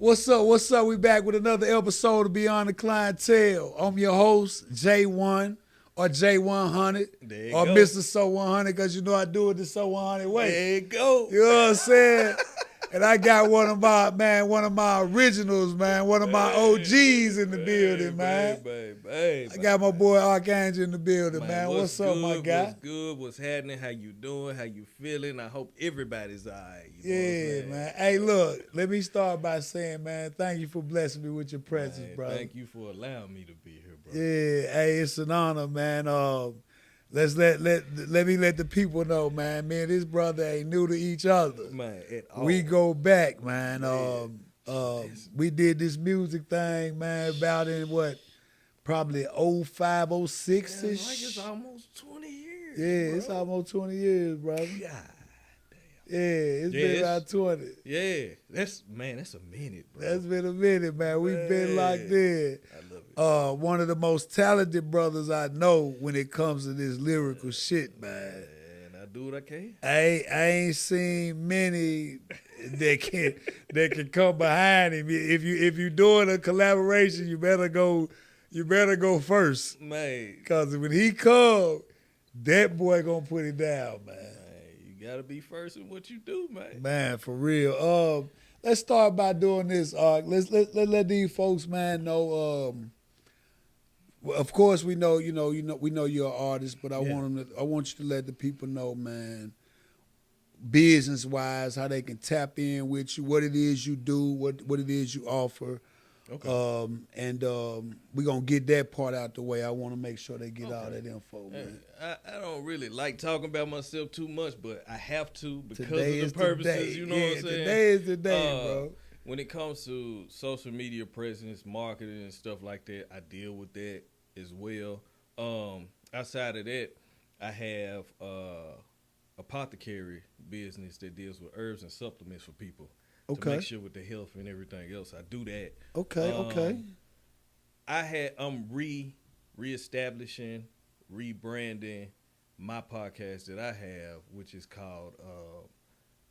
What's up? What's up? We back with another episode of Beyond the Clientele. I'm your host, J1 or J100 There you or go. Mr. So 100 because you know I do it the So 100 way. There you go. You know what I'm saying? And I got one of my originals, man, one of my OGs in the building, man. I got my boy ArchAngel in the building, man. What's up, my guy? What's good? What's happening? How you doing? How you feeling? I hope everybody's all right. Yeah, man. Hey, look, let me start by saying, man, thank you for blessing me with your presence, Man, bro. thank you for allowing me to be here, bro. Yeah, hey, it's an honor, man. Let me let the people know, man. Me and this brother ain't new to each other. Man, at all. We go back, man. We did this music thing, man, about in what, probably 05, 06 Man, ish. like it's almost 20 years. Yeah, bro. it's almost 20 years, brother. God damn. Yeah, it's been about 20. Yeah, that's a minute, bro. That's been a minute, man. We've been locked in. I love it. One of the most talented brothers I know when it comes to this lyrical shit, man. And I do what I can. I ain't seen many that can come behind him. If you doing a collaboration, you better go first. Man. Cause when he come, that boy gonna put it down, man. You gotta be first in what you do, man. Man, for real. Let's start by doing this. Let's let these folks, man, know. Well, of course, we know you're an artist, but I want you to let the people know, man, business wise, how they can tap in with you, what it is you do, what it is you offer. Okay. We're gonna get that part out the way. I want to make sure they get all that info, man. I don't really like talking about myself too much, but I have to because Today of the purposes. You know what I'm saying? Today is the day, bro. When it comes to social media presence, marketing, and stuff like that, I deal with that as well. Outside of that, I have apothecary business that deals with herbs and supplements for people. To make sure with the health and everything else, I do that. Okay. I'm reestablishing, rebranding my podcast that I have, which is called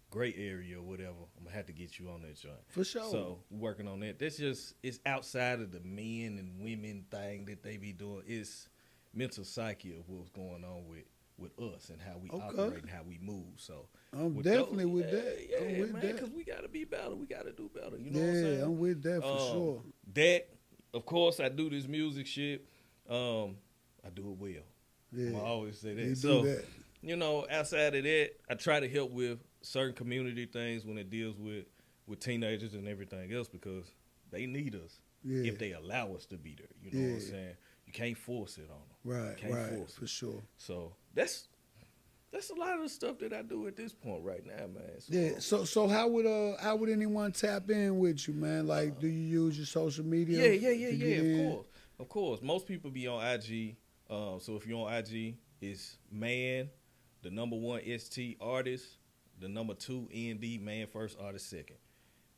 Gray Area or whatever. I'm gonna have to get you on that joint. For sure. So working on that. It's outside of the men and women thing that they be doing. It's mental psyche of what's going on with us and how we operate and how we move. So I'm definitely with that. Yeah, I'm with man, that. because we gotta be better. We gotta do better. You know what I'm saying? Yeah, I'm with that for sure. That, of course, I do this music shit. I do it well. Yeah. I'm gonna always say that. You So, do that. you know, outside of that, I try to help with certain community things when it deals with teenagers and everything else because they need us if they allow us to be there. You know what I'm saying? You can't force it on them. Right, you can't force for it. sure. So that's a lot of the stuff that I do at this point right now, man. So how would anyone tap in with you, man? Like, do you use your social media? Yeah. Of course. Most people be on IG. So if you're on IG, it's man, the number 1 ST artist, the number 2 ND, man first, artist second.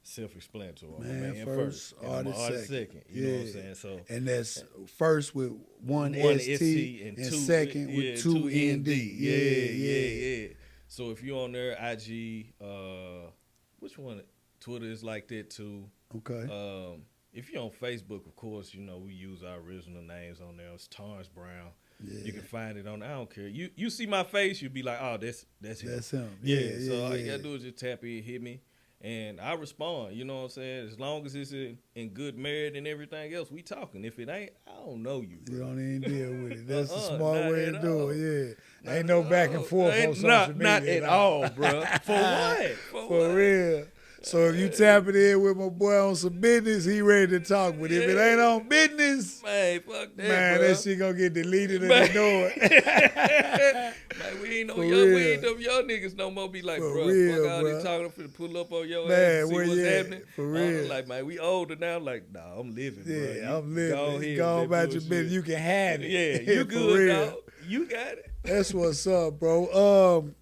Self-explanatory. Man first, artist second. You know what I'm saying? So, and that's first with one ST and two, second with 2 ND. Yeah. So if you're on there, IG, which one? Twitter is like that too. Okay. If you're on Facebook, of course, you know we use our original names on there. It's Torrance Brown. Yeah. You can find it on. I don't care. You see my face, you'll be like, oh, that's him. That's him. So all you gotta do is just tap in, hit me, and I respond. You know what I'm saying? As long as it's in good merit and everything else, we talking. If it ain't, I don't know you. Bro. You don't even deal with it. That's a smart way to do it. Yeah. Ain't Not no back and forth on social media. Not at all, bro. For what? For real. So if you tap it in with my boy on some business, he ready to talk. But if it ain't on business, man, fuck that, man, bro. that shit gonna get deleted and ignored. Man, we ain't them young niggas no more. Be like, bro, fuck all this talking for to pull up on your ass and see what's happening. For real. Like, man, we older now. Like, nah, I'm living, bro. Yeah, I'm living. Go about your business. You can have it. Yeah, you good, dog. You got it. That's what's up, bro.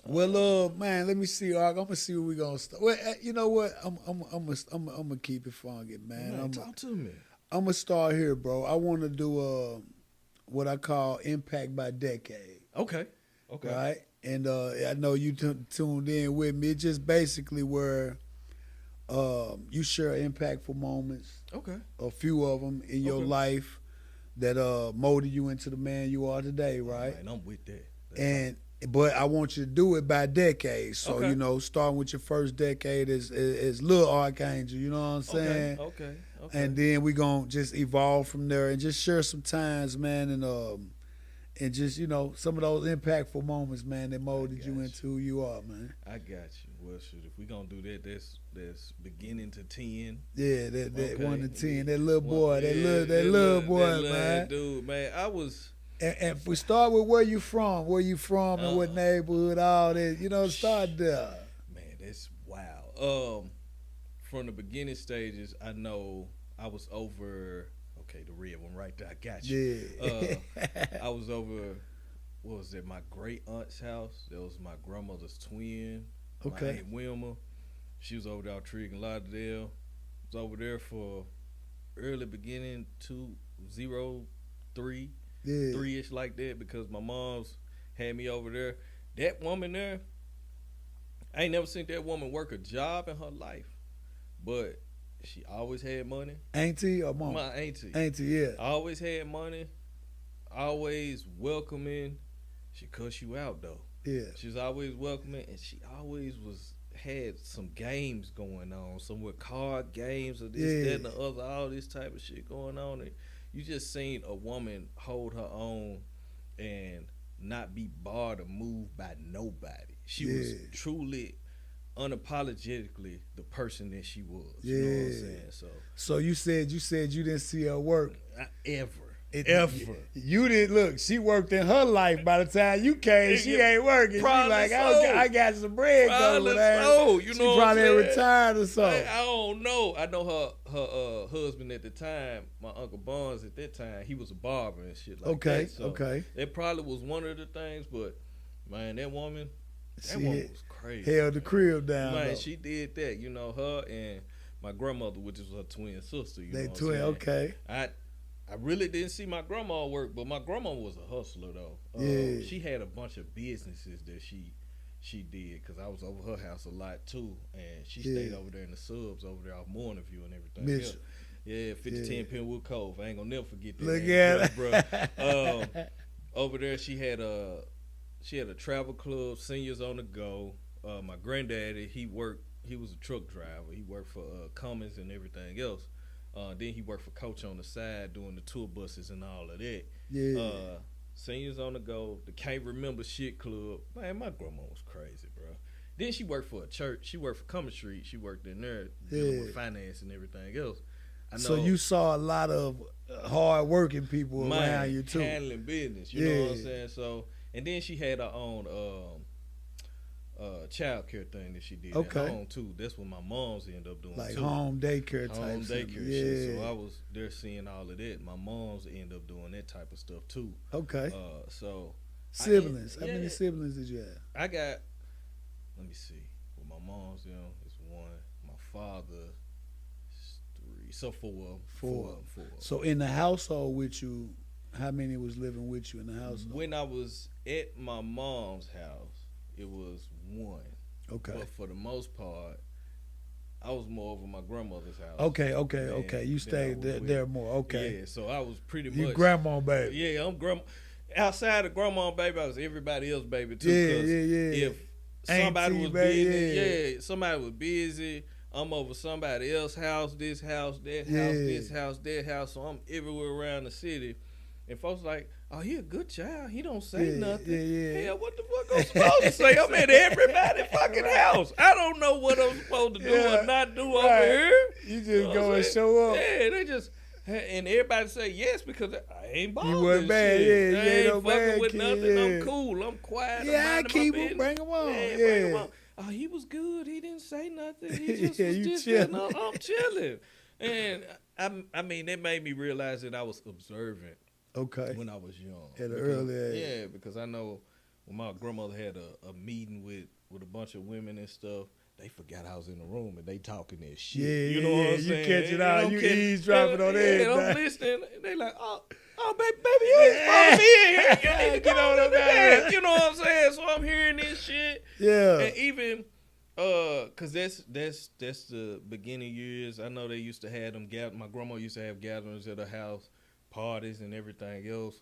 Man, let me see. I'm gonna see where we gonna start. Well, you know what? I'm gonna keep it funky, man. Talk to me. I'm gonna start here, bro. I want to do what I call impact by decade. Okay. Right, and I know you tuned in with me. It's just basically where you share impactful moments, Okay. a few of them in your life that molded you into the man you are today, right? Man, I'm with that. But I want you to do it by decades. So Okay. starting with your first decade is little ArchAngel. You know what I'm saying? Okay. And then we gonna just evolve from there and just share some times, man, and just some of those impactful moments, man, that molded you into who you are, man. I got you. Well, shit, if we gonna do that, that's beginning to 10. Yeah, that 1 to 10, that little boy, that little boy, man. Dude, man, I was. And if we start with where you from, and what neighborhood, all that, start there. Man, that's wild. From the beginning stages, I know I was over. Okay, the red one right there. I got you. Yeah. I was over. What was it? My great aunt's house. That was my grandmother's twin. Okay. My aunt Wilma. She was over there out Trigg and Lauderdale. Was over there for early beginning 203. Yeah. 3-ish like that, because my mom's had me over there. That woman there, I ain't never seen that woman work a job in her life, but she always had money. Auntie or mom? My auntie. Auntie, yeah. Always had money, always welcoming. She cuss you out though. Yeah. She was always welcoming, and she always had some games going on, some with card games or this, that, and the other, all this type of shit going on. And you just seen a woman hold her own and not be barred or moved by nobody. She was truly, unapologetically the person that she was. You know what I'm saying? So you said you didn't see her work Ever. You didn't look. She worked in her life. By the time you came, she ain't working. She like, I got some bread going. You she know probably retired or something. I don't know. I know her husband at the time, my Uncle Barnes at that time, he was a barber and shit like that. So it probably was one of the things, but man, that woman was crazy. Held the crib down. Man, though. she did that. Her and my grandmother, which was her twin sister. They twin, okay. I really didn't see my grandma work, but my grandma was a hustler though. She had a bunch of businesses that she did, because I was over her house a lot too, and she stayed over there in the subs over there off Morning View and everything. Mitchell. Yeah, 5010 Penwood Cove. I ain't gonna never forget that. Look at it, bro. Over there, she had a travel club, Seniors on the Go. My granddaddy, he was a truck driver. He worked for Cummins and everything else. Then he worked for Coach on the side doing the tour buses and all of that. Yeah. Seniors on the Go, the Can't Remember Shit Club. Man, my grandma was crazy, bro. Then she worked for a church. She worked for Cummins Street. She worked in there dealing with finance and everything else. So you saw a lot of hard working people around you too. Handling business, you know what I'm saying? So, and then she had her own child care thing that she did at home too. That's what my mom's ended up doing, like too. home daycare shit. So I was there seeing all of that. My mom's ended up doing that type of stuff too. Okay. So siblings. How many siblings did you have? I got, let me see. With my mom's, it's one. My father, is 3. So 4. Four. So in the household with you, how many was living with you in the household? When I was at my mom's house, it was 1. Okay. But for the most part, I was more over my grandmother's house. Okay. You stayed there more. Okay. Yeah, so I was pretty much. You grandma baby. Yeah, I'm grandma. Outside of grandma and baby, I was everybody else baby too. Yeah. If somebody was busy, somebody was busy, I'm over somebody else's house, this house, that house, this house, that house. So I'm everywhere around the city. And folks like, oh, he a good child. He don't say nothing. Hell, what the fuck I'm supposed to say? I'm at everybody's fucking house. I don't know what I'm supposed to do or not do over here. You just go and show up. Yeah, they just, and everybody say yes because I ain't bothered. You weren't bad, I ain't no fucking bad with kid, nothing. I'm cool. I'm quiet. I keep him, bring him on. Bring him on. Oh, he was good. He didn't say nothing. He just was just chilling. I'm chilling. And I mean, that made me realize that I was observant. Okay. When I was young. At an early age. Yeah, because I know when my grandmother had a meeting with a bunch of women and stuff, they forgot I was in the room and they talking that shit. Yeah, you know what I'm saying? You catch it out. You eavesdropping on everything. Yeah, I'm listening. They like, oh, baby, you ain't supposed to be in here. You need to get on that. You know what I'm saying? So I'm hearing this shit. Yeah. And Cause that's the beginning years. I know they used to have them. My grandma used to have gatherings at her house, parties and everything else.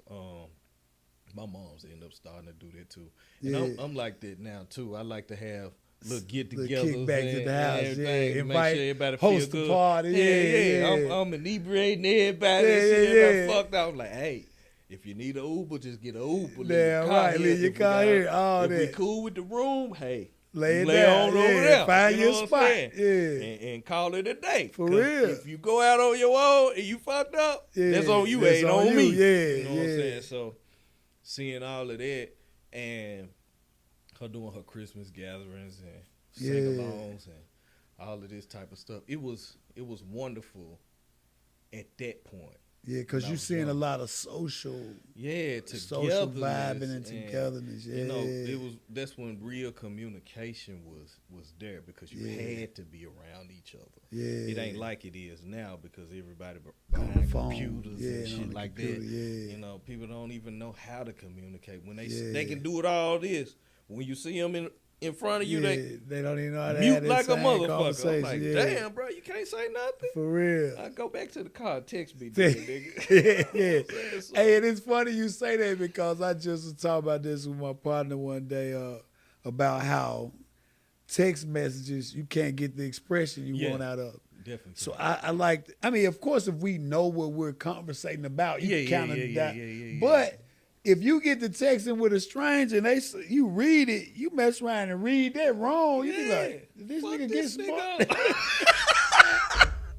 My mom's ended up starting to do that too, and I'm like that now too. I like to have little get-togethers, kick back to the house, everything, yeah. make Invite, sure everybody host feel the good. party, yeah. I'm inebriating everybody. Yeah, and shit, yeah, everybody yeah. fucked up. I'm like, hey. If you need an Uber, just get an Uber. Damn right, leave your car here. All if that. we cool with the room, hey, Lay it lay down, on yeah. over there. Find you your know what spot, I'm saying? yeah. And call it a day. For real. If you go out on your own and you fucked up, Yeah, that's on you, that's ain't on on you, me. yeah, You know what I'm yeah. saying? So, seeing all of that and her doing her Christmas gatherings and sing-alongs and all of this type of stuff, it was wonderful at that point. Yeah, because you're seeing a lot of social social vibing and togetherness. Yeah, you know, that's when real communication was there because you had to be around each other. Yeah, it ain't like it is now because everybody behind computers and shit like that. Yeah. You know, people don't even know how to communicate when they can do it all this. When you see them in front of you, they don't even know how to mute have that like a same motherfucker. I'm like, conversation. damn, bro, you can't say nothing. For real. I go back to the car, text me, nigga. Yeah. Hey, and it's funny you say that because I just was talking about this with my partner one day about how text messages, you can't get the expression you want out of. Definitely. So I mean, of course, if we know what we're conversating about, you kind of But if you get to texting with a stranger and you read it, you mess around and read that wrong, you be like, did this nigga get smart?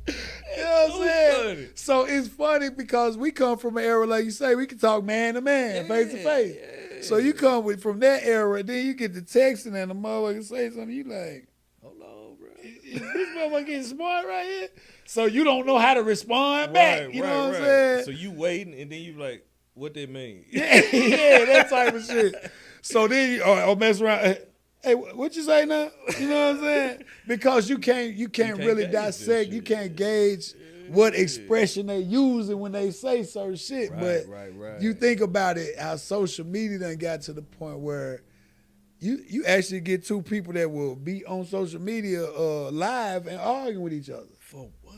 You know what I'm saying? Funny. So it's funny because we come from an era, like you say, we can talk man to man, face to face. Yeah. So you come from that era, then you get to texting and the motherfucker say something, you like, hold on, bro. Is this motherfucker getting smart right here? So you don't know how to respond back. You know what I'm saying? So you waiting and then you like, what that mean? Yeah, that type of shit. So then you mess around. Hey, what you say now? You know what I'm saying? Because you can't really dissect. You can't gauge what expression they using when they say certain shit. But you think about it, how social media done got to the point where you actually get two people that will be on social media live and arguing with each other. For what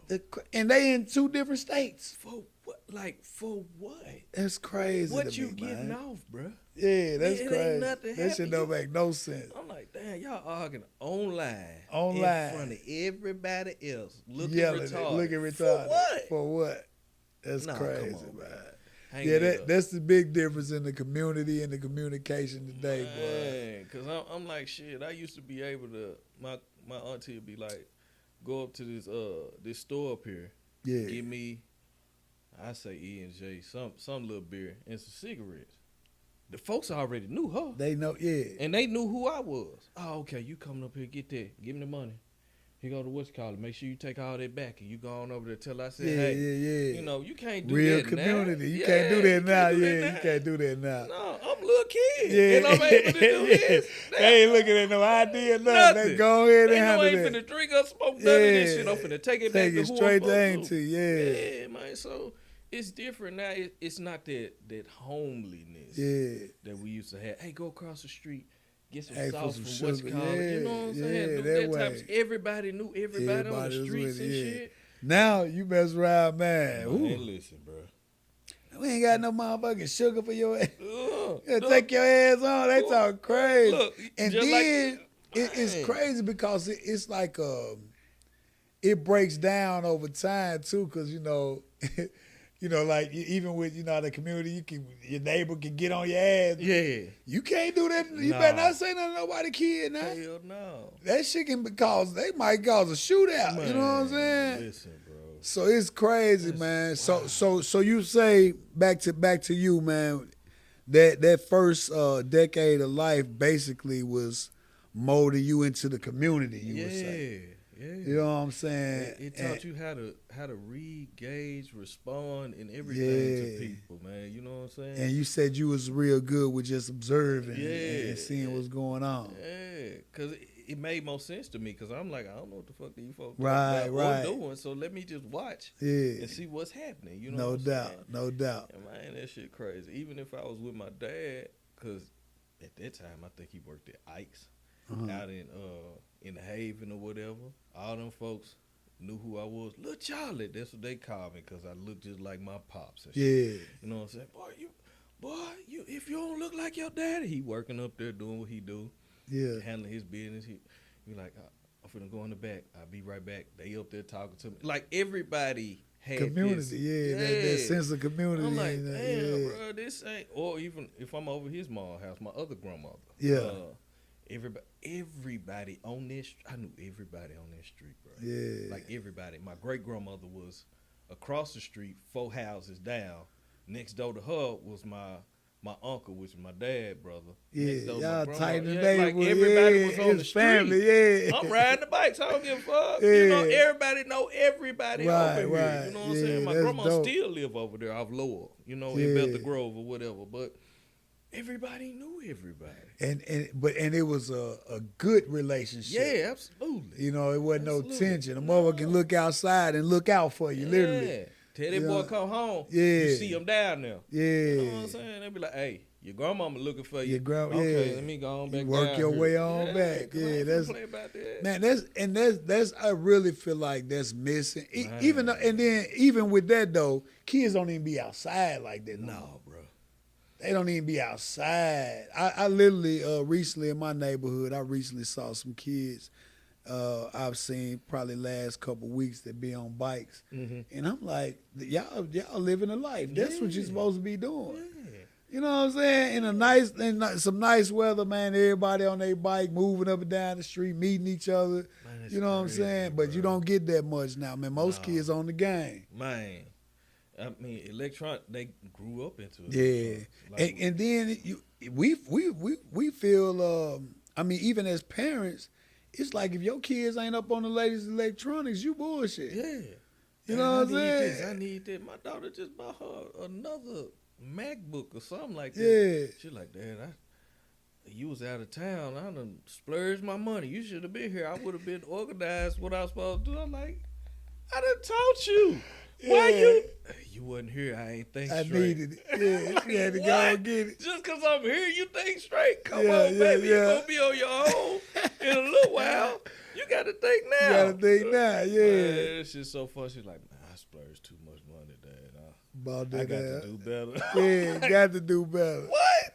though? And they in two different states. For what? Like for what? That's crazy. What to you me, getting man. off, bro? Yeah, that's it crazy. Ain't nothing that shit don't make no sense. I'm like, damn, y'all arguing online in front of everybody else, looking retarded. For what? For what? That's crazy, come on, man. Yeah, that's the big difference in the community and the communication today, boy. Because I'm like, shit, I used to be able to, my auntie would be like, go up to this store up here, give me, I say E&J, some little beer and some cigarettes. The folks already knew her. They know, and they knew who I was. Oh, okay, you coming up here, get that, give me the money. Here go to what's called. Make sure you take all that back, and you go on over there till I said, hey, you know, you can't do real that community. now. You can't do that now. You can't do that now. No, I'm a little kid, and I'm able to do this. They ain't looking at no idea, nothing. They go ahead and handle that. They ain't finna drink or smoke none of this shit. I'm finna take it back to who straight to I'm auntie, yeah, man. So it's different now. It's not that homeliness that we used to have. Hey, go across the street. Get some sauce from what's called. You know what I'm saying? That type. Everybody knew everybody on the streets and shit. Now you mess around, man. Hey, listen, bro. We ain't got no motherfucking sugar for your ass. Take your ass on. They talk crazy. Look, and then it's crazy because it's like it breaks down over time too, because you know. You know, like even with the community, your neighbor can get on your ass. Yeah, you can't do that. You better not say nothing to nobody kid now. Hell no. That shit they might cause a shootout. Man, you know what I'm saying? Listen, bro. So it's crazy, man. Wow. So you say back to you, man. That first decade of life basically was molding you into the community. You would say. Yeah. You know what I'm saying? It taught you how to read, gauge, respond, and everything to people, man. You know what I'm saying? And you said you was real good with just observing and seeing what's going on. Yeah, because it made more sense to me. Because I'm like, I don't know what the fuck you folks doing. So let me just watch and see what's happening. You know, no doubt. And man, that shit crazy. Even if I was with my dad, because at that time I think he worked at Ike's. out in the Haven or whatever. All them folks knew who I was. Little Charlie, that's what they called me because I looked just like my pops. And shit. Yeah. You know what I'm saying? Boy, if you don't look like your daddy, he working up there doing what he do. Yeah. Handling his business. He like, I'm finna go in the back. I'll be right back. They up there talking to me. Like everybody had community, that sense of community. I'm like, damn, yeah. bro, this ain't. Or even if I'm over his mom's house, my other grandmother. Yeah. Everybody on this, I knew everybody on that street, bro. Yeah. Like everybody. My great grandmother was across the street, 4 houses down. Next door to her was my uncle, which is my dad, brother. Yeah, y'all tight in the like neighborhood. everybody was on the street. Family, yeah. I'm riding the bikes. I don't give a fuck. Yeah. You know, everybody know everybody Right, over here. right. You know what I'm Yeah, saying? My that's grandma dope. still live over there off Lowell, you know, Yeah. in Bethel Grove or whatever. But everybody knew everybody. And it was a good relationship. Yeah, absolutely. You know, it wasn't Absolutely. no tension. A mother can look outside and look out for you, literally. Yeah. Tell that You boy know, come home. yeah. You see him down there. Yeah. You know what I'm saying? They be like, hey, your grandmama looking for you. Okay, yeah. let me go on back You work down your here. way on back. I ain't Yeah, finna that's play about that. man. That's I really feel like that's missing. Man. Even with that though, kids don't even be outside like that. No, bro. They don't even be outside. I literally recently in my neighborhood, I recently saw some kids I've seen probably last couple weeks that be on bikes, and I'm like, y'all living a life. That's what you're supposed to be doing. Yeah. You know what I'm saying? In some nice weather, man. Everybody on their bike, moving up and down the street, meeting each other. Man, You know what I'm saying? But you don't get that much now, man. Most kids on the game. Man, I mean, they grew up into it. Yeah, Like, and then we feel. I mean, even as parents, it's like if your kids ain't up on the latest electronics, you bullshit. yeah. You know what I'm I need saying? this, I need that. My daughter just bought her another MacBook or something like that. Yeah. She like, Dad, you was out of town. I done splurged my money. You should have been here. I would have been organized what I was supposed to do. I'm like, I done taught you. Why Yeah. you wasn't here? I ain't think I straight. needed it. Yeah, you had to go What? and get it. Just because I'm here, you think straight? Come Yeah, on, baby. yeah. You're going to be on your own in a little while. You got to think now. You gotta think now, yeah. Man, it's just so fun. She's like, man, I splurged too much money, Dad. About I that. got to do better. Yeah, got to do better. What?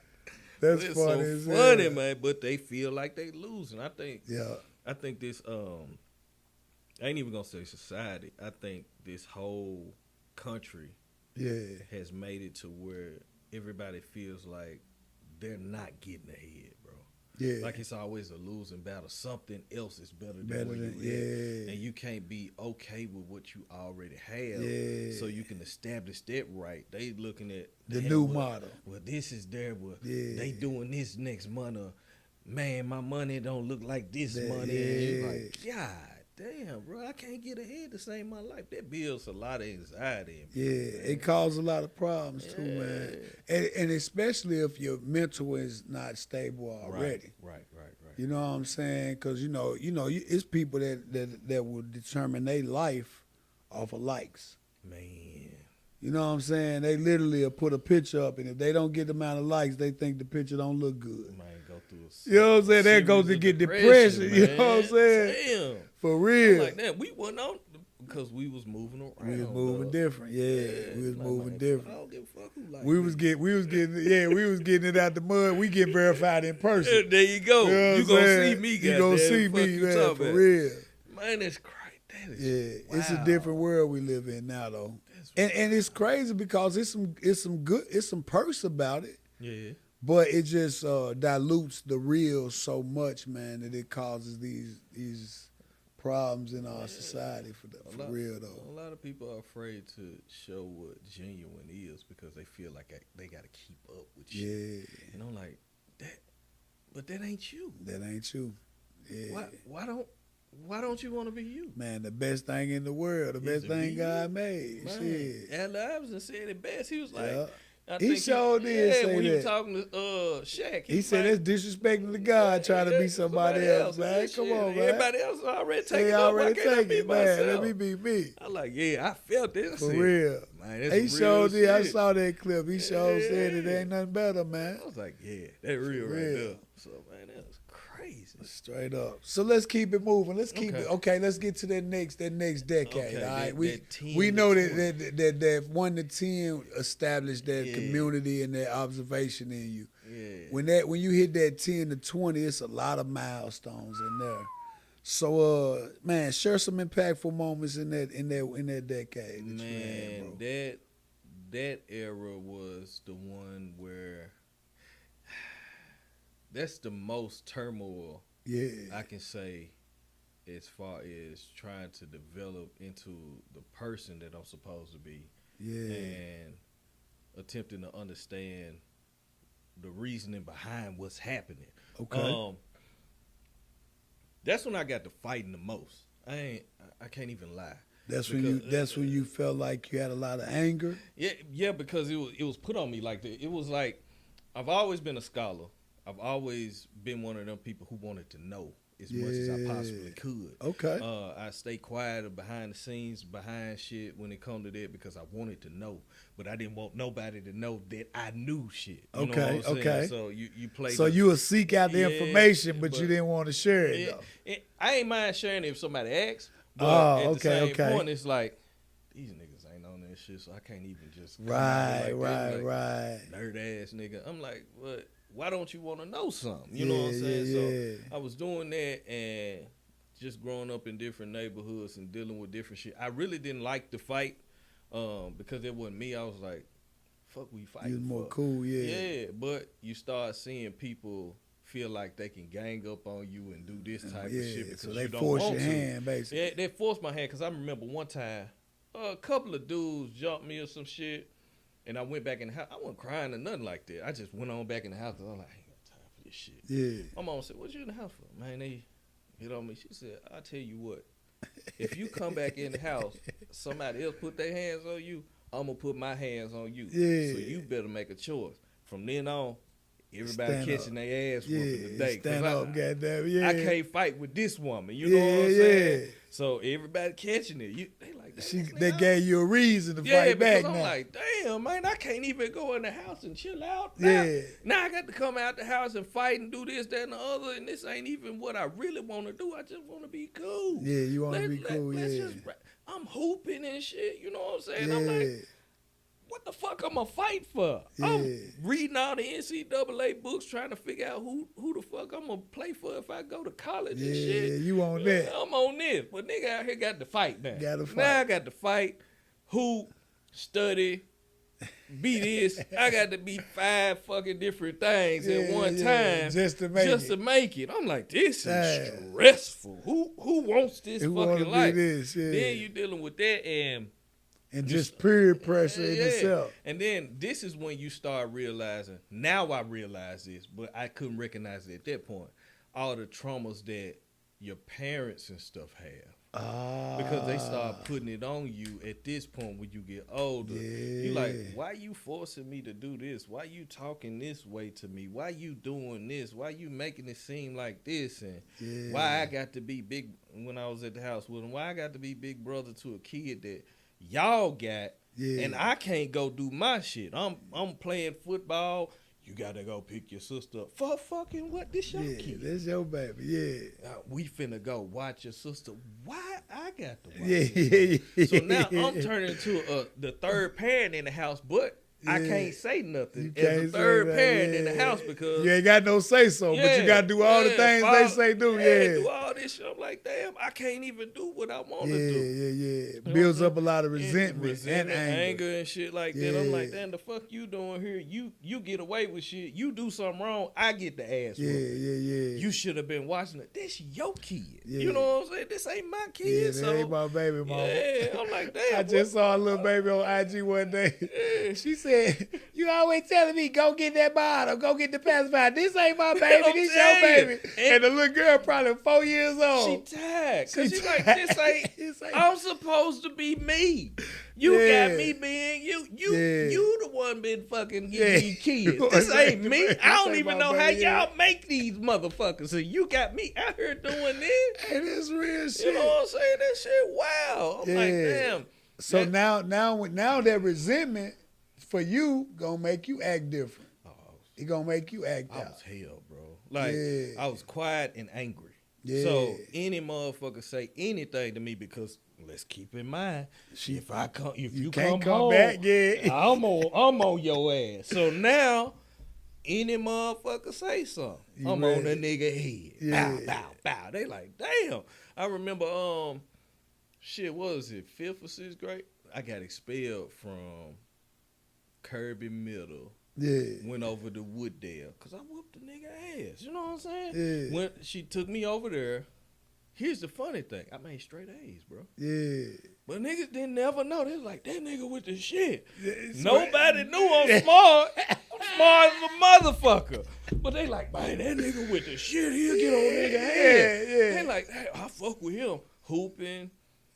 That's It's funny. so as funny, hell. man. But they feel like they losing. I think this. I ain't even gonna say society. I think this whole country has made it to where everybody feels like they're not getting ahead, bro. Yeah. Like it's always a losing battle. Something else is better than Better where than- you yeah. at. And you can't be okay with what you already have. Yeah. So you can establish that right. They looking at The damn, new well, model. Well, this is their Yeah. they doing this next month. Man, my money don't look like this money. Yeah. And you're like, God damn, bro, I can't get ahead to save my life. That builds a lot of anxiety. Yeah, it causes a lot of problems too, man. And especially if your mental is not stable already. Right. You know what I'm saying? Because it's people that will determine their life off of likes. Man. You know what I'm saying? They literally will put a picture up, and if they don't get the amount of likes, they think the picture don't look good. Man, go through You know what I'm saying? That goes to get depression. You know what I'm saying? Damn. For real. I'm like that. We wasn't on because we was moving around. We was moving different. Yeah, we was Like, moving man, different. I don't give a fuck who like We was getting it out the mud. We get verified in person. There you go. You know what You I'm gonna saying? see me, You gonna see Fuck me, you man, talking for about. real. Man, that's crazy. That is, Yeah, it's a wow. different world we live in now, though. And it's crazy because it's some perks about it, Yeah. but it just dilutes the real so much, man, that it causes these problems in our society for real though. A lot of people are afraid to show what genuine is because they feel like they got to keep up with shit. Yeah, And I'm like, but that ain't you. that ain't you. Yeah. Why don't you want to be you? Man, the best thing in the world, the Is best to thing be God you. made. Man, Shit. Al Iverson said it best. He was like, Yeah. I He think sure did say when he was that. talking to Shaq. He was said like, that's disrespecting to God trying to be somebody else, man. Shit, Come on, man. Everybody else already taking They up. already Why can't I take be it, man. myself? Let me be me. I like, yeah, I felt this. For real. Man, that's He real sure did. I shit. saw that clip. He sure said it Yeah. ain't nothing better, man. I was like, yeah, that real right real. there. So, man, that was crazy. business. Straight up. So let's keep it moving. Let's keep Okay. it. Okay, let's get to that next decade. Okay, all right, that 10 we to know 20. that 1 to 10 established that Yeah. community and that observation in you. Yeah. When you hit that 10 to 20, it's a lot of milestones in there. So man, share some impactful moments in that decade. That you had, bro. That era was the one where that's the most turmoil I can say as far as trying to develop into the person that I'm supposed to be. Yeah. And attempting to understand the reasoning behind what's happening. Okay. That's when I got to fighting the most. I can't even lie. That's when you felt like you had a lot of anger. Yeah, because it was put on me like that. It was like I've always been a scholar. I've always been one of them people who wanted to know as much as I possibly could. Okay. I stay quiet behind the scenes, behind shit when it come to that because I wanted to know, but I didn't want nobody to know that I knew shit. You know what I'm saying? Okay. So you play. So you would seek out the information, but you didn't want to share it though. I ain't mind sharing it if somebody asks. But at the same point, it's like these niggas ain't on that shit, so I can't even just right. nerd ass nigga. I'm like, what? Why don't you want to know something? You know what I'm saying? So I was doing that and just growing up in different neighborhoods and dealing with different shit. I really didn't like the fight because it wasn't me. I was like, fuck, we fighting. You was more cool, Yeah, but you start seeing people feel like they can gang up on you and do this type of shit because so they you don't force want your hand, basically. Yeah, they forced my hand because I remember one time a couple of dudes jumped me or some shit, and I went back in the house. I wasn't crying or nothing like that. I just went on back in the house because I'm like, I ain't got time for this shit. Yeah. My mom said, what you in the house for? Man, they hit on me. She said, I'll tell you what. If you come back in the house, somebody else put their hands on you, I'm going to put my hands on you. Yeah. So you better make a choice. From then on, everybody catching their ass whooping today. Stand up, goddamn. I can't fight with this woman. You know what I'm saying? So everybody catching it. They like that. They gave you a reason to fight back now. I'm like, damn, man, I can't even go in the house and chill out. Now I got to come out the house and fight and do this, that, and the other, and this ain't even what I really want to do. I just want to be cool. Yeah, you want to be cool, I'm hooping and shit, you know what I'm saying? I'm like, what the fuck I'm gonna fight for? I'm reading all the NCAA books trying to figure out who the fuck I'm gonna play for if I go to college and shit. Yeah, you on that. I'm on this. But nigga out here got to fight now. Now I got to fight, hoop, study, be this. I got to be 5 fucking different things at one time just to make it. I'm like, this is stressful. Who wants this fucking life? Then you dealing with that and just peer pressure in itself. And then this is when you start realizing, now I realize this, but I couldn't recognize it at that point, all the traumas that your parents and stuff have. Because they start putting it on you at this point when you get older. You like, why you forcing me to do this? Why you talking this way to me? Why you doing this? Why you making it seem like this? And why I got to be big, when I was at the house with them, why I got to be big brother to a kid that y'all got, and I can't go do my shit. I'm playing football. You gotta go pick your sister up. For fucking what? This your kid. This your baby. We finna go watch your sister. Why I got to watch So now I'm turning into the third parent in the house, but I can't say nothing as a third parent in the house because you ain't got no say so, but you gotta do all the things they say do. Do all this shit. I'm like, damn, I can't even do what I want to do. Builds up a lot of resentment and anger and shit like that. I'm like, damn, the fuck you doing here? You get away with shit. You do something wrong, I get the ass. You should have been watching it. This your kid. You know what I'm saying? This ain't my kid. This ain't my baby mama. I'm like, damn. I just saw a little baby on IG one day. She said, you always telling me, go get that bottle, go get the pacifier. This ain't my baby, this your baby. And the little girl probably 4 years old. She tired. Cause she's like, this ain't, I'm supposed to be me. You got me being you. You the one been fucking giving me kids. This ain't me. I don't even know how y'all make these motherfuckers. So you got me out here doing this. And it's real shit. You know what I'm saying? That shit, wow. I'm like, damn. So now that resentment for you gonna make you act different. Oh, It gonna make you act I out. was hell, bro. Like, I was quiet and angry. Yeah. So any motherfucker say anything to me because let's keep in mind, if you can't come home, back, yeah. I'm on your ass. So now any motherfucker say something, I'm ready. on the nigga head. Yeah. Bow, bow, bow. They like, damn. I remember, what was it, 5th or 6th grade? I got expelled from Kirby Middle. Yeah. Went over to Wooddale because I whooped the nigga ass. You know what I'm saying? Yeah. When she took me over there, here's the funny thing. I made straight A's, bro. Yeah. But niggas didn't never know. They was like, that nigga with the shit. Yeah, Nobody knew I'm smart. I'm smart as a motherfucker. But they like, man, that nigga with the shit, he'll get on nigga ass. Yeah. They like, hey, I fuck with him. Hooping.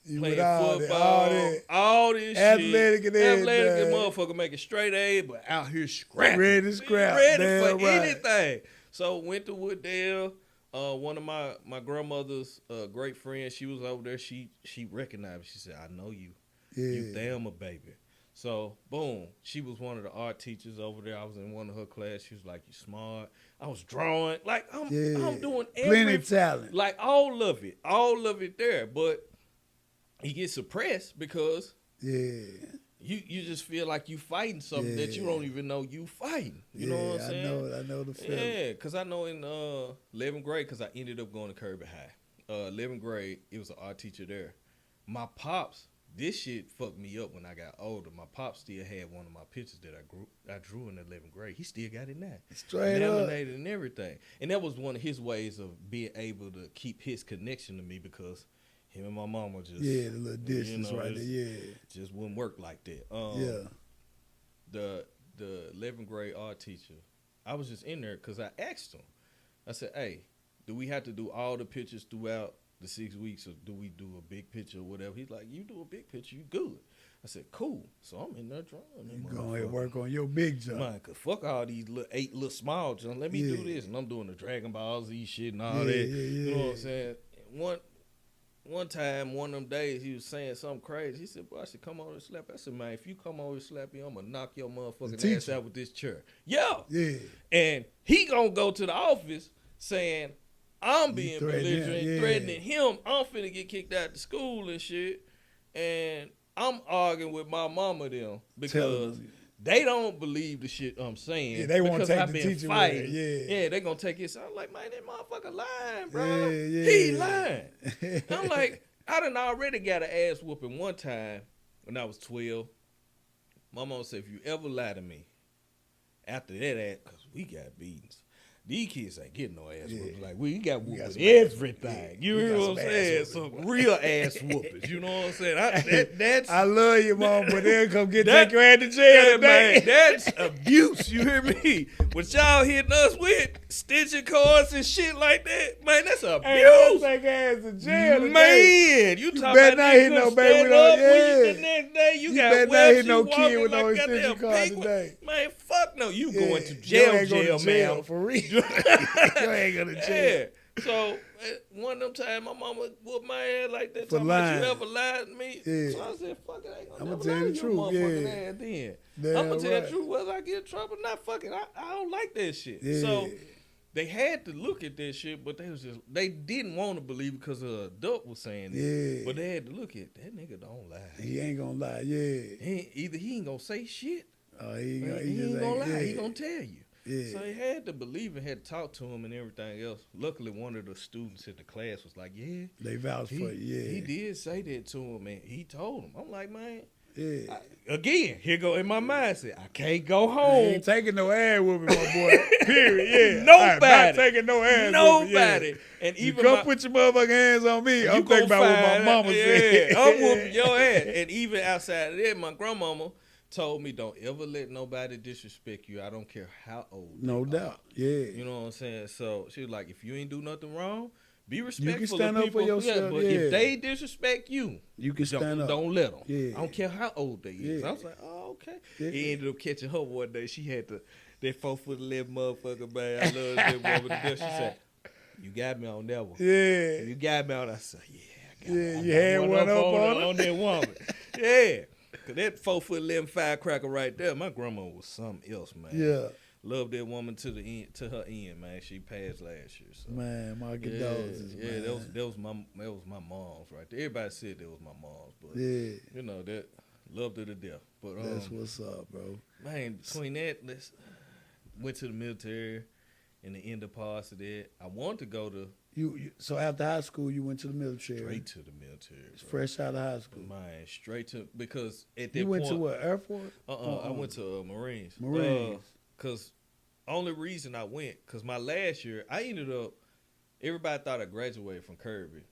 You Playing with football, all this athletic shit. and Athletic and everything. motherfucker making straight A, but out here scrapping. Ready to scrap. Ready Damn for right. anything. So went to Wooddale. One of my grandmother's great friends, she was over there. She recognized me. She said, I know you. Yeah. You Thelma, baby. So, boom. She was one of the art teachers over there. I was in one of her class. She was like, you smart. I was drawing. Like, I'm doing plenty of talent. Like, all of it there. But you get suppressed because you just feel like you fighting something that you don't even know you fighting. You know what I'm saying? I know the feeling. Yeah, because I know in 11th grade, because I ended up going to Kirby High. 11th grade, it was an art teacher there. My pops, this shit fucked me up when I got older. My pops still had one of my pictures that I drew in 11th grade. He still got it now. Straight up. Laminated and everything. And that was one of his ways of being able to keep his connection to me because him and my mama just the little distance right there, just wouldn't work like that. The 11th grade art teacher, I was just in there because I asked him. I said, "Hey, do we have to do all the pictures throughout the 6 weeks, or do we do a big picture or whatever?" He's like, "You do a big picture, you good." I said, "Cool." So I'm in there drawing. You go ahead and work on your big jump. Man, cause fuck all these eight little small jumps. Let me do this, and I'm doing the Dragon Ball Z shit and all that. You know what I'm saying? One time, one of them days, he was saying something crazy. He said, "Boy, I should come over and slap you." I said, "Man, if you come over and slap me, I'm gonna knock your motherfucking ass out with this chair." Yeah. And he gonna go to the office saying, I'm being belligerent, threatening him. I'm finna get kicked out of school and shit. And I'm arguing with my mama them because they don't believe the shit I'm saying. Yeah, they won't take I've the been teacher fighting. Yeah, they gonna take it. So I'm like, man, that motherfucker lying, bro. He lying. I'm like, I done already got an ass whooping one time when I was 12. My mama said, if you ever lie to me, after that ass, because we got beatings. These kids ain't getting no ass whoopings. Like, we got whoopings everything. You hear what I'm saying? Some real ass whoopings. You know what I'm saying? That's I love you, mom, but they'll come take your ass to jail today. Man, that's abuse. You hear me? What y'all hitting us with, stitching cards and shit like that, man, that's abuse. Hey, take ass to jail today. Man, you talking better about not hit no baby with the next day you got better not webs, hit no you kid with no like extension card today. Man, fuck no. You going to jail, man. For real. You ain't going to jail. Yeah. So one of them times my mama whooped my ass like that. For lying. You ever lied to me? Yeah. So I said, fuck it, I ain't I'm gonna tell you the truth. Ass then. I'm gonna tell the truth whether I get in trouble or not. Fuck it. I don't like that shit. Yeah. So they had to look at that shit, but they didn't want to believe because an adult was saying it. Yeah. But they had to look at that nigga don't lie. He ain't gonna lie, Either he ain't gonna say shit. He ain't gonna lie. He gonna tell you. Yeah. So he had to believe and had to talk to him and everything else. Luckily, one of the students in the class was like, yeah. They vouched for you, He did say that to him, and he told him. I'm like, man. Yeah. Again, here go in my mindset. I can't go home. I ain't taking no ass whooping, my boy. Period, yeah. Nobody. I'm not taking no ass Nobody. whooping, And you even come put your motherfucking hands on me. I'm thinking about what my mama said. I'm whooping your ass. And even outside of that, my grandmama told me, don't ever let nobody disrespect you. I don't care how old No doubt. Yeah. You know what I'm saying? So she was like, if you ain't do nothing wrong, be respectful. You can stand of up people. for yourself. But if they disrespect you, you can stand up. Don't let them. Yeah. I don't care how old they is. Yeah. I was like, oh, okay. Yeah. He ended up catching her one day. She had that 4'11" motherfucker, man. I love that woman to death. She said, you got me on that one. Yeah. You got me on that. I said, yeah. You had one up on that woman. Yeah. Cause that 4'11" firecracker right there, my grandma was something else, man. Yeah. love that woman to the end, to her end, man. She passed last year. So. Man, my condolences, yeah, man. that was my mom's right there. Everybody said that was my mom's, but Yeah. you know that loved her to death. But That's what's up, bro. man, between that, went to the military, and the end of parts of that, I wanted to go to So after high school, you went to the military. straight to the military. Bro. Fresh out of high school. Man, straight to because at that You went point, to what, Air Force? I went to Marines. Marines. Cause only reason I went, cause my last year I ended up. Everybody thought I graduated from Kirby,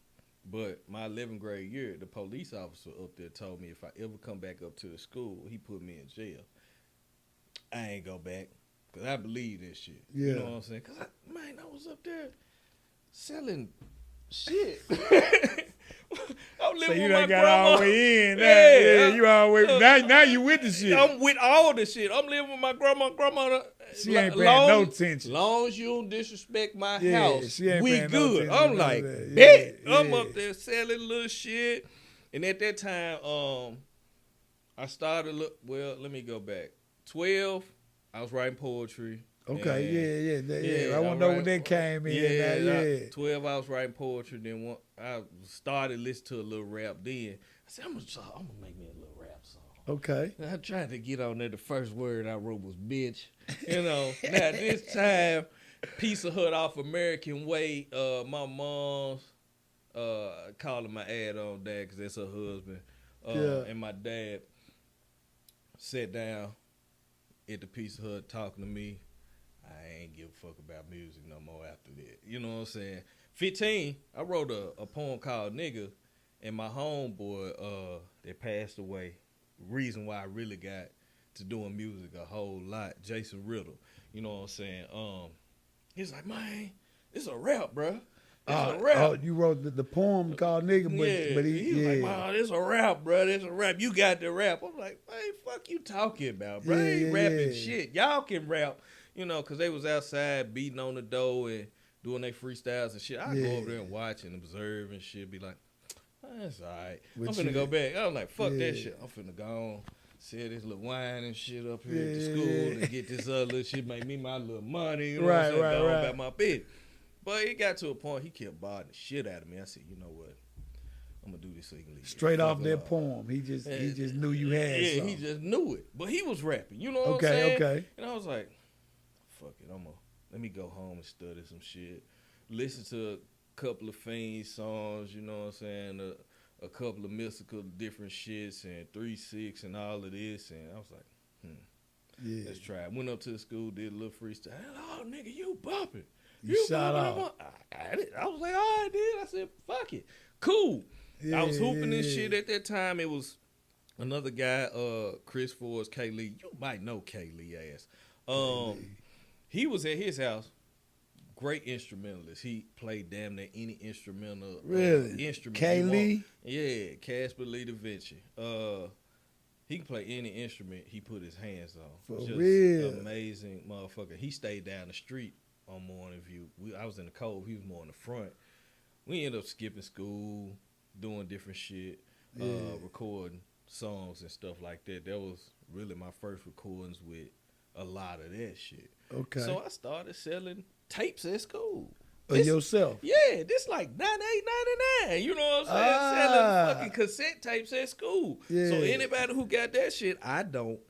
but my 11th grade year, the police officer up there told me if I ever come back up to the school, he put me in jail. I ain't go back, cause I believe this shit. Yeah. You know what I'm saying? Cause I was up there selling shit. I'm living So you with done my got grandma. all the way in. Yeah, You all the way. Now you with the shit. I'm with all the shit. I'm living with my grandma. She ain't paying no attention. Long as you don't disrespect my Yeah, house, she ain't we paying no good. attention I'm to like, that. bet. Yeah, I'm yeah. up there selling little shit. And at that time, I started, let me go back. 12, I was writing poetry. Okay, yeah. I want to was know when writing- that came in. Yeah. 12, I was writing poetry. Then I started listening to a little rap. Then I said, I'm gonna make me a little rap song. Okay. I tried to get on there. The first word I wrote was bitch. You know, now this time, Pizza Hut off American Way, my mom's calling my ad on dad because that's her husband. And my dad sat down at the Pizza Hut talking to me. I ain't give a fuck about music no more after that. You know what I'm saying? 15, I wrote a poem called Nigga, and my homeboy that passed away, reason why I really got to doing music a whole lot, Jason Riddle. You know what I'm saying? He's like, man, it's a rap, bro. It's a rap. Oh, you wrote the poem called Nigga, but he was like, man, it's a rap, bro. It's a rap. You got the rap. I'm like, man, fuck you talking about, bro? I ain't rapping shit. Y'all can rap, you know, because they was outside beating on the door and doing their freestyles and shit. I go over there and watch and observe and shit, be like, that's all right. I'm finna go back. I'm like, fuck that shit. I'm finna go on, sell this little wine and shit up here at the school and get this other little shit, make me my little money. You know what I'm saying? Go on about my business. But it got to a point he kept bothering the shit out of me. I said, you know what? I'm gonna do this so he can leave. Straight off that poem. He just knew you had something. Yeah, he just knew it. But he was rapping. You know what I'm saying? Okay. And I was like, fuck it. Let me go home and study some shit. Listen to a couple of Fiend songs, you know what I'm saying? A couple of mystical different shits and 3-6 and all of this. And I was like, let's try it. Went up to the school, did a little freestyle. Oh, nigga, you bumping. You shot off. I was like, all right, dude. I said, fuck it. Cool. I was hooping this shit at that time. It was another guy, Chris Ford's K. Lee. You might know K. Lee ass. He was at his house. Great instrumentalist. He played damn near any instrumental. Instrument. K. Lee? Yeah, Casper Lee Da Vinci. He can play any instrument he put his hands on. For Just real. amazing motherfucker. He stayed down the street on Morning View. I was in the Cove. He was more in the front. We ended up skipping school, doing different shit, recording songs and stuff like that. That was really my first recordings with a lot of that shit. Okay. So I started selling tapes at school. Yourself? Yeah, this like $98.99. You know what I'm saying? Selling fucking cassette tapes at school. Yeah. So anybody who got that shit, I don't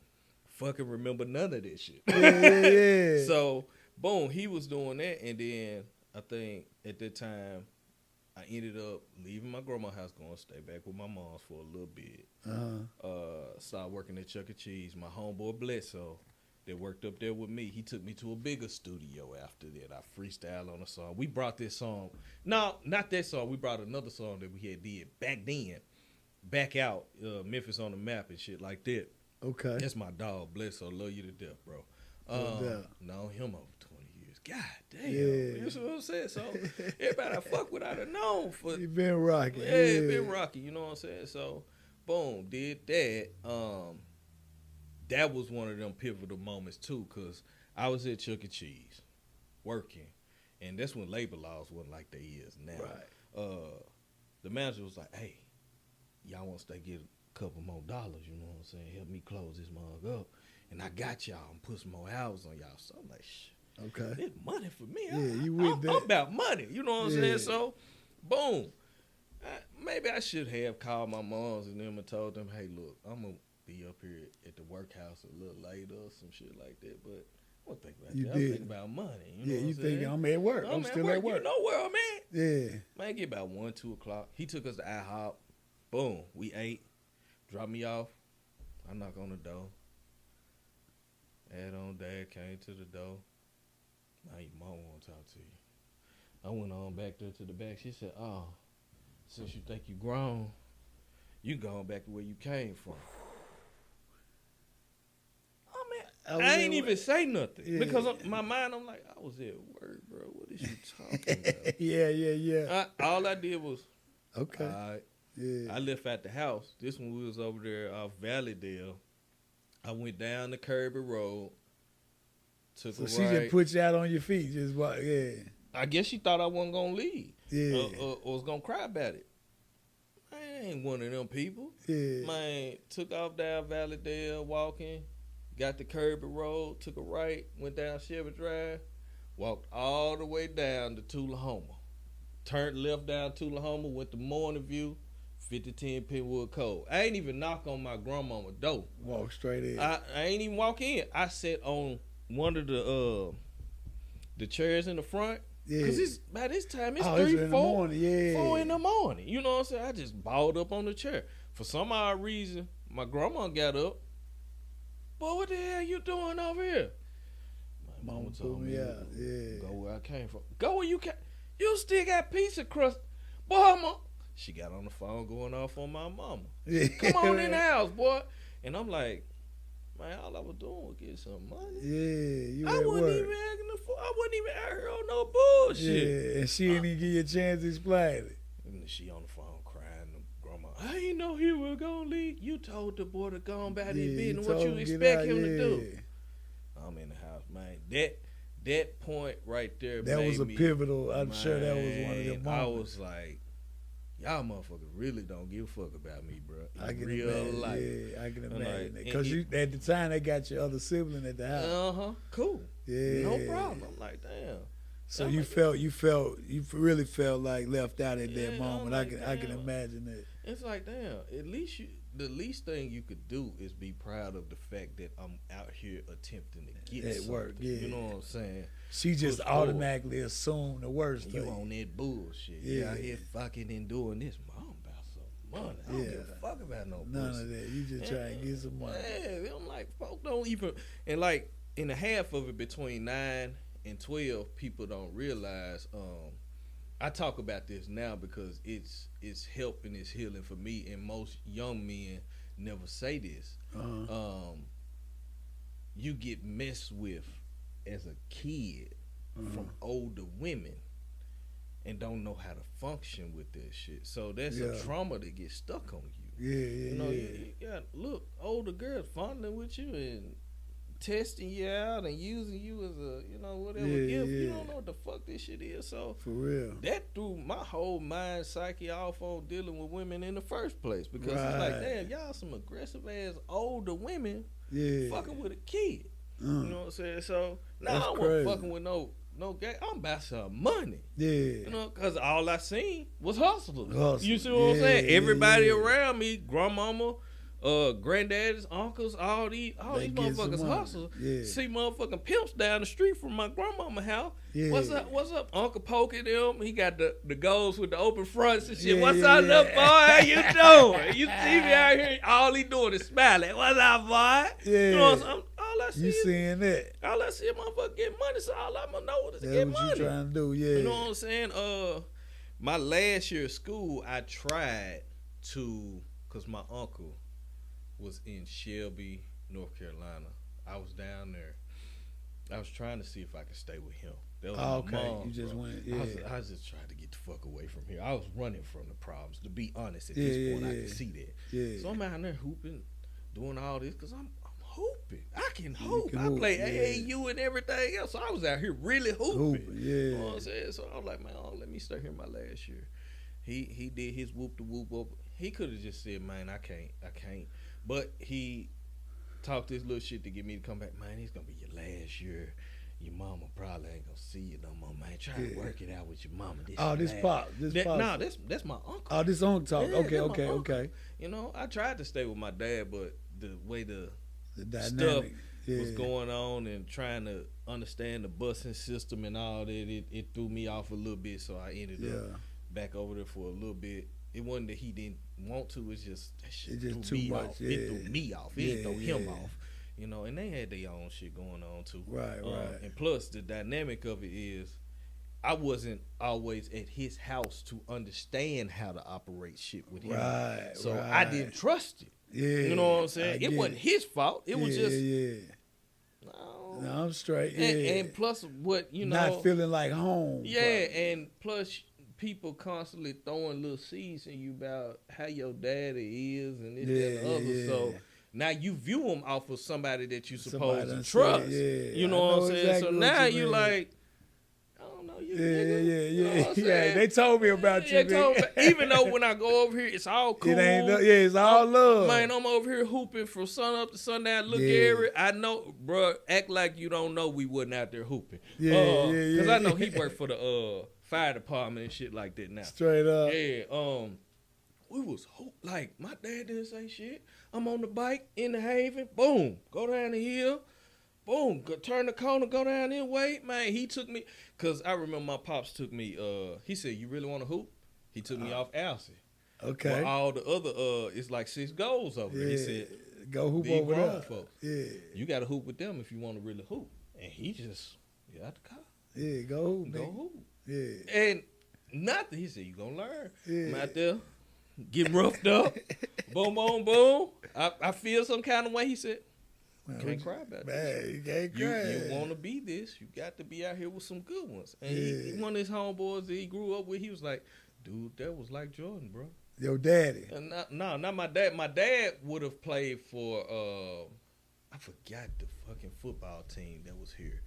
fucking remember none of this shit. Yeah. So, boom, he was doing that. And then I think at that time, I ended up leaving my grandma's house, going to stay back with my mom's for a little bit. Started working at Chuck E. Cheese. My homeboy Bledsoe that worked up there with me, he took me to a bigger studio after that. I freestyled on a song. We brought this song. No, not that song. We brought another song that we had did back then, back out, Memphis on the Map and shit like that. Okay. That's my dog, Bledsoe. Love you to death, bro. Known him over 20 years. God damn. Yeah. That's what I'm saying. So everybody I fuck with, I'd have known for. You been rocking. Yeah, it been rocky. You know what I'm saying? So, boom, did that. That was one of them pivotal moments too, cause I was at Chuck E. Cheese working, and that's when labor laws wasn't like they is now. Right. The manager was like, "Hey, y'all want to stay get a couple more dollars? You know what I'm saying? Help me close this mug up." and I got y'all and put some more hours on y'all. So I'm like, shh. Okay. It's money for me. Yeah, you with that? I'm about money. You know what I'm Yeah. saying? So, boom. Maybe I should have called my moms and them and told them, hey, look, I'm going to be up here at the workhouse a little later or some shit like that. But I don't think about You that. did. I'm thinking about money. You know Yeah, what you I'm thinking saying? I'm at work. I'm still at work. You know where I'm at. Yeah. Man, get about 1, 2 o'clock. He took us to IHOP. Boom. We ate. Dropped me off. I knock on the door. Dad came to the door. Now your mom want to talk to you. I went on back there to the back. She said, oh, since you think you grown, you going back to where you came from. Oh, man, I ain't even say nothing. Yeah. Because in my mind, I'm like, I was at work, bro. What is you talking about? Yeah. All I did was, Okay. all right. Yeah. I left out the house. This one we was over there off Valleydale. I went down the Kirby Road. Took So a she right. just put you out on your feet, just walk. Yeah. I guess she thought I wasn't gonna leave. Yeah. Or was gonna cry about it. I ain't one of them people. Yeah. Man, took off down Valleydale walking, got the Kirby Road, took a right, went down Chevy Drive, walked all the way down to Tullahoma. Turned left down Tullahoma, went to Morning View, 5010 Penwood Cove. I ain't even knock on my grandmama's door. Walk straight in. I ain't even walk in. I sat on one of the chairs in the front. Yeah. Cause it's by this time it's Oh, 3, it's in 4, the morning. Yeah. 4 in the morning. You know what I'm saying? I just balled up on the chair. For some odd reason, my grandma got up. Boy, what the hell you doing over here? My Mama mama pulled told me me, out. Yeah. go where I came from. Go where you came. You still got pizza crust. Boy, mama. She got on the phone going off on my mama. Yeah. Come on in the house, boy. And I'm like, man, all I was doing was getting some money. Yeah, you I at wasn't work. even I wasn't even out here on no bullshit. Yeah, and she didn't even give you a chance to explain it. And she on the phone crying to grandma. I ain't know he was gonna leave. You told the boy to go on about his business. What you expect him to do? I'm in the house, man. That point right there. That made was a me, pivotal. I'm sure that was one of the moments. I was like, y'all motherfuckers really don't give a fuck about me, bro. I can real imagine. life. Yeah, I can I'm imagine like, that. Because at the time they got your other sibling at the house. Cool. Yeah, No problem. I'm like, damn. So I'm you like, really felt like left out at that Yeah, moment. I'm like, I can damn. imagine that. It's like, damn, the least thing you could do is be proud of the fact that I'm out here attempting to get At something. work, yeah. You know what I'm saying? She just Push forward. automatically assumed the worst You thing. on that bullshit. Yeah. You out here fucking and doing this. I'm about some money. I don't Yeah. give a fuck about no None pussy. of that. You just try and get some money. Yeah, I'm like, folk don't even, and like in the half of it between 9 and 12, people don't realize. I talk about this now because it's helping, it's healing for me, and most young men never say this. Uh-huh. You get messed with as a kid from older women and don't know how to function with that shit. So that's a trauma that gets stuck on you. Yeah. You know, you got older girls fondling with you and testing you out and using you as a, whatever gift. You don't know what the fuck this shit is. So For real. that threw my whole mind psyche off on dealing with women in the first place, because it's like, damn, y'all some aggressive ass older women fucking with a kid. You know what I'm saying? So now I wasn't fucking with no gay. I'm about some money. Yeah. You know, because all I seen was hustlers. Hustle. You see what I'm saying? Everybody yeah. around me, grandmama, granddaddies, uncles, all these They get some motherfuckers money. hustle. Yeah. See motherfucking pimps down the street from my grandmama house. Yeah. What's up, Uncle Pokey them? He got the goals with the open fronts and shit. Yeah, What's yeah, up, yeah. little boy? How you doing? You see me out here, all he doing is smiling. What's up, boy? Yeah. You know what I'm saying? All I see You is, seeing that? all I see is motherfucker get money, so all I'm gonna know is to That's get what money. you trying to do, yeah. You know what I'm saying? My last year of school, I tried to, cause my uncle was in Shelby, North Carolina. I was down there. I was trying to see if I could stay with him. That was my Okay, mom, you just bro. went, yeah. I was just trying to get the fuck away from here. I was running from the problems. To be honest, at Yeah, this point, I yeah. could see that. Yeah. So I'm out there hooping, doing all this, cause I'm hooping. I can hoop. can I hoop, play yeah. AAU and everything else. So I was out here really hooping. Hooping, yeah. You know what I'm saying? So I was like, man, let me stay here my last year. He did his whoop the whoop up. He could have just said, man, I can't. But he talk this little shit to get me to come back. Man, it's gonna be your last year. Your mama probably ain't gonna see you no more, man. Try to work it out with your mama. This pop. Nah, that's my uncle. Oh, this uncle talk. Yeah, Okay. You know, I tried to stay with my dad, but the way the dynamic stuff was going on and trying to understand the busing system and all that, it threw me off a little bit. So I ended up back over there for a little bit. It wasn't that he didn't want to. It's just that shit threw me off. Yeah. It threw me off. It threw him off. You know, and they had their own shit going on too. Right. And plus, the dynamic of it is, I wasn't always at his house to understand how to operate shit with him. Right. So I didn't trust it. Yeah. You know what I'm saying? It wasn't his fault. It was just. No, I'm straight. And plus, what you know, not feeling like home. Yeah, and plus, people constantly throwing little seeds in you about how your daddy is and this that, and the other. So now you view him off of somebody that you supposed to trust. You know what I'm saying? Exactly, so now you like, I don't know you. Yeah. They told me about you. Even though when I go over here, it's all cool. It ain't. It's all love. Man, I'm over here hooping from sun up to sundown. Look, Gary, I know, bro. Act like you don't know we wasn't out there hooping. Because I know he worked for the fire department and shit like that now. Straight up. Yeah. We was like, my dad didn't say shit. I'm on the bike in the Haven. Boom. Go down the hill. Boom. Turn the corner. Go down there. Wait, man. He took me. Because I remember my pops took me. He said, you really want to hoop? He took me off Alcy. Okay. Well, all the other, it's like 6 goals over there. He said, go hoop over there. Folks. Yeah. You got to hoop with them if you want to really hoop. And he just, get out the car. Yeah, go hoop. Go hoop. Yeah. And nothing. He said, you going to learn. Yeah. I'm out there. Getting roughed up. Boom, boom, boom. I feel some kind of way. He said, can't cry about this. You can't cry. You want to be this. You got to be out here with some good ones. And he, one of his homeboys that he grew up with, he was like, dude, that was like Jordan, bro. Your daddy. No, not my dad. My dad would have played for, I forgot the fucking football team that was here.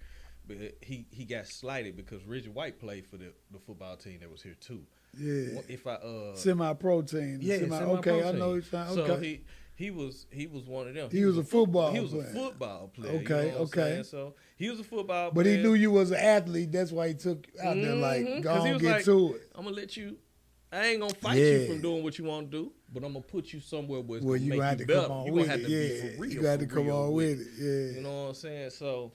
But he got slighted because Richard White played for the football team that was here too. Yeah. If I semi-pro team. Yeah, semi-pro okay, team. I know he's fine. Okay. So he was one of them. He was a football player. He was a football player. Okay, you know okay. So he was a football player. But he knew you was an athlete. That's why he took you out there like, go on, get to it. I'm going to let you, I ain't going to fight you from doing what you want to do, but I'm going to put you somewhere where it's going to make you better. You're going to have to be for real. You got to come on with it. Yeah. You know what I'm saying? So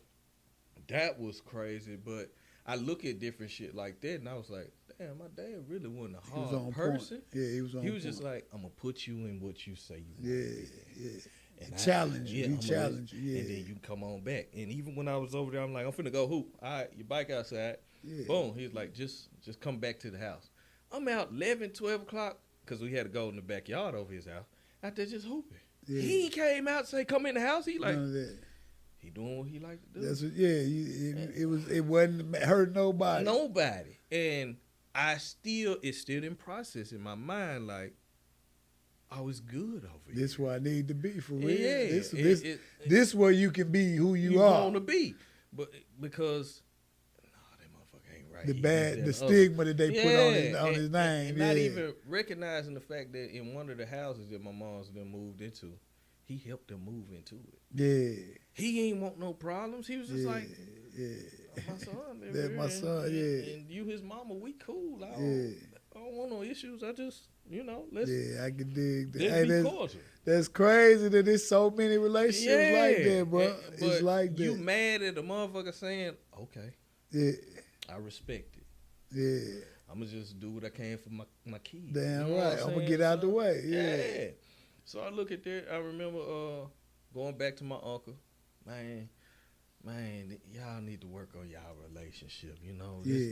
that was crazy. But I look at different shit like that, and I was like, damn, my dad really wasn't a hard person. Yeah, he was on point. He was just like, I'm going to put you in what you say you want. Yeah. And challenge you. He challenged you. Yeah. And then you come on back. And even when I was over there, I'm like, I'm finna go hoop. All right, your bike outside. Yeah. Boom. He was like, just come back to the house. I'm out 11, 12 o'clock, because we had to go in the backyard over his house, out there just hooping. Yeah. He came out and say, come in the house. He like, he doing what he like to do. That's what, it wasn't hurt nobody. Nobody. And it's still in process in my mind, like, I was good over here. This where I need to be, for real. Yeah. This where you can be who you are. Want to be. But because that motherfucker ain't right. The stigma that they put on his name. And not even recognizing the fact that in one of the houses that my mom's them moved into, he helped them move into it. Yeah. He ain't want no problems. He was just like, my son. That's my son, And you his mama, we cool. I don't want no issues. I just, let's. Yeah, I can dig that. Let's be cordial. That's crazy that there's so many relationships like that, bro. It's like that. You mad at a motherfucker saying, okay. Yeah. I respect it. Yeah. I'm going to just do what I can for my kids. Damn right. I'm going to get out the way. Yeah. So I look at that. I remember going back to my uncle. Man, y'all need to work on y'all relationship.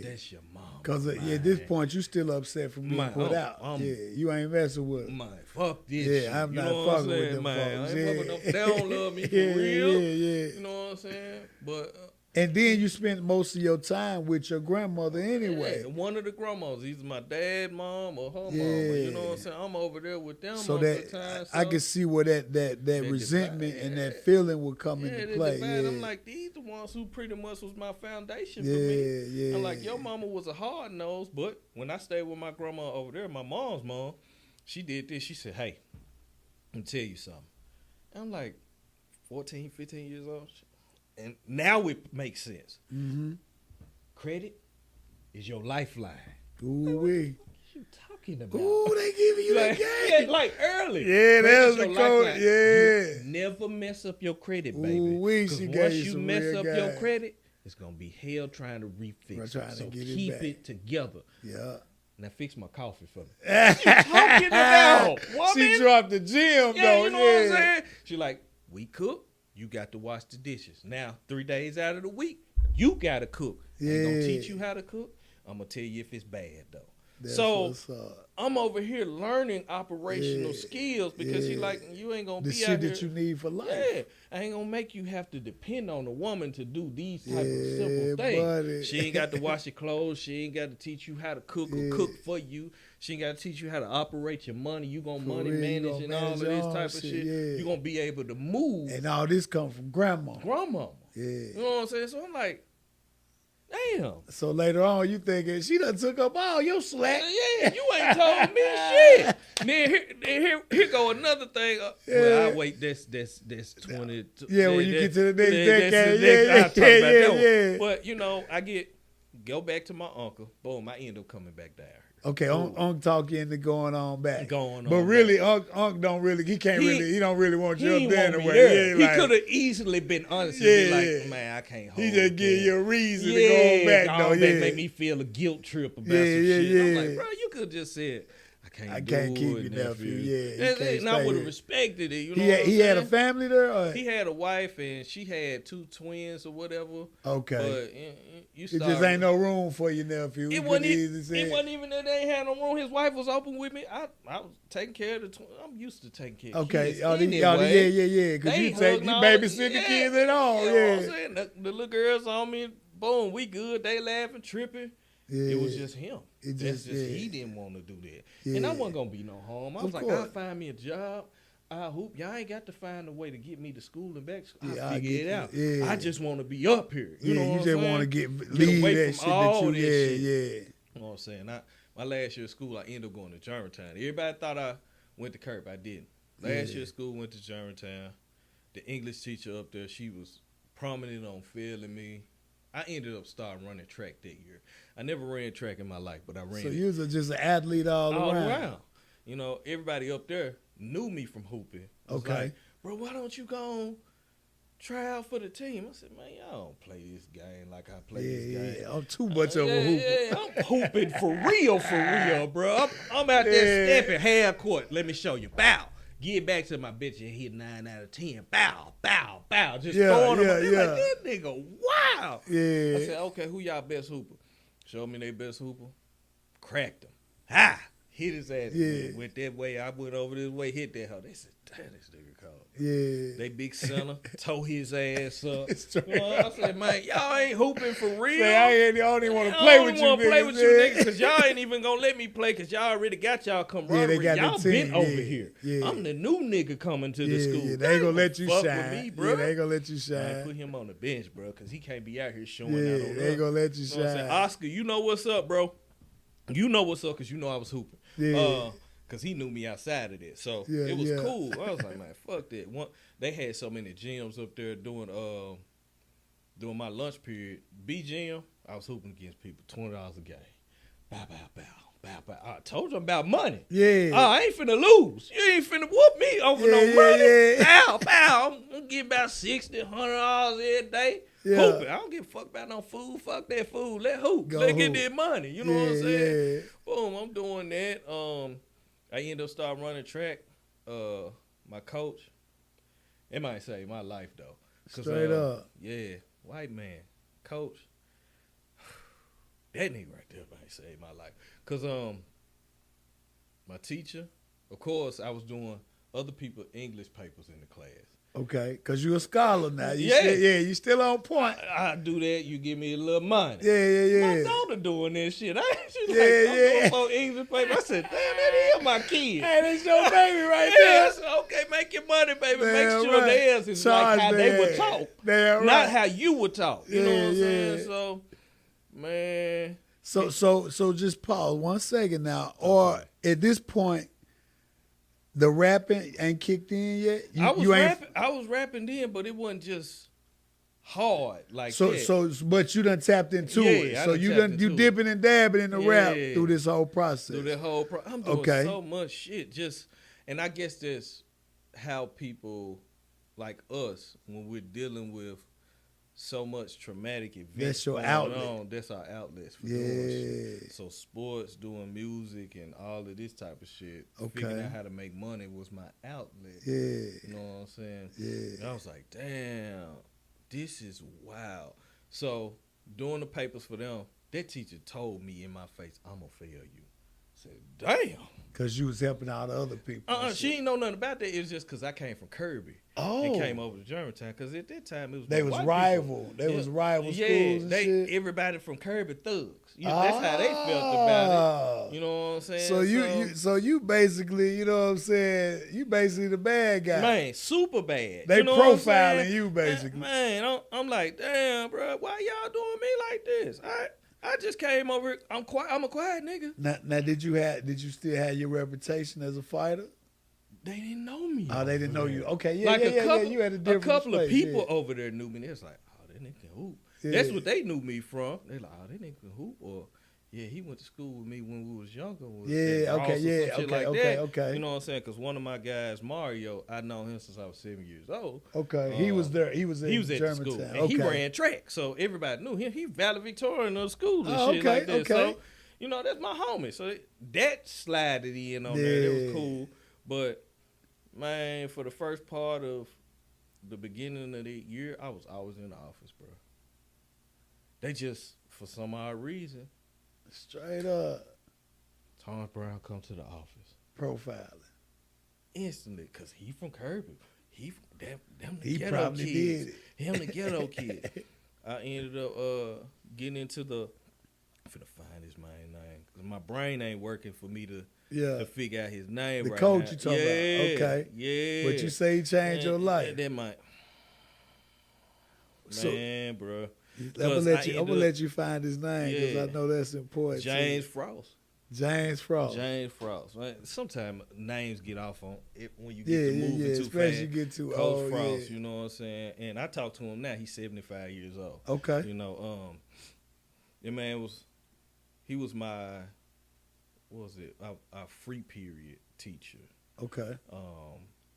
That's your mom. Because at this point, you still upset from being put out. You ain't messing with them. Man, fuck this. Yeah, I'm not fucking with them folks. They don't love me for real. Yeah. You know what I'm saying? But and then you spent most of your time with your grandmother anyway. One of the grandmas, either my dad, mom, or her mom. You know what I'm saying? I'm over there with them so most that, of the time. I can see where that resentment and that feeling would come into play. I'm like, these the ones who pretty much was my foundation for me. Yeah. I'm like, your mama was a hard nose, but when I stayed with my grandma over there, my mom's mom, she did this. She said, hey, let me tell you something. I'm like, 14, 15 years old. And now it makes sense. Mm-hmm. Credit is your lifeline. Ooh-wee. What you talking about? Ooh, they giving you like, that yeah, game. like early. Yeah, Credit that is was the your code. lifeline. Yeah. You never mess up your credit, baby. Ooh-wee, Because she once gave you some mess real up your game. credit, it's going to be hell trying to refix Trying it. to So get it keep back. it together. Yeah. Now fix my coffee for me. What you talking about, woman? She dropped the gym, Yeah, though. you know what I'm saying? She like, we cook, you got to wash the dishes. Now, 3 days out of the week, you got to cook. I ain't going to teach you how to cook. I'm going to tell you if it's bad, though. That's so what's up. I'm over here learning operational skills because she like, you ain't going to The be out shit here. that you need for life. Yeah, I ain't going to make you have to depend on a woman to do these type of Yeah, simple things. buddy. She ain't got to wash your clothes. She ain't got to teach you how to cook or cook for you. She ain't got to teach you how to operate your money. You going to money manage and all of this type of shit. Yeah. You going to be able to move. And all this come from grandma. Grandmama. Yeah. You know what I'm saying? So I'm like, damn. So later on, you thinking, she done took up all your slack. Yeah, you ain't told me shit. Then here go another thing. Well, I wait. That's 20. Yeah, when you get to the next that's decade. the next- Yeah, I'll talk about that yeah, one. yeah. But you know, go back to my uncle. Boom, I end up coming back down here. Okay, Unc talk you into going on back. Going but on really, back. Unc don't really, he don't really want He you up ain't there want in me the way. there. Yeah, He like, could have easily been honest and Yeah, be like, yeah. man, I can't hold he just give that. you a reason to go on back, go though. on back, Yeah. make me feel a guilt trip about Yeah, some yeah, shit. I'm yeah. like, bro, you could have just said, I can't can't keep do it, you, nephew. Yeah, you That's can't it. And I stay would have here. respected it. You know He had a family there? Or? He had a wife and she had 2 twins or whatever. Okay. But you It started, just ain't no room for you, nephew. It wasn't even that they ain't had no room. His wife was open with me. I was taking care of the twins. I'm used to taking care of kids. Yeah. Because you babysit the kids at all. You know what I'm Yeah. saying? The little girls on me, boom, we good. They laughing, tripping. Yeah. It was just him. He didn't want to do that. Yeah. And I wasn't going to be no harm. I was like, course. I'll find me a job. I hope y'all ain't got to find a way to get me to school and back. Yeah, I'll figure it out. Yeah. I just want to be up here. You know what you I'm just saying? want to Get leave away that from shit all that this you, shit. yeah. You know what I'm saying? My last year of school, I ended up going to Germantown. Everybody thought I went to Kirk. I didn't. Last year of school, went to Germantown. The English teacher up there, she was prominent on failing me. I ended up starting running track that year. I never ran track in my life, but I ran. So you was just an athlete all around. You know, everybody up there knew me from hooping. Okay. Like, bro, why don't you go on try out for the team? I said, man, y'all don't play this game like I play this game. Yeah, I'm too much of a hooper. Yeah, I'm hooping for real, bro. I'm out there stepping half court. Let me show you. Bow. Get back to my bitch and hit 9 out of 10. Bow, bow, bow. Just throwing them. They're like, this nigga, wow. Yeah. I said, okay, who y'all best hooper? Show me their best hooper. Cracked him. Ha! Hit his ass. Yeah. Went that way. I went over this way, hit that hoe. They said, damn, this nigga cold. Yeah. They big center, toe his ass up. You know, I said, man, y'all ain't hooping for real. I don't even want to play with you niggas. Because y'all ain't even going to let me play because y'all already got y'all camaraderie. They got y'all the team. been over here. Yeah. I'm the new nigga coming to the school. Yeah, they ain't going to let you fuck shine. with me, bro. Yeah, they ain't going to let you shine. Man, put him on the bench, bro, because he can't be out here showing Yeah, out on they us. ain't going to let you You know what I'm shine. saying? Oscar, you know what's up, bro. You know what's up because you know I was hooping. Yeah. Because he knew me outside of this. So Yeah, it was yeah. cool. I was like, man, fuck that. They had so many gyms up there doing my lunch period. B gym, I was hooping against people, $20 a game. Bow, bow, bow. Bow, bow. I told you about money. Yeah. I ain't finna lose. You ain't finna whoop me over no money. Yeah. Bow, bow. I'm gonna get about $60, $100 every day. Yeah. Hooping. I don't give a fuck about no food. Fuck that food. Let hoop. Let get that money. You know what I'm saying? Yeah. Boom, I'm doing that. I ended up starting running track. My coach, it might save my life though. Straight up. Yeah, white man, coach. That nigga right there might save my life. Cause my teacher, of course, I was doing other people English papers in the class. Okay, because you're a scholar now. You still on point. I do that. You give me a little money. Yeah. My daughter doing this shit. She's Yeah, like, I'm yeah. doing for English paper. I said, damn, that is my kid. Hey, that's your baby right Yeah, there. I said, okay, make your money, baby. Damn Make sure right. theirs is Charge like how they would talk. Damn right. Not how you would talk. You know what I'm Yeah, saying? yeah. So, man. So just pause 1 second now. Or at this point, The rapping ain't kicked in yet. I was rapping then, but it wasn't just hard like So that. but you done tapped into it. I So you dipping and dabbing in the rap through this whole process. Through that whole I'm doing so much shit. And I guess that's how people like us, when we're dealing with so much traumatic events, that's your going outlet. on, that's our outlets for doing shit. So sports, doing music, and all of this type of shit. Figuring out how to make money was my outlet. Yeah. You know what I'm saying? Yeah. And I was like, damn, this is wild. So doing the papers for them, that teacher told me in my face, I'm gonna fail you. I said, damn. Because you was helping out other people. She ain't know nothing about that. It was just because I came from Kirby. Oh. And came over to Germantown. Because at that time, it was They was rival. People. They was rival schools and shit. Everybody from Kirby thugs. That's how they felt about it. You know what I'm saying? So you basically, you know what I'm saying, you basically the bad guy. Man, super bad. They you know profiling you basically. Man, I'm like, damn, bro, why y'all doing me like this? I just came over. I'm a quiet nigga. Now, did you still have your reputation as a fighter? They didn't know me. Oh, they didn't know you. Okay, yeah. You had a couple of people over there knew me. They was like, oh, that nigga can hoop. Yeah. That's what they knew me from. They like, oh, that nigga can hoop. Or, yeah, he went to school with me when we was younger. Okay. You know what I'm saying? Because one of my guys, Mario, I know him since I was 7 years old. Okay, he was there. He was at the school. And he ran track, so everybody knew him. He valedictorian of the school and shit like that. Okay. So, you know, that's my homie. So that slided in on there. It was cool. But, man, for the first part of the beginning of the year, I was always in the office, bro. They just, for some odd reason, straight up, Thomas Brown come to the office. Profiling. Instantly, because he from Kirby. He from them the he ghetto probably kids. Did it. Him the ghetto kid. I ended up getting into I'm finna find his main name. Because my brain ain't working for me to figure out his name right now. The coach you talking about. Okay. Yeah. But you say he changed your life. That might. Man, bro. I'm gonna let you find his name because I know that's important. James Frost. James Frost. Right? Sometimes names get off on it when you get to moving too especially fast. You get too Coach old. Frost, you know what I'm saying? And I talked to him now. He's 75 years old. Okay. You know, the man he was my, our free period teacher. Okay.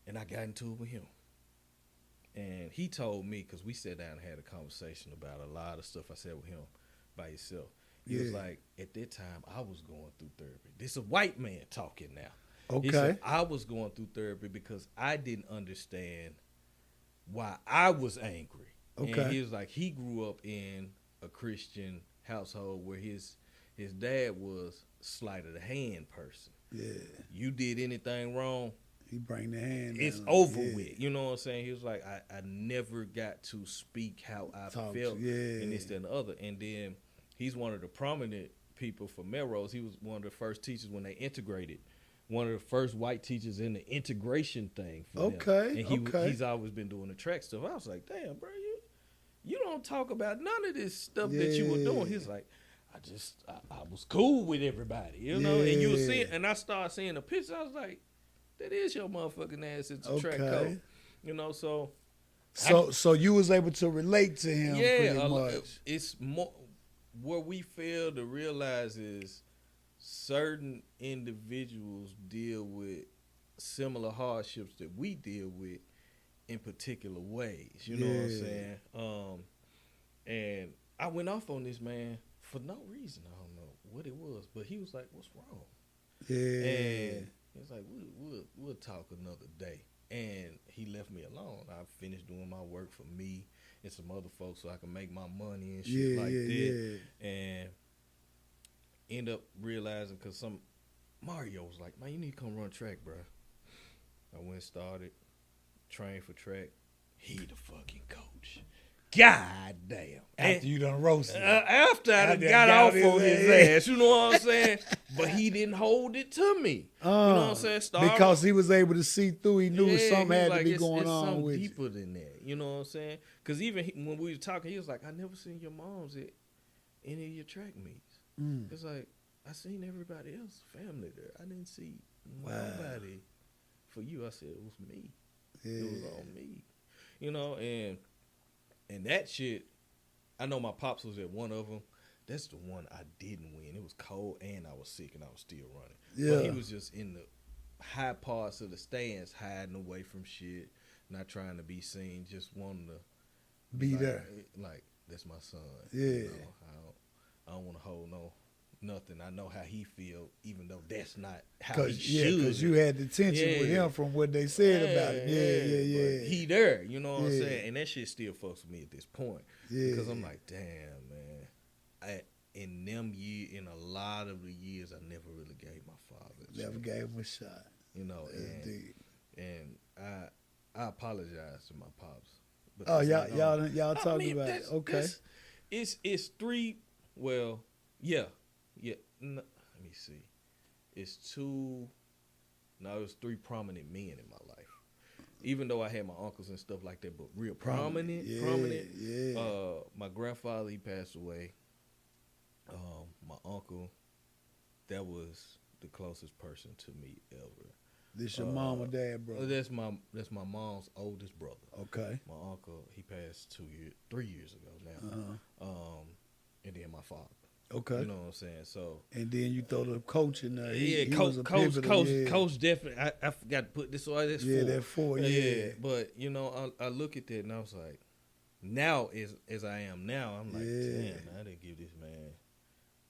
And I got into it with him. And he told me, because we sat down and had a conversation about a lot of stuff I said with him by himself. He was like, at that time, I was going through therapy. This is a white man talking now. Okay. He said, I was going through therapy because I didn't understand why I was angry. Okay. And he was like, he grew up in a Christian household where his dad was sleight of the hand person. Yeah. You did anything wrong, he bring the hand. It's over with. You know what I'm saying? He was like, I never got to speak how I felt and this, that, and the other. And then he's one of the prominent people for Melrose. He was one of the first teachers when they integrated. One of the first white teachers in the integration thing for them. And he's always been doing the track stuff. I was like, damn, bro, you don't talk about none of this stuff that you were doing. He's like, I was cool with everybody, you know? And you were seeing, and I started seeing the pictures. I was like, that is your motherfucking ass. It's a track coat. You know, so. So you was able to relate to him pretty much. It's more, what we fail to realize is certain individuals deal with similar hardships that we deal with in particular ways. You know what I'm saying? And I went off on this man for no reason. I don't know what it was, but he was like, what's wrong? Yeah. And it's like, we'll talk another day. And he left me alone. I finished doing my work for me and some other folks so I can make my money and shit like that. And end up realizing, because Mario was like, man, you need to come run track, bro. I went and started, trained for track. He the fucking coach. God damn. After you done roasted him. After I got off on his ass, you know what I'm saying? But he didn't hold it to me. You know what I'm saying? Because he was able to see through. He knew something had to be going on with you. It's deeper than that. You know what I'm saying? Because even when we were talking, he was like, I never seen your moms at any of your track meets. It's like, I seen everybody else, family there. I didn't see nobody for you. I said, it was me. Yeah. It was on me. You know, and that shit, I know my pops was at one of them. That's the one I didn't win. It was cold and I was sick and I was still running. Yeah. But he was just in the high parts of the stands, hiding away from shit, not trying to be seen, just wanting to Be there. Like, that's my son. Yeah. You know, I don't want to hold nothing. I know how he feel, even though that's not how he should. Because you had the tension with him from what they said about him. Yeah. But he there, you know what I'm saying? And that shit still fucks with me at this point. Yeah. Because I'm like, damn, man. In a lot of the years, I never really gave my father a Never shot. gave him a shot. You know, and I apologize to my pops. Oh, because, y'all talking about it. Okay. It's three. Well, yeah. No, let me see. It's two. No, it's three prominent men in my life. Even though I had my uncles and stuff like that, but real prominent. Yeah. My grandfather, he passed away. My uncle, that was the closest person to me ever. This your mom or dad, brother? That's my mom's oldest brother. Okay. My uncle, he passed 3 years ago now. And then my father. Okay. You know what I'm saying? So. And then you throw the coach in there. Coach definitely. I forgot to put this on. That's four. That 4. Yeah. But you know, I look at that and I was like, now as I am now, I'm like, damn, I didn't give this man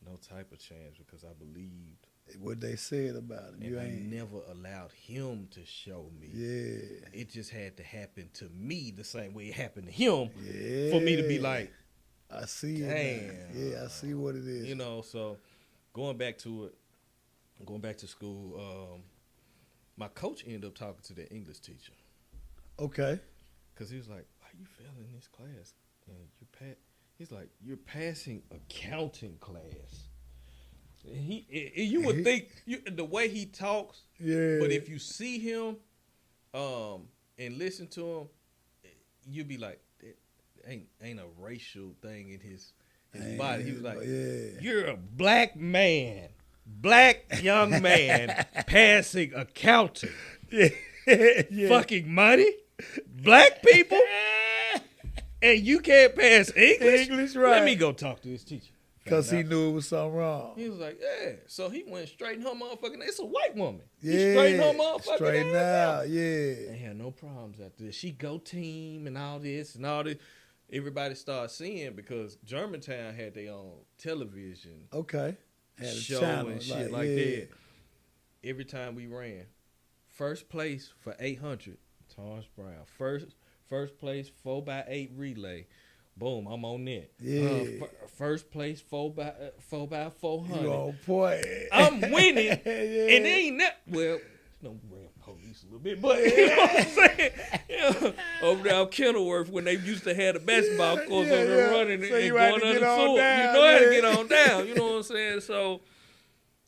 no type of chance because I believed what they said about him. And I never allowed him to show me. Yeah. It just had to happen to me the same way it happened to him for me to be like, I see it. Damn. Yeah, I see what it is. You know, so going back to school, my coach ended up talking to the English teacher. Okay. Because he was like, why you failing this class? And he's like, you're passing accounting class. And you would think the way he talks, but if you see him and listen to him, you'd be like, ain't a racial thing in his body. He was like, you're a black young man passing accounting. Fucking money, black people, and you can't pass English? Right. Let me go talk to his teacher. Because he knew it was something wrong. He was like, yeah. So he went straight in her motherfucking. It's a white woman. Yeah. He straightened her motherfucking. Straight now, yeah. They had no problems after this. She go team and all this and all this. Everybody started seeing because Germantown had their own television. Okay. Had a show channel, and shit like that. Every time we ran, first place for 800, Tosh Brown. First place 4x8 relay. Boom, I'm on that. Yeah. First place 4x400. You on point. I'm winning. And they ain't well, no ran police a little bit, but you know what I'm saying? Yeah. Over there at Kenilworth when they used to have the basketball courts over there running so and you going under the sewer. You know how to get on down. You know what I'm saying? So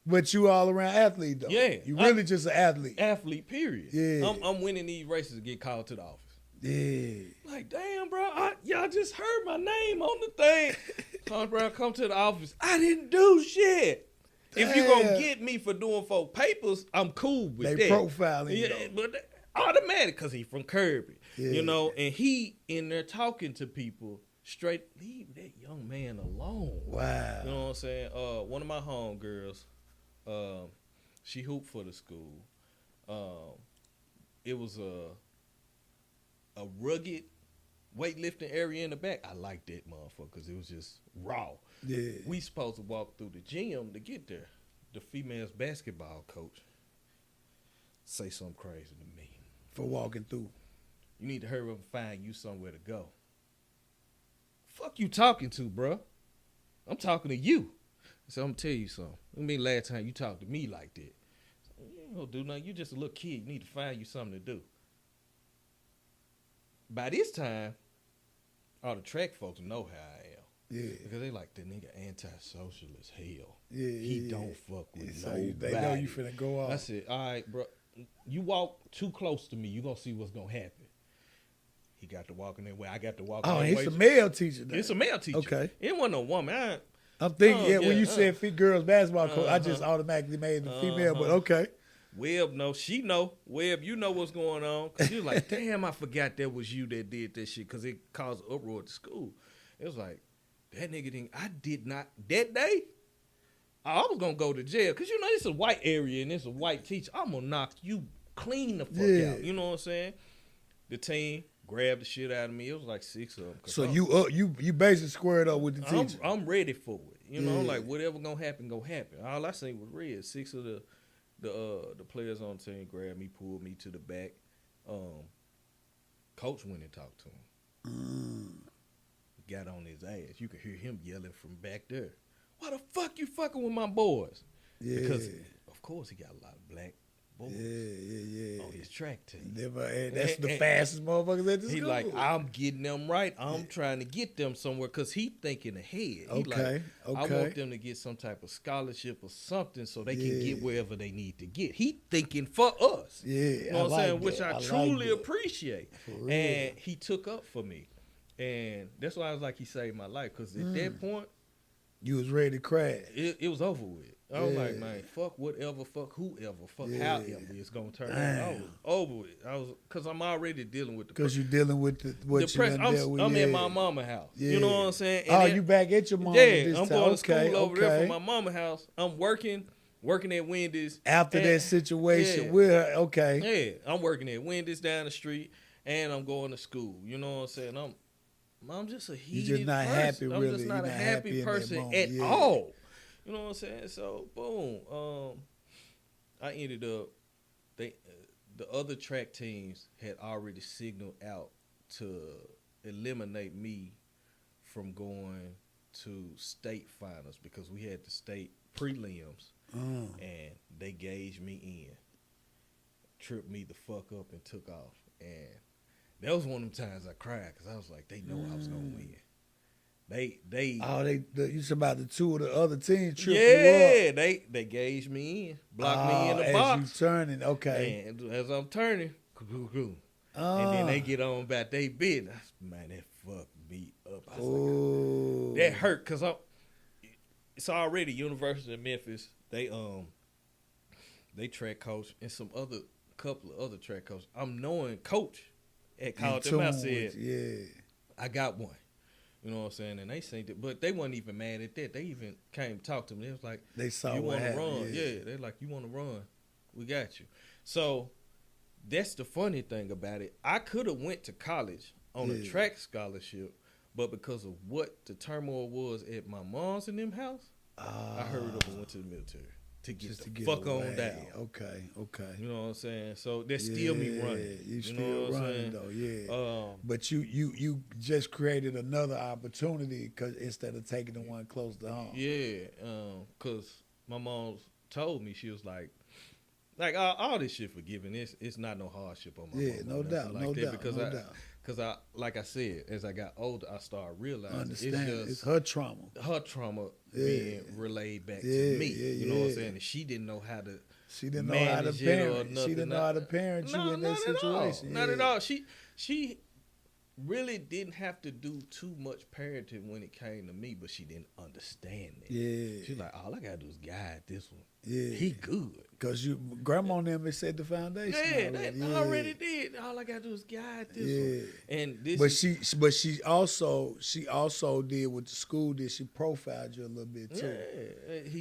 but you all around athlete though. Yeah. You really just an athlete. Athlete, period. Yeah. I'm winning these races to get called to the office. Yeah. Like, damn, bro, y'all just heard my name on the thing. Tom Brown come to the office. I didn't do shit. Damn. If you gonna get me for doing folk papers, I'm cool with that. They profiling you. Yeah, but automatic because he from Kirby. Yeah. You know, and he in there talking to people straight. Leave that young man alone. Wow. You know what I'm saying? One of my homegirls, she hooped for the school. It was a rugged weightlifting area in the back. I liked that motherfucker because it was just raw. Yeah. We supposed to walk through the gym to get there. The females basketball coach say something crazy to me. For walking through. You need to hurry up and find you somewhere to go. Fuck you talking to, bro? I'm talking to you. So I'm gonna tell you something. I mean, last time you talked to me like that. So, you ain't gonna do nothing. You just a little kid. You need to find you something to do. By this time, all the track folks know how I am. Yeah. Because they like, the nigga antisocial as hell. Yeah. He don't fuck with so nobody. They know you finna go off. I said, all right, bro. You walk too close to me, you gonna see what's gonna happen. He got to walk in that way. I got to walk in that way. Oh, it's a male teacher now. It's a male teacher. Okay. It wasn't no woman. I'm thinking, when you said fit girls basketball coach, I just automatically made the female, but okay. Webb know. She know. Webb, you know what's going on. Cause you was like, damn, I forgot that was you that did that shit. Cause it caused uproar at the school. It was like, that nigga didn't. I did not that day. I was gonna go to jail. Cause you know it's a white area and it's a white teacher. I'm gonna knock you clean the fuck out. You know what I'm saying? The team grabbed the shit out of me. It was like 6 of them. So you basically squared up with the teacher. I'm ready for it. You know, like whatever gonna happen, go happen. All I seen was red. 6 of the players on the team grabbed me, pulled me to the back. Coach went and talked to him. Got on his ass. You could hear him yelling from back there. Why the fuck you fucking with my boys? Yeah. Because of course he got a lot of black boys. On his track team. That's the fastest motherfuckers at the school. He like, I'm getting them right. I'm trying to get them somewhere because he thinking ahead. He like, I want them to get some type of scholarship or something so they can get wherever they need to get. He thinking for us. You know what I'm saying? Which I truly appreciate. And he took up for me. And that's why I was like, he saved my life. Because at that point, you was ready to crash. It was over with. I was like, man, fuck whatever, fuck whoever, fuck however it's gonna turn out. I was over with. Cause I'm already dealing with the. Cause you're dealing with what you dealt with. I'm at my mama house. You know what I'm saying? And you back at your mama? Yeah, I'm going to school over there from my mama house. I'm working at Wendy's. After that situation with her, Yeah, I'm working at Wendy's down the street, and I'm going to school. You know what I'm saying? I'm just a heated You're just not person. happy, really. I'm just not a happy person at all. You know what I'm saying? So boom. I ended up the other track teams had already signaled out to eliminate me from going to state finals because we had the state prelims and they gauged me in, tripped me the fuck up and took off. And that was one of them times I cried because I was like, they know I was gonna win. You said about the 2 of the other teams tripped you up. They gauged me in, blocked me in the box. As you turning, and as I'm turning, and then they get on about they business. Man, that fucked me up. I was like, that hurt because it's already University of Memphis. They track coach and couple of other track coaches. I'm knowing coach at college. I said, I got one. You know what I'm saying? And they seen it, but they wasn't even mad at that. They even came to talk to me. They was like, they saw you want to run? Yeah, they're like, you want to run? We got you. So that's the funny thing about it. I could have went to college on a track scholarship, but because of what the turmoil was at my mom's and them house, I hurried up and went to the military to get the fuck on down. Okay. You know what I'm saying? So that's still me running. You still running though, but you just created another opportunity instead of taking the one close to home. Because my mom told me, she was like all this shit forgiving. It's not no hardship on my mom. No doubt. Because I like I said, as I got older, I started realizing it's her trauma. Her trauma being relayed back to me. You know what I'm saying? And she didn't know how to. She didn't know how to parent. She didn't know how to parent you in that situation. Not at all. She really didn't have to do too much parenting when it came to me, but she didn't understand it. She's like, all I gotta do is guide this one. He good. Because grandma and them set the foundation. They already did. All I gotta do is guide this one. And this she also did what the school did. She profiled you a little bit too.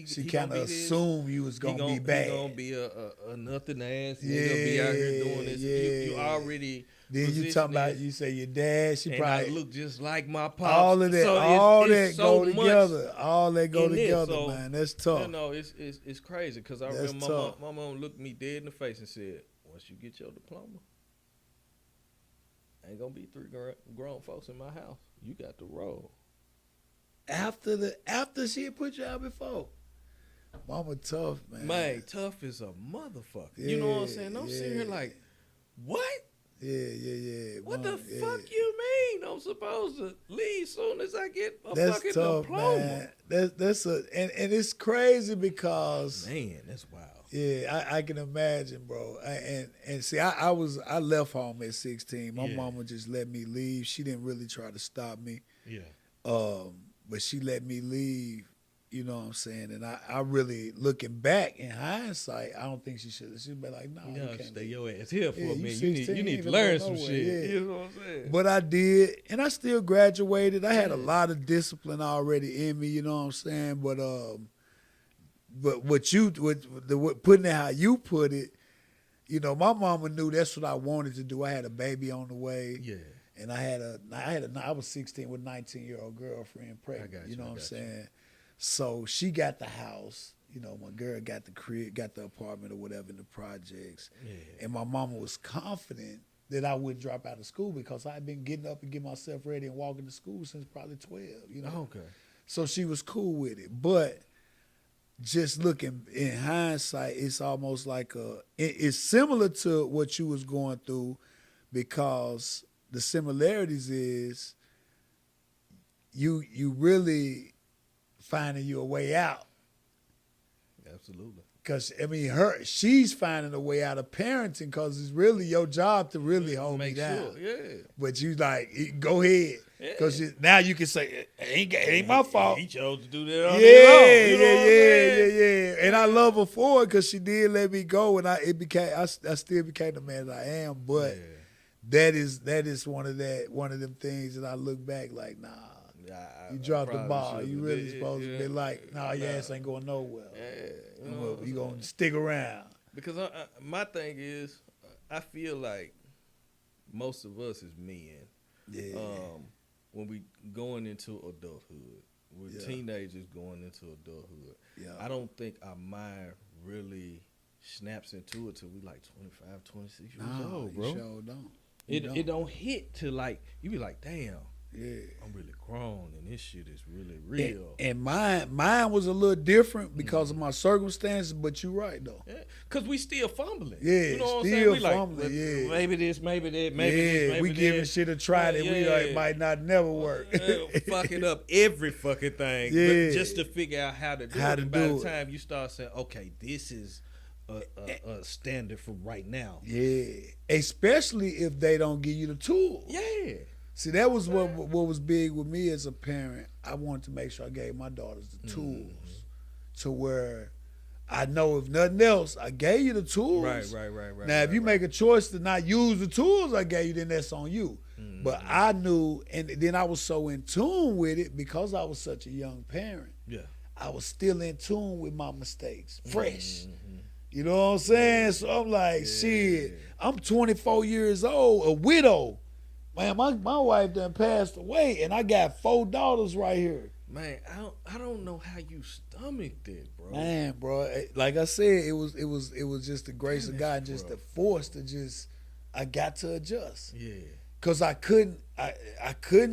She kind of assumed you was gonna be bad. He gonna be a nothing ass. He gonna be out here doing this. You already. Then you talking about, you say your dad, she probably I look just like my pops. All of that, so that go together. All that go together, so, man. That's tough. You know, it's crazy because I remember my mom looked me dead in the face and said, once you get your diploma, ain't gonna be 3 grown folks in my house. You got to roll. After she had put you out before. Mama tough, man. Man, tough is a motherfucker. You know what I'm saying? I'm sitting here like, what? Yeah. What the fuck you mean? I'm supposed to leave soon as I get a fucking tough, diploma. Man. And it's crazy because man, that's wild. Yeah, I can imagine, bro. And see, I left home at 16. My mama just let me leave. She didn't really try to stop me. Yeah. But she let me leave You know what I'm saying? And I really, looking back in hindsight, I don't think she should have. She'd be like, no, you can't stay your ass here for a minute. 16, You need to ain't learn finna go some nowhere. shit. Yeah. You know what I'm saying? But I did, and I still graduated. I had a lot of discipline already in me, you know what I'm saying? But putting it how you put it, you know, my mama knew that's what I wanted to do. I had a baby on the way. Yeah. And I was 16 with a 19-year-old girlfriend pregnant. You know what I'm saying? So she got the house. You know, my girl got the crib, got the apartment or whatever in the projects. Yeah. And my mama was confident that I wouldn't drop out of school because I'd been getting up and getting myself ready and walking to school since probably 12, you know? Okay. So she was cool with it. But just looking in hindsight, it's almost like it's similar to what you was going through, because the similarities is you really finding your way out. Absolutely. Because, I mean, she's finding a way out of parenting because it's really your job to really hold me down. Sure. Yeah. But you like, go ahead. Because now you can say, it ain't my fault. He chose to do that on his own. Yeah. And I love her for it because she did let me go, and I still became the man that I am. But that is one of them things that I look back like, nah. You dropped the ball. You really supposed to be like, nah, your ass ain't going nowhere. Yeah, you gonna stick around. Because my thing is, I feel like most of us as men, when we going into adulthood, we're teenagers going into adulthood. Yeah. I don't think our mind really snaps into it till we like 25, 26 years old, bro. Sure don't. It don't hit till like you be like, damn. Yeah, I'm really grown, and this shit is really real. And mine was a little different because of my circumstances. But you're right though. Yeah, cause we still fumbling. Yeah, you know what still I'm saying? fumbling. Yeah, maybe this, maybe that, maybe this, maybe we giving shit a try that we like might not never work. Fucking up every fucking thing, but just to figure out how to do it. And by the time you start saying, okay, this is a standard for right now. Yeah, especially if they don't give you the tools. Yeah. See, that was what was big with me as a parent. I wanted to make sure I gave my daughters the tools to where I know if nothing else, I gave you the tools. Right. Now, if you make a choice to not use the tools I gave you, then that's on you. But I knew, and then I was so in tune with it because I was such a young parent. Yeah. I was still in tune with my mistakes, fresh. You know what I'm saying? So I'm like, shit, I'm 24 years old, a widow. Man, my wife done passed away, and I got 4 daughters right here. Man, I don't know how you stomached it, bro. Man, bro, like I said, it was just the grace of God, just the force to just I got to adjust. Yeah, cause I couldn't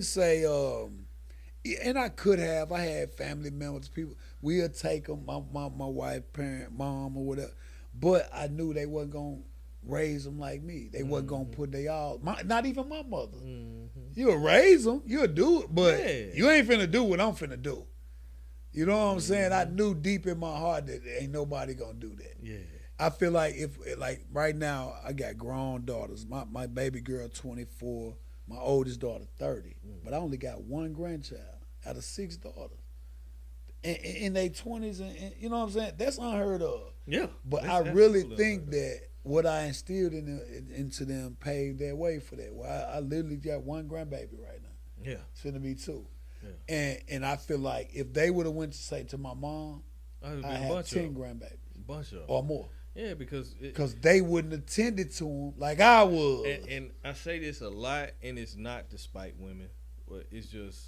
say, and I could have. I had family members, people we'll take them, my wife, parent, mom, or whatever, but I knew they wasn't gonna raise them like me. They wasn't gonna put they all. Not even my mother. You'll raise them. You'll do it, but you ain't finna do what I'm finna do. You know what I'm saying? I knew deep in my heart that ain't nobody gonna do that. Yeah. I feel like if right now I got grown daughters. My baby girl 24, my oldest daughter 30, but I only got 1 grandchild out of 6 daughters. In their 20s, and you know what I'm saying? That's unheard of. Yeah. But I really think that what I instilled into them paved their way for that. Well, I literally got 1 grandbaby right now. Yeah. It's finna be 2. Yeah. And I feel like if they would have went to say to my mom, I had 10 grandbabies. Bunch of or more. Yeah, because they wouldn't have tended to them like I would. And I say this a lot, and it's not despite women, but it's just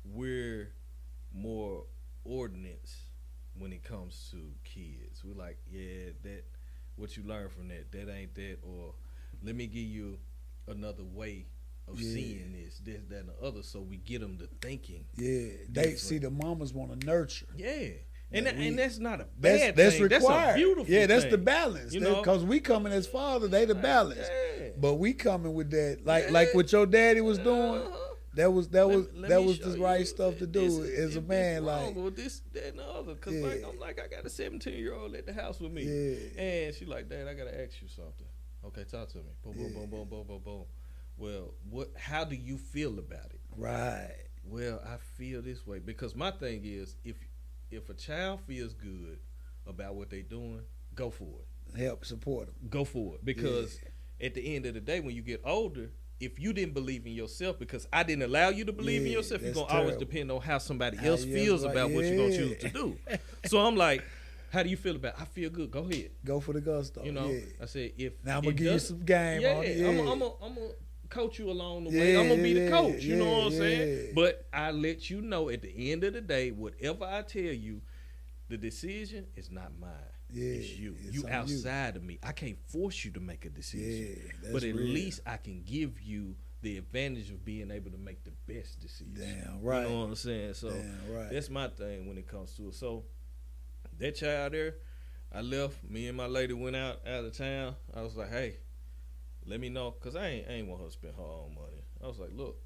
we're more ordinance when it comes to kids. We're like, that what you learn from that ain't that, or let me give you another way of seeing this, that, and the other, so we get them to thinking. Yeah, they see the mamas want to nurture. Yeah. And that's not a bad thing. Required. That's a beautiful thing. That's the balance. Because we coming as father, they the balance. Yeah. But we coming with that, like what your daddy was doing. That was the right stuff to do as a man. Like with this, that, and the other. Because I got a 17-year-old at the house with me, and she like, Dad, I gotta ask you something. Okay, talk to me. Boom, boom. Well, how do you feel about it? Right. Well, I feel this way because my thing is, if a child feels good about what they doing, go for it. Help support them. Go for it, because at the end of the day, when you get older, if you didn't believe in yourself, because I didn't allow you to believe in yourself, you're gonna always depend on how somebody else feels about what you're gonna choose to do. So I'm like, how do you feel about it? I feel good. Go ahead. Go for the gusto. You know, I said, if now I'm gonna give you some game on it. I'm gonna coach you along the way. I'm gonna be the coach. You know what I'm saying? But I let you know at the end of the day, whatever I tell you, the decision is not mine. It's you. You outside of me. I can't force you to make a decision. But at least I can give you the advantage of being able to make the best decision. Damn right. You know what I'm saying? So that's my thing when it comes to it. So that child there, I left. Me and my lady went out of town. I was like, hey, let me know, because I ain't want her to spend her own money. I was like, look,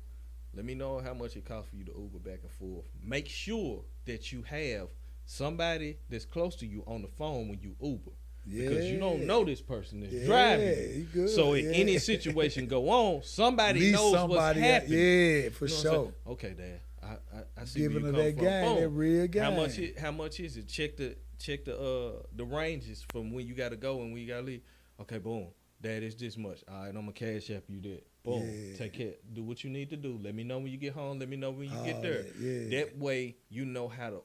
let me know how much it costs for you to Uber back and forth. Make sure that you have somebody that's close to you on the phone when you Uber. Because you don't know this person that's driving you. So if any situation go on, somebody knows what's happening. Yeah, for sure. Okay, Dad, I see giving where her you that come game, from. that real game. How much is it? Check the ranges from when you got to go and when you got to leave. Okay, boom. Dad, it's this much. All right, I'm gonna cash app you that. Boom. Take care. Do what you need to do. Let me know when you get home. Let me know when you get there. That way, you know how to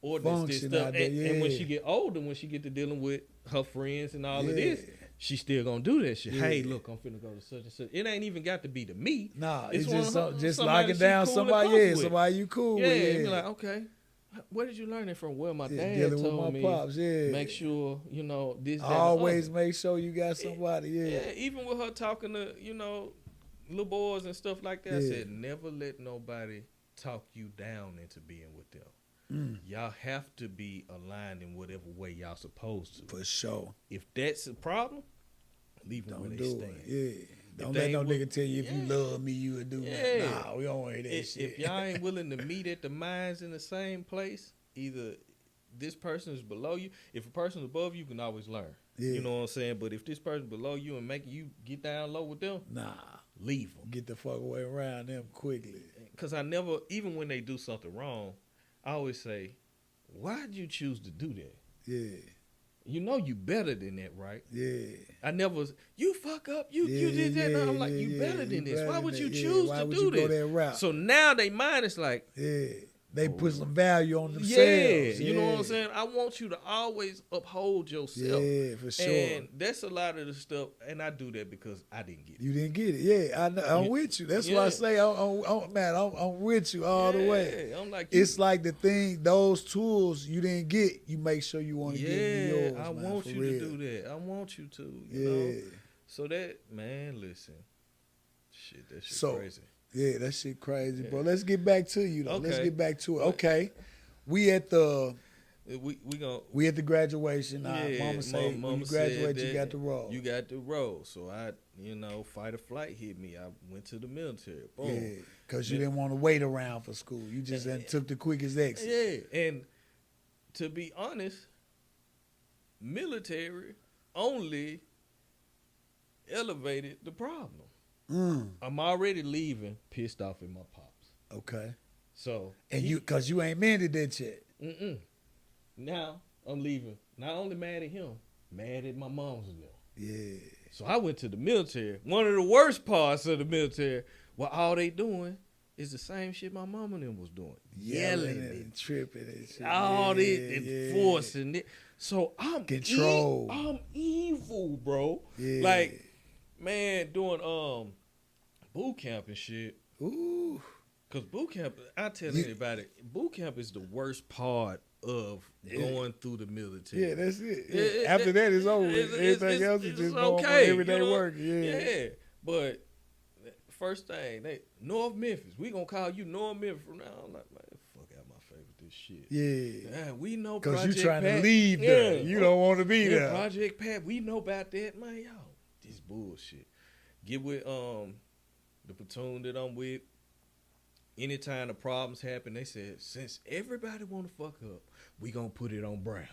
order this stuff. And when she get older, when she get to dealing with her friends and all of this, she still gonna do that shit. Hey, look, I'm finna go to such and such. It ain't even got to be to me. Nah, it's just locking down cool somebody. Somebody you cool with. Yeah, be like, okay. Where did you learn it from? Well, my dad dealing told with my me, pops, make sure, you know, this, that, always make sure you got somebody, even with her talking to, you know, little boys and stuff like that, I said, never let nobody talk you down into being with them. Y'all have to be aligned in whatever way y'all supposed to. For sure. If that's a problem, leave them where they stand. Don't let no nigga tell you if you love me, you would do that. Nah, we don't want to hear that shit. If y'all ain't willing to meet at the minds in the same place, either this person is below you. If a person is above you, you can always learn. You know what I'm saying? But if this person below you and making you get down low with them, leave them. Get the fuck away around them quickly. Because I never, even when they do something wrong, I always say, why'd you choose to do that? Yeah. You know you better than that, right? Yeah. I never, you fuck up, you did that. And I'm like, you better than this. Why would you choose to do this? Go that route? So now they mind is like, they put some value on themselves. Yeah, you know what I'm saying? I want you to always uphold yourself. Yeah, for sure. And that's a lot of the stuff, and I do that because I didn't get it. You didn't get it. Yeah, I'm with you. That's why I say, I'm with you all the way. I'm like, it's like the thing, those tools you didn't get, you make sure you want to get yours. I want you to do that. I want you to, you know? So that, man, listen. Shit, that shit crazy. Yeah, that shit crazy, bro. Let's get back to you though. Okay. Let's get back to it. Okay, we at the we at the graduation. Mama say when you graduate, you got to roll. You got to roll. So I, fight or flight hit me. I went to the military. Boom. Yeah, because you didn't want to wait around for school. You just took the quickest exit. Yeah, and to be honest, military only elevated the problem. I'm already leaving pissed off at my pops. Okay. So because you ain't mended that yet. Now I'm leaving. Not only mad at him, mad at my mom's and them. Yeah. So I went to the military. One of the worst parts of the military, where all they doing is the same shit my mama and them was doing. Yelling and tripping and shit. All this and forcing it. So I'm control. I'm evil, bro. Yeah. Like, man, doing boot camp and shit. Ooh. Cause boot camp, I tell anybody, boot camp is the worst part of going through the military. Yeah, that's it. After that, it's over. Everything else is just normal everyday work. Yeah. But first thing, North Memphis. We gonna call you North Memphis from now. I'm like, man, fuck out my face with this shit. Yeah. We know because you trying to leave there. You don't want to be there. Project Pat, we know about that, man. Yo, this bullshit. Get with the platoon that I'm with. Anytime the problems happen, they said, since everybody want to fuck up, we gonna put it on Brown.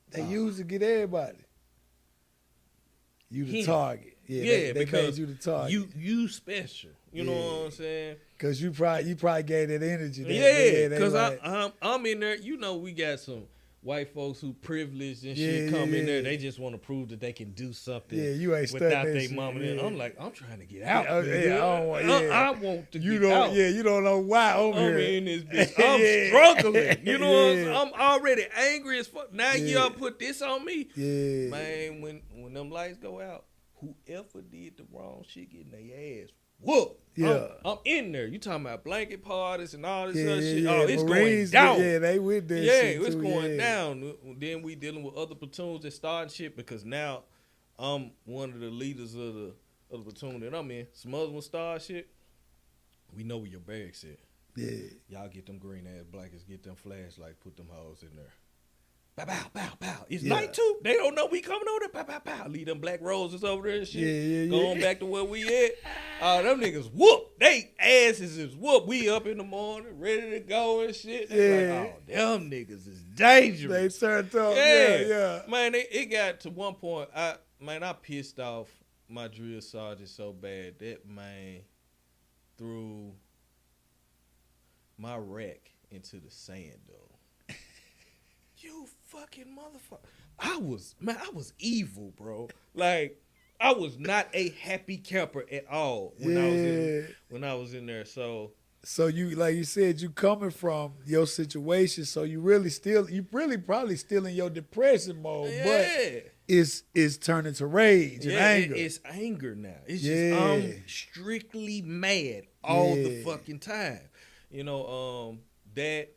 They used to get everybody. You the target. they because made you the target. you special. You know what I'm saying? Because you probably gave that energy. Because I'm in there. You know, we got some white folks who privileged and shit come in there. They just want to prove that they can do something you ain't without their mama. Yeah. I'm like, I'm trying to get out. I want to get out. Yeah, you don't know why over I'm here. in this bitch. I'm struggling. You know what I'm saying? I'm already angry as fuck. Now y'all put this on me. Yeah. Man, when them lights go out, whoever did the wrong shit getting their ass whoop. Yeah. I'm in there. You talking about blanket parties and all this other shit. Yeah. Oh, it's Marines, going down. Yeah, they with this shit it's too, going down. Then we dealing with other platoons that starting shit because now I'm one of the leaders of the platoon that I'm in. Some other ones start shit. We know where your barracks at. Yeah. Y'all get them green ass blankets, get them flashlights, put them hoes in there. Bow, bow, bow, bow. It's night too. They don't know we coming over there. Pow, pow, pow. Leave them black roses over there and shit. Going back to where we at. Them niggas whoop. They asses is whoop. We up in the morning, ready to go and shit. They like, oh, them niggas is dangerous. They turned up. Yeah. Man, it got to one point. I pissed off my drill sergeant so bad that man threw my rack into the sand dune. You fucking motherfucker. I was evil, bro. Like, I was not a happy camper at all when I was in there. So you, like you said, you coming from your situation, so you really probably still in your depression mode, but it's turning to rage and anger. It's anger now. It's just I'm strictly mad all the fucking time. You know, but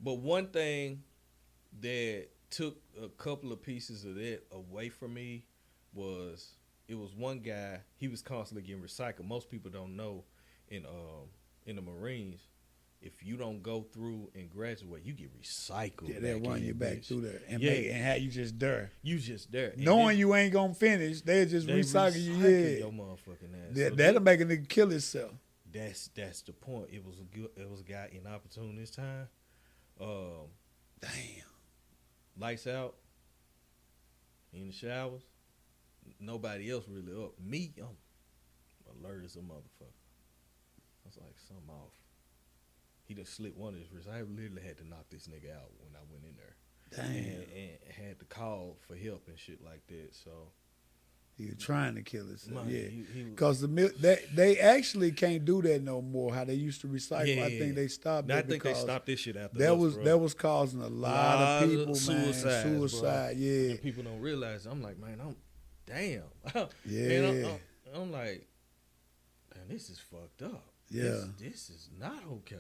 one thing that took a couple of pieces of that away from me was it was one guy, he was constantly getting recycled. Most people don't know in the Marines, if you don't go through and graduate, you get recycled. Yeah, they'll run you back through there and have you just there. You just there. Knowing you ain't gonna finish, they'll just recycle you. Your motherfucking ass. That'll make a nigga kill himself. That's the point. It was a guy inopportune this time. Damn. Lights out. In the showers. Nobody else really up. Me, I'm alert as a motherfucker. I was like, something off. He just slipped one of his wrists. I literally had to knock this nigga out when I went in there. Damn. And had to call for help and shit like that. So he was trying to kill himself. Man, because they actually can't do that no more. How they used to recycle, I think they stopped that. I think they stopped this shit after that was causing a lot of people, suicide. Yeah, and people don't realize. I'm like, man, damn. Yeah. And I'm like, man, this is fucked up. Yeah, this is not okay.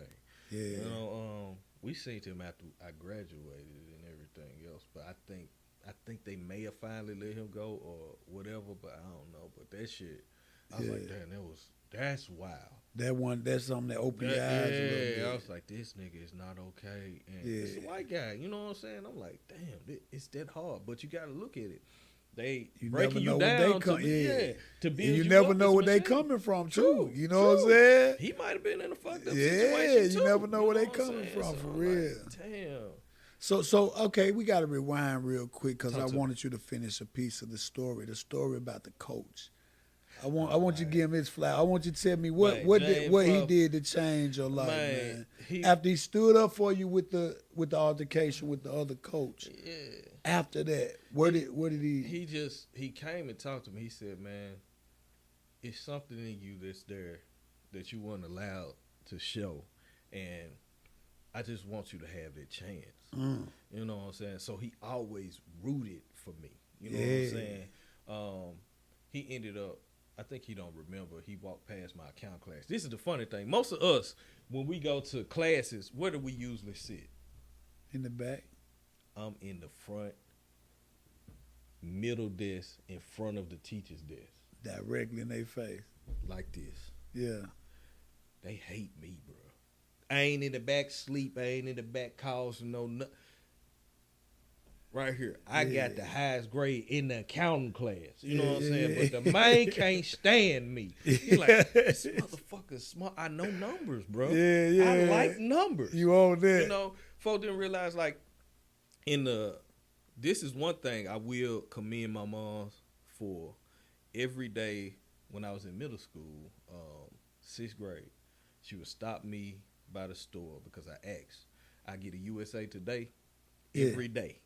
Yeah, you know, we seen him after I graduated and everything else, but I think they may have finally let him go or whatever, but I don't know. But that shit, I was like, damn, that's wild. That's something that opened your eyes a little bit. I was like, this nigga is not okay. And it's a white guy, you know what I'm saying? I'm like, damn, it's that hard. But you got to look at it. They breaking you down to build you you never up know where they machine. coming from, too. True, you know what I'm saying? He might have been in a fucked up situation, too. You never know where they what coming I'm from, saying? for So real. Like, damn. So okay, we got to rewind real quick because I wanted you to finish a piece of the story about the coach. I want you to give him his flower. I want you to tell me what he did to change your life, man. After he stood up for you with the altercation with the other coach. Yeah. After that, what did he? He came and talked to me. He said, "Man, it's something in you that's there that you weren't allowed to show, and I just want you to have that chance." You know what I'm saying? So he always rooted for me. You know what I'm saying? He ended up, I think he don't remember, he walked past my account class. This is the funny thing. Most of us, when we go to classes, where do we usually sit? In the back. I'm in the front, middle desk, in front of the teacher's desk. Directly in their face. Like this. Yeah. They hate me, bro. I ain't in the back sleep. I ain't in the back causing no. Right here, I got the highest grade in the accounting class. You know what I'm saying? But the man can't stand me. He like, this motherfucker's smart. I know numbers, bro. Yeah. I like numbers. You own that. You know, folks didn't realize, like, this is one thing I will commend my moms for. every day when I was in middle school, 6th grade, she would stop me by the store because I asked. I get a USA Today every day,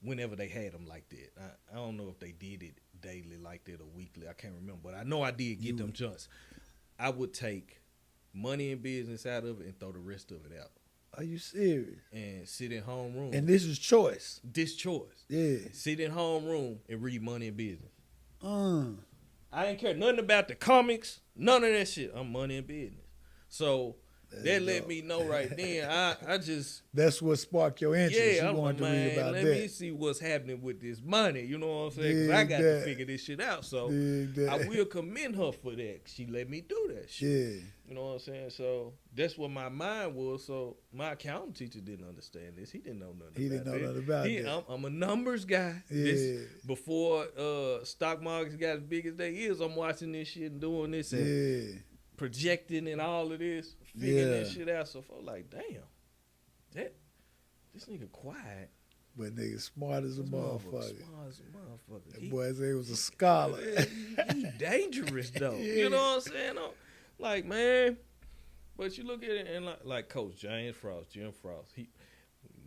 whenever they had them like that. I don't know if they did it daily like that or weekly. I can't remember, but I know I did get them junks. I would take Money in Business out of it and throw the rest of it out. Are you serious? And sit in homeroom. And this is choice. This choice. Yeah. Sit in homeroom and read Money in Business. I didn't care nothing about the comics, none of that shit. I'm Money in Business. So that let me know right then. I just that's what sparked your interest. Yeah, you wanted to read about let that. me see what's happening with this money. You know what I'm saying? Because I got to figure this shit out. So I will commend her for that. She let me do that shit. Yeah. You know what I'm saying? So that's what my mind was. So my accounting teacher didn't understand this. He didn't know nothing about that. I'm a numbers guy. Yeah. Before stock markets got as big as they is, I'm watching this shit and doing this and projecting and all of this, figuring that shit out. So I felt like, damn, this nigga quiet. But nigga smart as a motherfucker. Smart as a motherfucker. That boy said he was a scholar. He dangerous though. You know what I'm saying? Like, man, but you look at it and like Coach Jim Frost,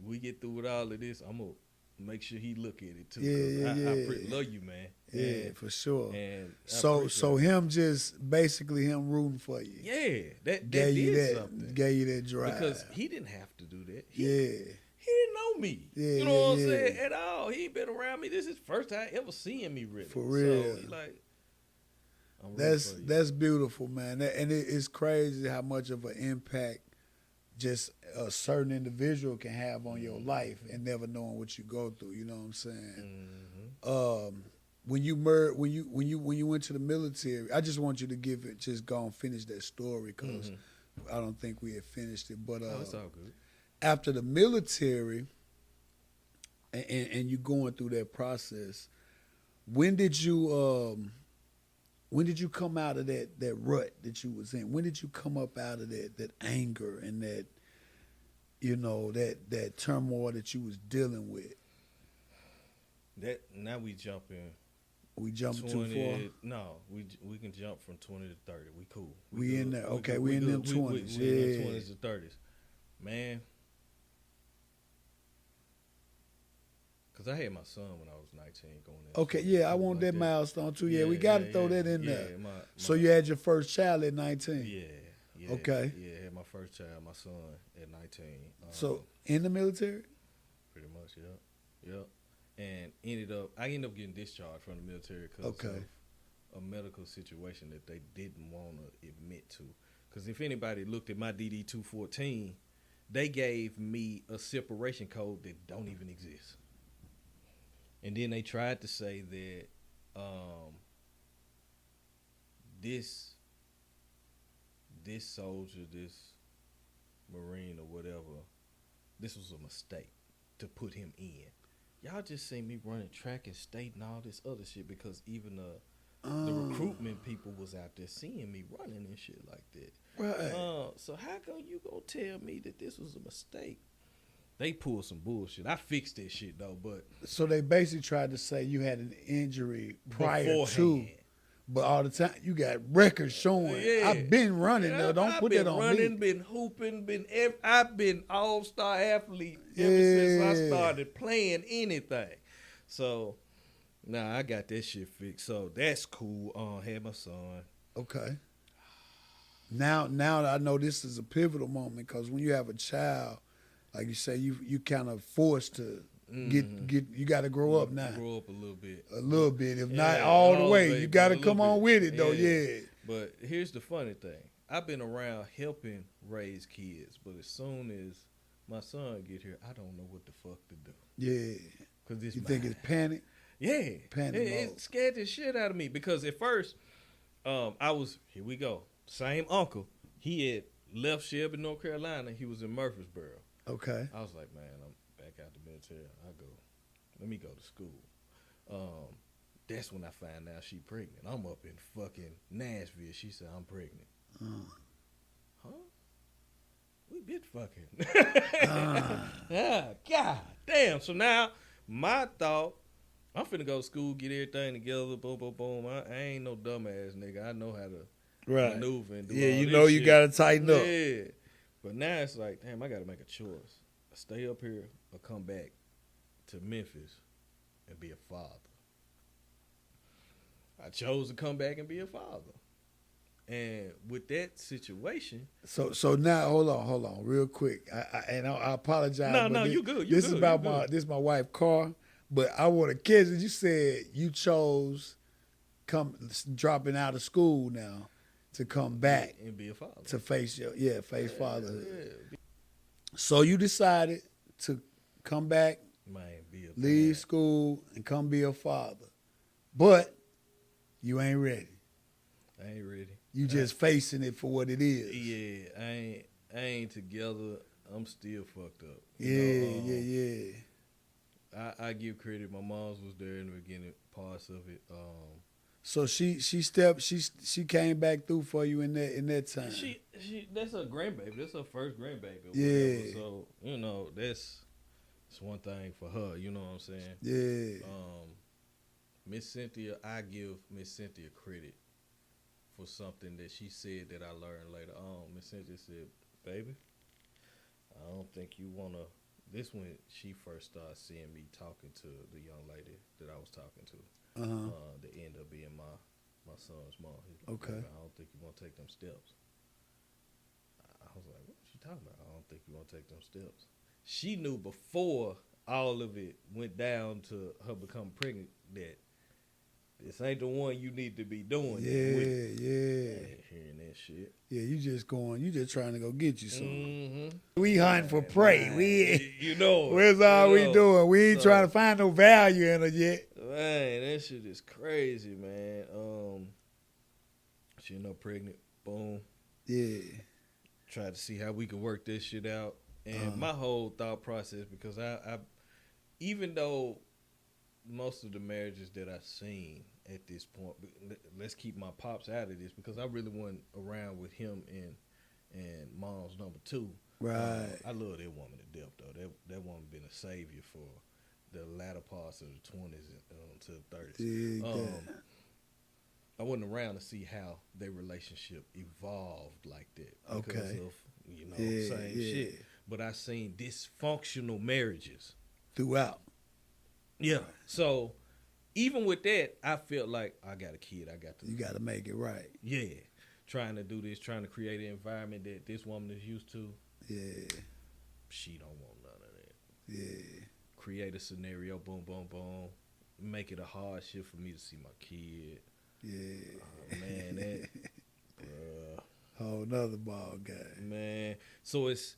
we get through with all of this, I'm going to make sure he look at it too. I love you, man. Yeah, for sure. And so him just basically him rooting for you. Yeah, that gave you did that, something. gave you that drive. Because he didn't have to do that. He didn't know me. Yeah, you know what I'm saying? At all. He ain't been around me. This is his first time ever seeing me really. For real. So he like, that's beautiful, man. And it's crazy how much of an impact just a certain individual can have on your life and never knowing what you go through. You know what I'm saying? Mm-hmm. When you went to the military, I just want you to just go and finish that story because I don't think we had finished it. But it's all good. After the military, and you going through that process, when did you come out of that rut that you was in? When did you come up out of that anger and that, that turmoil that you was dealing with? That now we jumping. We jumping too far? No, we can jump from 20 to 30. We cool. We in there. Okay, we in them 20s. We in them 20s to 30s. Man. Because I had my son when I was 19 going in. Okay, yeah, I want that milestone too. Yeah, we got to throw that in there. So you had your first child at 19? Yeah. Okay. Yeah, I had my first child, my son, at 19. So in the military? Pretty much, yep. And I ended up getting discharged from the military because of a medical situation that they didn't want to admit to. Because if anybody looked at my DD-214, they gave me a separation code that don't even exist. And then they tried to say that this soldier, this Marine or whatever, this was a mistake to put him in. Y'all just see me running track and state and all this other shit because even the recruitment people was out there seeing me running and shit like that. Right. So how come you gonna tell me that this was a mistake? They pulled some bullshit. I fixed that shit though, but so they basically tried to say you had an injury prior to, but all the time you got records showing. I've been running though. Don't put that on me. I've been running, been hooping, I've been all-star athlete ever since I started playing anything. So I got that shit fixed. So that's cool. Had my son. Okay. Now I know this is a pivotal moment because when you have a child, like you say, you kind of forced to get. You got to grow up now. Grow up a little bit. A little bit, if not all the way. You got to come on with it though. Yeah. But here's the funny thing: I've been around helping raise kids, but as soon as my son get here, I don't know what the fuck to do. Yeah. Cause you think it's panic? Yeah. Panic. It scared the shit out of me because at first, I was here. We go. Same uncle. He had left Shelby, North Carolina. He was in Murfreesboro. Okay. I was like, man, I'm back out the military. Let me go to school. That's when I find out she pregnant. I'm up in fucking Nashville. She said, I'm pregnant. Huh? We been fucking. Yeah, God damn. So now my thought I'm finna go to school, get everything together, boom, boom, boom. I ain't no dumbass nigga. I know how to maneuver and do all you this know shit. you gotta tighten up. Yeah. But now it's like, damn, I gotta make a choice. Stay up here or come back to Memphis and be a father. I chose to come back and be a father. And with that situation, So now hold on, real quick. I apologize. No, but you good. This is my wife's car, but I want to catch it. You said you chose dropping out of school now to come back and be a father to face fatherhood. Yeah. So you decided to come back, Man, be a leave man. school, and come be a father, but you ain't ready. I ain't ready. You just facing it for what it is. Yeah, I ain't together. I'm still fucked up. Yeah. I give credit. My mom's was there in the beginning, parts of it. So she came back through for you in that time. She that's her grandbaby. That's her first grandbaby. Or Yeah. whatever. So that's one thing for her. You know what I'm saying? Yeah. Miss Cynthia, I give Miss Cynthia credit for something that she said that I learned later on. Miss Cynthia said, "Baby, I don't think you wanna." This when she first started seeing me talking to the young lady that I was talking to. That ended up being my son's mom. He's like, Okay. "Baby, I don't think you want to take them steps." I was like, "What she talking about? I don't think you want to take them steps." She knew before all of it went down to her becoming pregnant that this ain't the one you need to be doing. Yeah. I ain't hearing that shit. Yeah, you just trying to go get you something. Mm-hmm. We hunting for prey. Where's all we doing? We ain't trying to find no value in it yet. Man, that shit is crazy, man. She ended up pregnant. Boom. Yeah. Tried to see how we could work this shit out. And my whole thought process, because I even though most of the marriages that I've seen at this point, let's keep my pops out of this because I really wasn't around with him and mom's number two. Right. I love that woman to death though. That woman been a savior for the latter parts of the 20s to the 30s. Yeah. I wasn't around to see how their relationship evolved like that because of same shit. But I seen dysfunctional marriages throughout. Yeah. So even with that, I felt like I got a kid. You got to make it right. Yeah. Trying to do this, trying to create an environment that this woman is used to. Yeah. She don't want none of that. Yeah. Create a scenario, boom, boom, boom. Make it a hardship for me to see my kid. Yeah. Man, that whole nother ball game. Man. So it's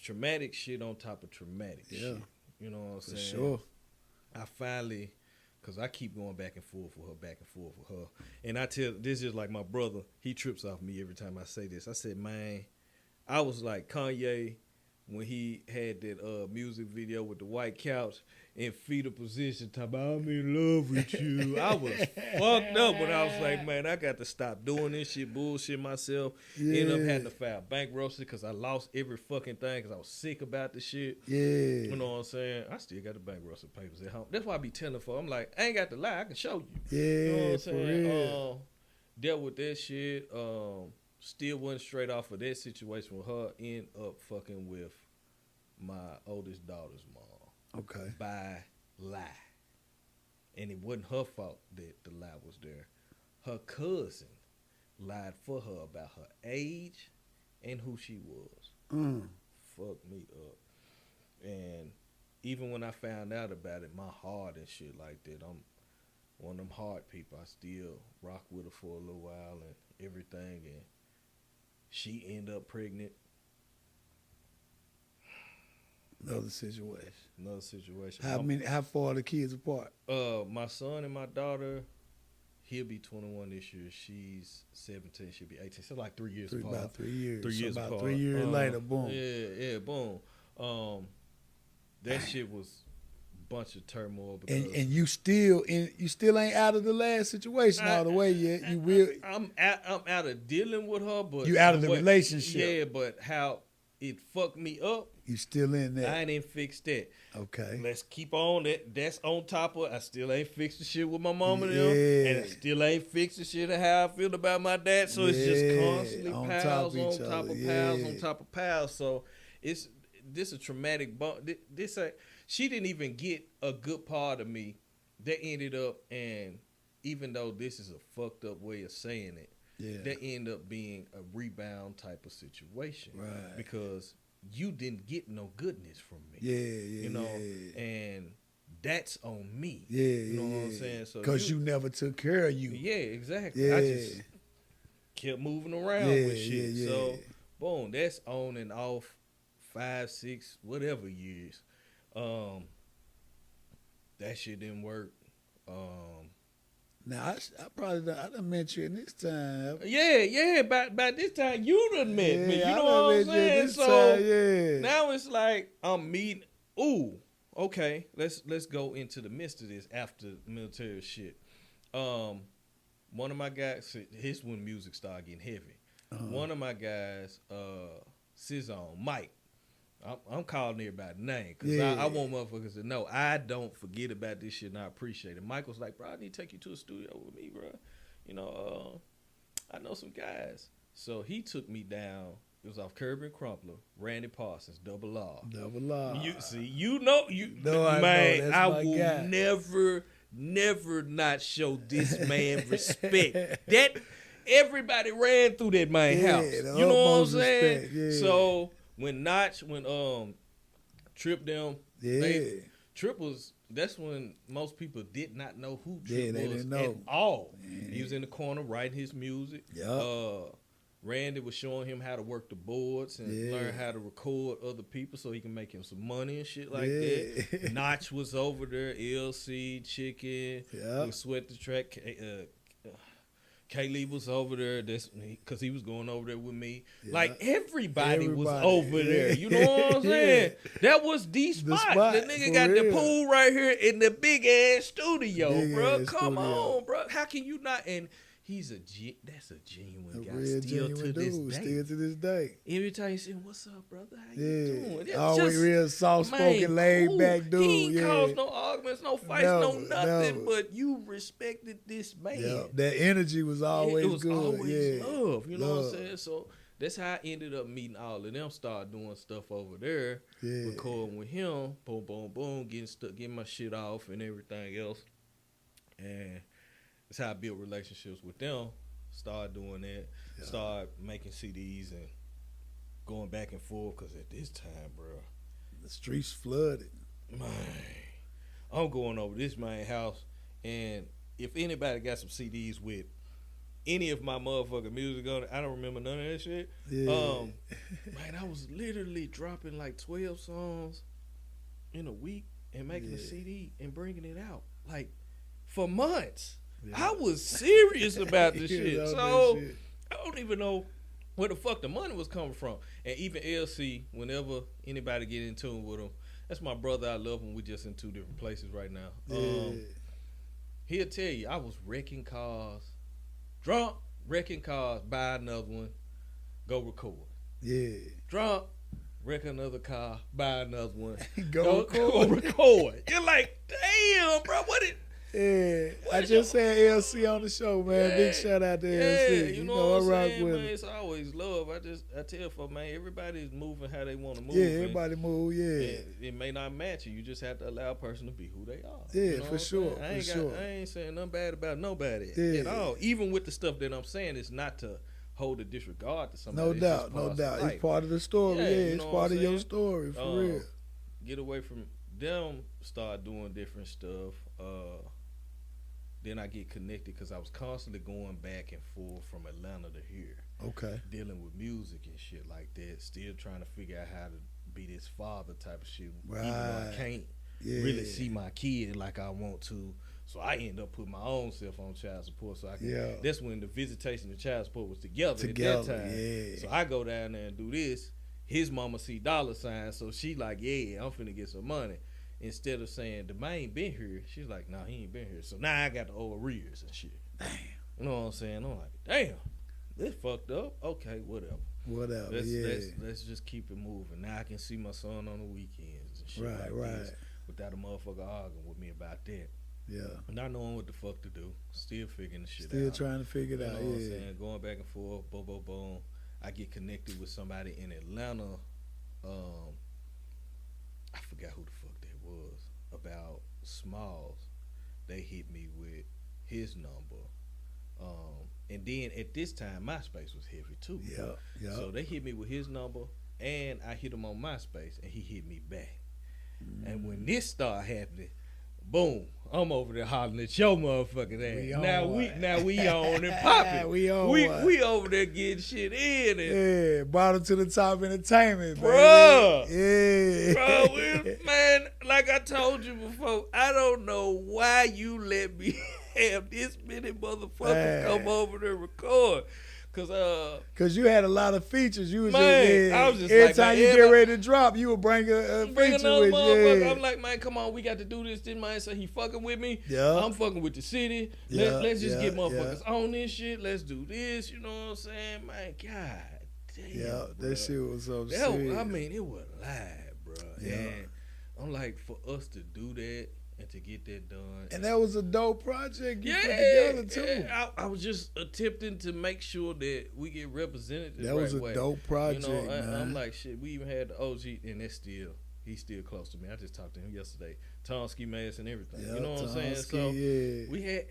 traumatic shit on top of traumatic shit. You know what I'm saying? For sure. I finally, because I keep going back and forth with her. And this is like my brother, he trips off me every time I say this. I said, man, I was like Kanye when he had that music video with the white couch in fetal position, talking about, I'm in love with you. I was fucked up when I was like, man, I got to stop doing this shit, bullshit myself. Yeah. Ended up having to file bankruptcy because I lost every fucking thing because I was sick about the shit. Yeah. You know what I'm saying? I still got the bankruptcy papers at home. That's why I be telling folks, I'm like, I ain't got to lie, I can show you. Yeah, you know what I'm for saying? real. Dealt with that shit. Still went straight off of that situation with her. End up fucking with my oldest daughter's mom. Okay. By lie. And it wasn't her fault that the lie was there. Her cousin lied for her about her age and who she was. Fucked me up. And even when I found out about it, my heart and shit like that, I'm one of them hard people. I still rock with her for a little while and everything. And she ended up pregnant. Another situation. How far are the kids apart? My son and my daughter, he'll be 21 this year. She's 17. She'll be 18. So like 3 years apart. About 3 years. 3 years about apart. 3 years later, boom. Yeah, boom. That shit was a bunch of turmoil. Because and you still ain't out of the last situation all the way yet. You will. I'm out of dealing with her, but you out of the relationship. Yeah, but how it fucked me up. You still in there? I didn't fix that. Okay. Let's keep on that. That's on top of. I still ain't fixed the shit with my mama and them, Yeah. and I still ain't fixed the shit of how I feel about my dad. So it's just constantly on piles top of on each top other. of piles on top of piles. So it's this a traumatic bump. She didn't even get a good part of me. That ended up, and even though this is a fucked up way of saying it, that ended up being a rebound type of situation, Right? Because you didn't get no goodness from me. You know, and that's on me. You know what I'm saying? So because you never took care of you. Yeah, exactly. I just kept moving around with shit. So boom, that's on and off 5, 6, whatever years. That shit didn't work. Now I probably I done met you in this time. Yeah. By this time you done met me. You know what I'm saying? So time, now it's like I'm meeting. Ooh, okay. Let's go into the midst of this after military shit. One of my guys. Here's when music started getting heavy. One of my guys, Cizone, Mike. I'm calling everybody name because I want motherfuckers to know I don't forget about this shit and I appreciate it. Michael's like, bro, I need to take you to a studio with me, bro. You know, I know some guys. So he took me down. It was off Kirby and Crumpler, Randy Parsons, Double R. You see, man, I will guy. never not show this man respect. That everybody ran through that man's house. You know what I'm saying? Yeah. So when Trip them, Trip was, that's when most people did not know who Trip was at all. He was in the corner writing his music. Randy was showing him how to work the boards and learn how to record other people so he can make him some money and shit like that. Notch was over there, LC, Chicken, who Sweat the Track. Kaylee was over there because he was going over there with me. Like, everybody was over there. You know what I'm saying? That was the spot. The nigga got the pool right here in the big-ass studio, bro. Come on, bro. How can you not? And that's a genuine guy. Still to this day. Every time you say, what's up, brother? How you doing? Always real soft-spoken, laid-back dude. He ain't caused no arguments, no fights, no nothing, but you respected this man. That energy was always good. It was always love, you know what I'm saying? So that's how I ended up meeting all of them, start doing stuff over there, recording with him, boom, boom, boom, getting my shit off and everything else. And that's how I built relationships with them. Started doing that. Started making CDs and going back and forth. Because at this time, bro, the streets flooded. Man, I'm going over this man's house. And if anybody got some CDs with any of my motherfucking music on it, I don't remember none of that shit. Man, I was literally dropping like 12 songs in a week and making a CD and bringing it out. Like, for months. I was serious about this shit. So I don't even know where the fuck the money was coming from. And even LC, whenever anybody get in tune with him, that's my brother. I love him. We just in two different places right now. He'll tell you, I was wrecking cars, drunk, wrecking cars, buy another one, go record. Drunk, wreck another car, buy another one, go record. You're like, damn, bro, what it? I just said LC on the show, man. Big shout out to LC. You know what I'm saying, man. It's always love. I tell folks, man, everybody's moving how they want to move. Everybody move. It may not match you. You just have to allow a person to be who they are. You know for sure. I ain't saying nothing bad about nobody at all. Even with the stuff that I'm saying, it's not to hold a disregard to somebody. No doubt. It's part of the story. It's part of your story, for real. Get away from them, start doing different stuff. Then I get connected because I was constantly going back and forth from Atlanta to here. Okay. Dealing with music and shit like that. Still trying to figure out how to be this father type of shit. Right. Even though I can't really see my kid like I want to. So I end up putting my own self on child support. So I can, that's when the visitation and child support was together at that time. So I go down there and do this. His mama see dollar signs. So she like, I'm finna get some money. Instead of saying, the man ain't been here, she's like, nah, he ain't been here. So now I got the old arrears and shit. Damn. You know what I'm saying? I'm like, damn, this fucked up. Okay, whatever. Whatever. Let's just keep it moving. Now I can see my son on the weekends and shit this without a motherfucker arguing with me about that. Yeah. Not knowing what the fuck to do. Still figuring the shit out. Still trying to figure it out. What I'm saying? Going back and forth, boom, boom, boom. I get connected with somebody in Atlanta. I forgot who the fuck that was. About Smalls. They hit me with his number. And then at this time, MySpace was heavy too. Yeah. So they hit me with his number, and I hit him on MySpace, and he hit me back. And when this started happening, boom, I'm over there hollering at your motherfucking ass. Now we on and popping. we over there getting shit in. And bottom to the top entertainment, bruh. Yeah. Bro, man, like I told you before, I don't know why you let me have this many motherfuckers come over there and record. Cause you had a lot of features. You was I was just every like, time you get ready to drop, you would bring a feature with you. I'm like, man, come on, we got to do this. This man say he fucking with me. Yeah. I'm fucking with the city. Let's just get motherfuckers on this shit. Let's do this. You know what I'm saying, man? God damn. Yeah, bro. that shit was so serious. I mean, it was live, bro. Yeah. And I'm like, for us to do that and to get that done. And that was a dope project you put together too. I was just attempting to make sure that we get represented the that right was a way. dope project, man. I'm like, shit, we even had the OG, and he's still close to me. I just talked to him yesterday. Tomsky Mass and everything. Yeah, you know what I'm saying? So we had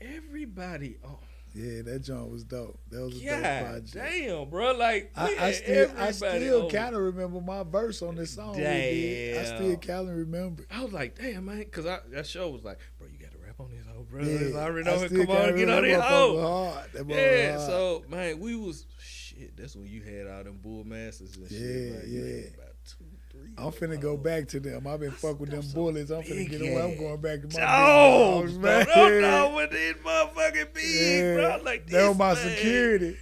everybody on. Yeah, that joint was dope. That was a God dope project. Damn, bro. Like, I still kind of remember my verse on this song. Damn. I still kind of remember. I was like, damn, man. Because that show was like, bro, you got to rap on this hoe, bro. Yeah, I already know it. Come on, get on this hoe. Yeah, so, man, we was, shit, that's when you had all them bull masters and shit. Like, you had about 2, 3. I'm finna go back to them. I've been fucking with them bullets. I'm finna get away. I'm going back to my dogs, man. I'm not with these motherfucking big, bro. Like, they were my security.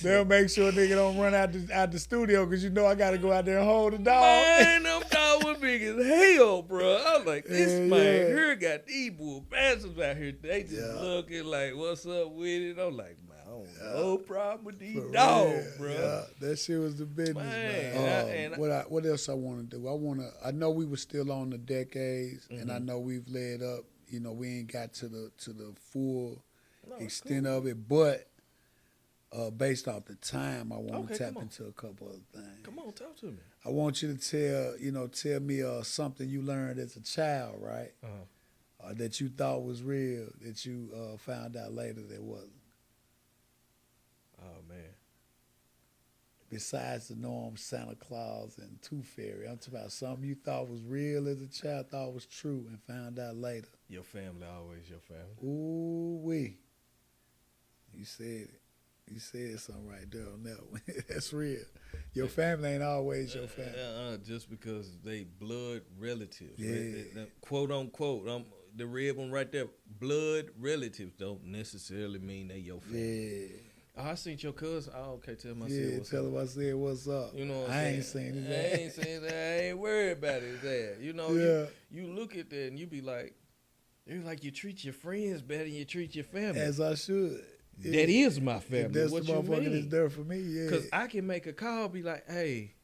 They'll make sure nigga don't run out the studio because you know I got to go out there and hold the dog. Man, them dogs were big as hell, bro. I was like, this man here got these bull bastards out here. They just looking like, what's up with it? I'm like, man, I don't no problem with these dogs, bro. Yeah, that shit was the business, man. What else I want to do? I know we were still on the decades, and I know we've led up. You know, we ain't got to the full extent of it, but based off the time, I want to tap into a couple of things. Come on, talk to me. I want you to tell me something you learned as a child, right? That you thought was real, that you found out later that wasn't. Oh, man. Besides the norm Santa Claus and Tooth Fairy, I'm talking about something you thought was real as a child, thought was true, and found out later. Your family always your family. Ooh-wee. You said it. You said something right there on that one. That's real. Your family ain't always your family. Just because they blood relatives. Yeah. Quote unquote. The red one right there. Blood relatives don't necessarily mean they your family. Yeah. Oh, I seen your cousin. Oh, okay. Tell him I said what's tell up. him I said what's up. You know what I'm I saying? ain't seen his ass. I ain't seen that. I ain't worried about his ass. You know, you look at that and you be like, it's like you treat your friends better than you treat your family. As I should. That is my family. That's what the you motherfucker mean? that's there for me, yeah. Because I can make a call, be like, hey,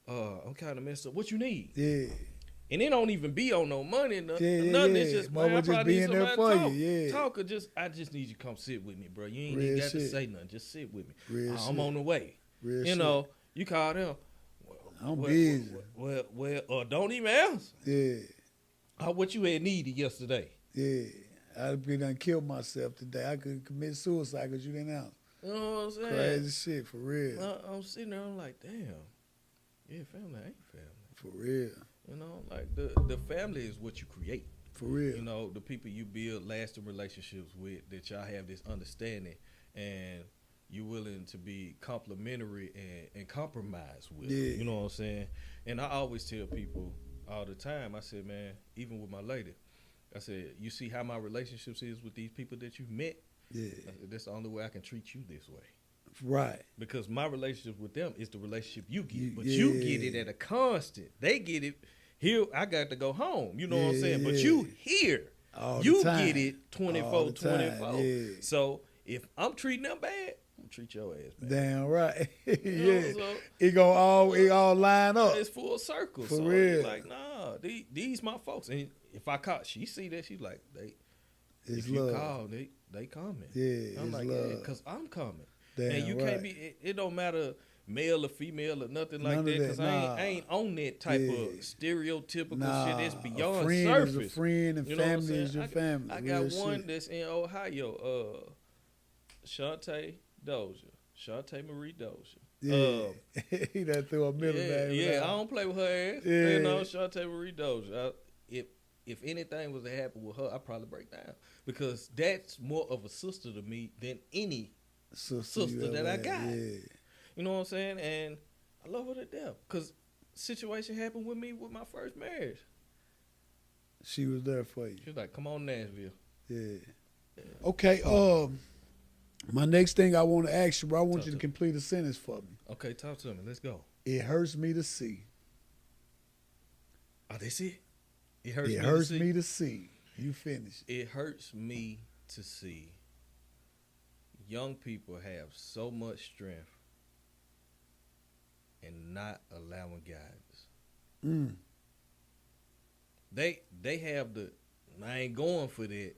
I'm kind of messed up. What you need? Yeah. And it don't even be on no money. Nothing. It's just, man, I just probably need being there somebody for to you, yeah. talk or I just need you to come sit with me, bro. You ain't Real even got shit. to say nothing. Just sit with me. Real I'm shit. on the way. Real you know, you call them. I'm busy. Well, or don't even answer. Yeah. What you had needed yesterday. Yeah. I'd be done killed myself today. I could commit suicide because you didn't answer. You know what I'm saying? Crazy shit, for real. I'm sitting there, I'm like, damn. Yeah, family ain't family. For real. You know, like the family is what you create. For real. You know, the people you build lasting relationships with, that y'all have this understanding and you're willing to be complimentary and compromise with. Yeah. You know what I'm saying? And I always tell people all the time, I said, man, even with my lady, I said, you see how my relationships is with these people that you've met? Yeah. That's the only way I can treat you this way. Right. Because my relationship with them is the relationship you get. But you get it at a constant. They get it here. I got to go home. You know what I'm saying? But you here. All you the time. get it 24/24. Yeah. So if I'm treating them bad, treat your ass bad. Damn right. You know, Yeah. so It all line up. it's full circle. For so real. It's like, nah, these my folks. And if I call, she see that, she's like, It's if you love. call, they coming. Yeah, I'm it's like, love. yeah, because I'm coming. Damn And you right. can't be, it don't matter male or female or nothing like None that, of that, because nah. I ain't on that type Yeah. of stereotypical Nah, shit that's beyond a friend surface. is a friend, and You know what I'm family is saying? your family. I Real got one shit. that's in Ohio, Shantae Dozier. Shantae Marie Dozier. Yeah, he done threw a middle name. Yeah, I out. don't play with her ass. Yeah. You know, Shantae Marie Dozier. If anything was to happen with her, I'd probably break down, because that's more of a sister to me than any sister you that ever I had. got. Yeah. You know what I'm saying? And I love her to death, because situation happened with me with my first marriage. She was there for you. She was like, "Come on, Nashville." Yeah. Okay. My next thing I want to ask you, bro, I want you to complete a sentence for me. Okay, talk to me. Let's go. It hurts me to see. Oh, that's it. It hurts me to see. You finish. It hurts me to see young people have so much strength and not allowing guidance. They have the, I ain't going for that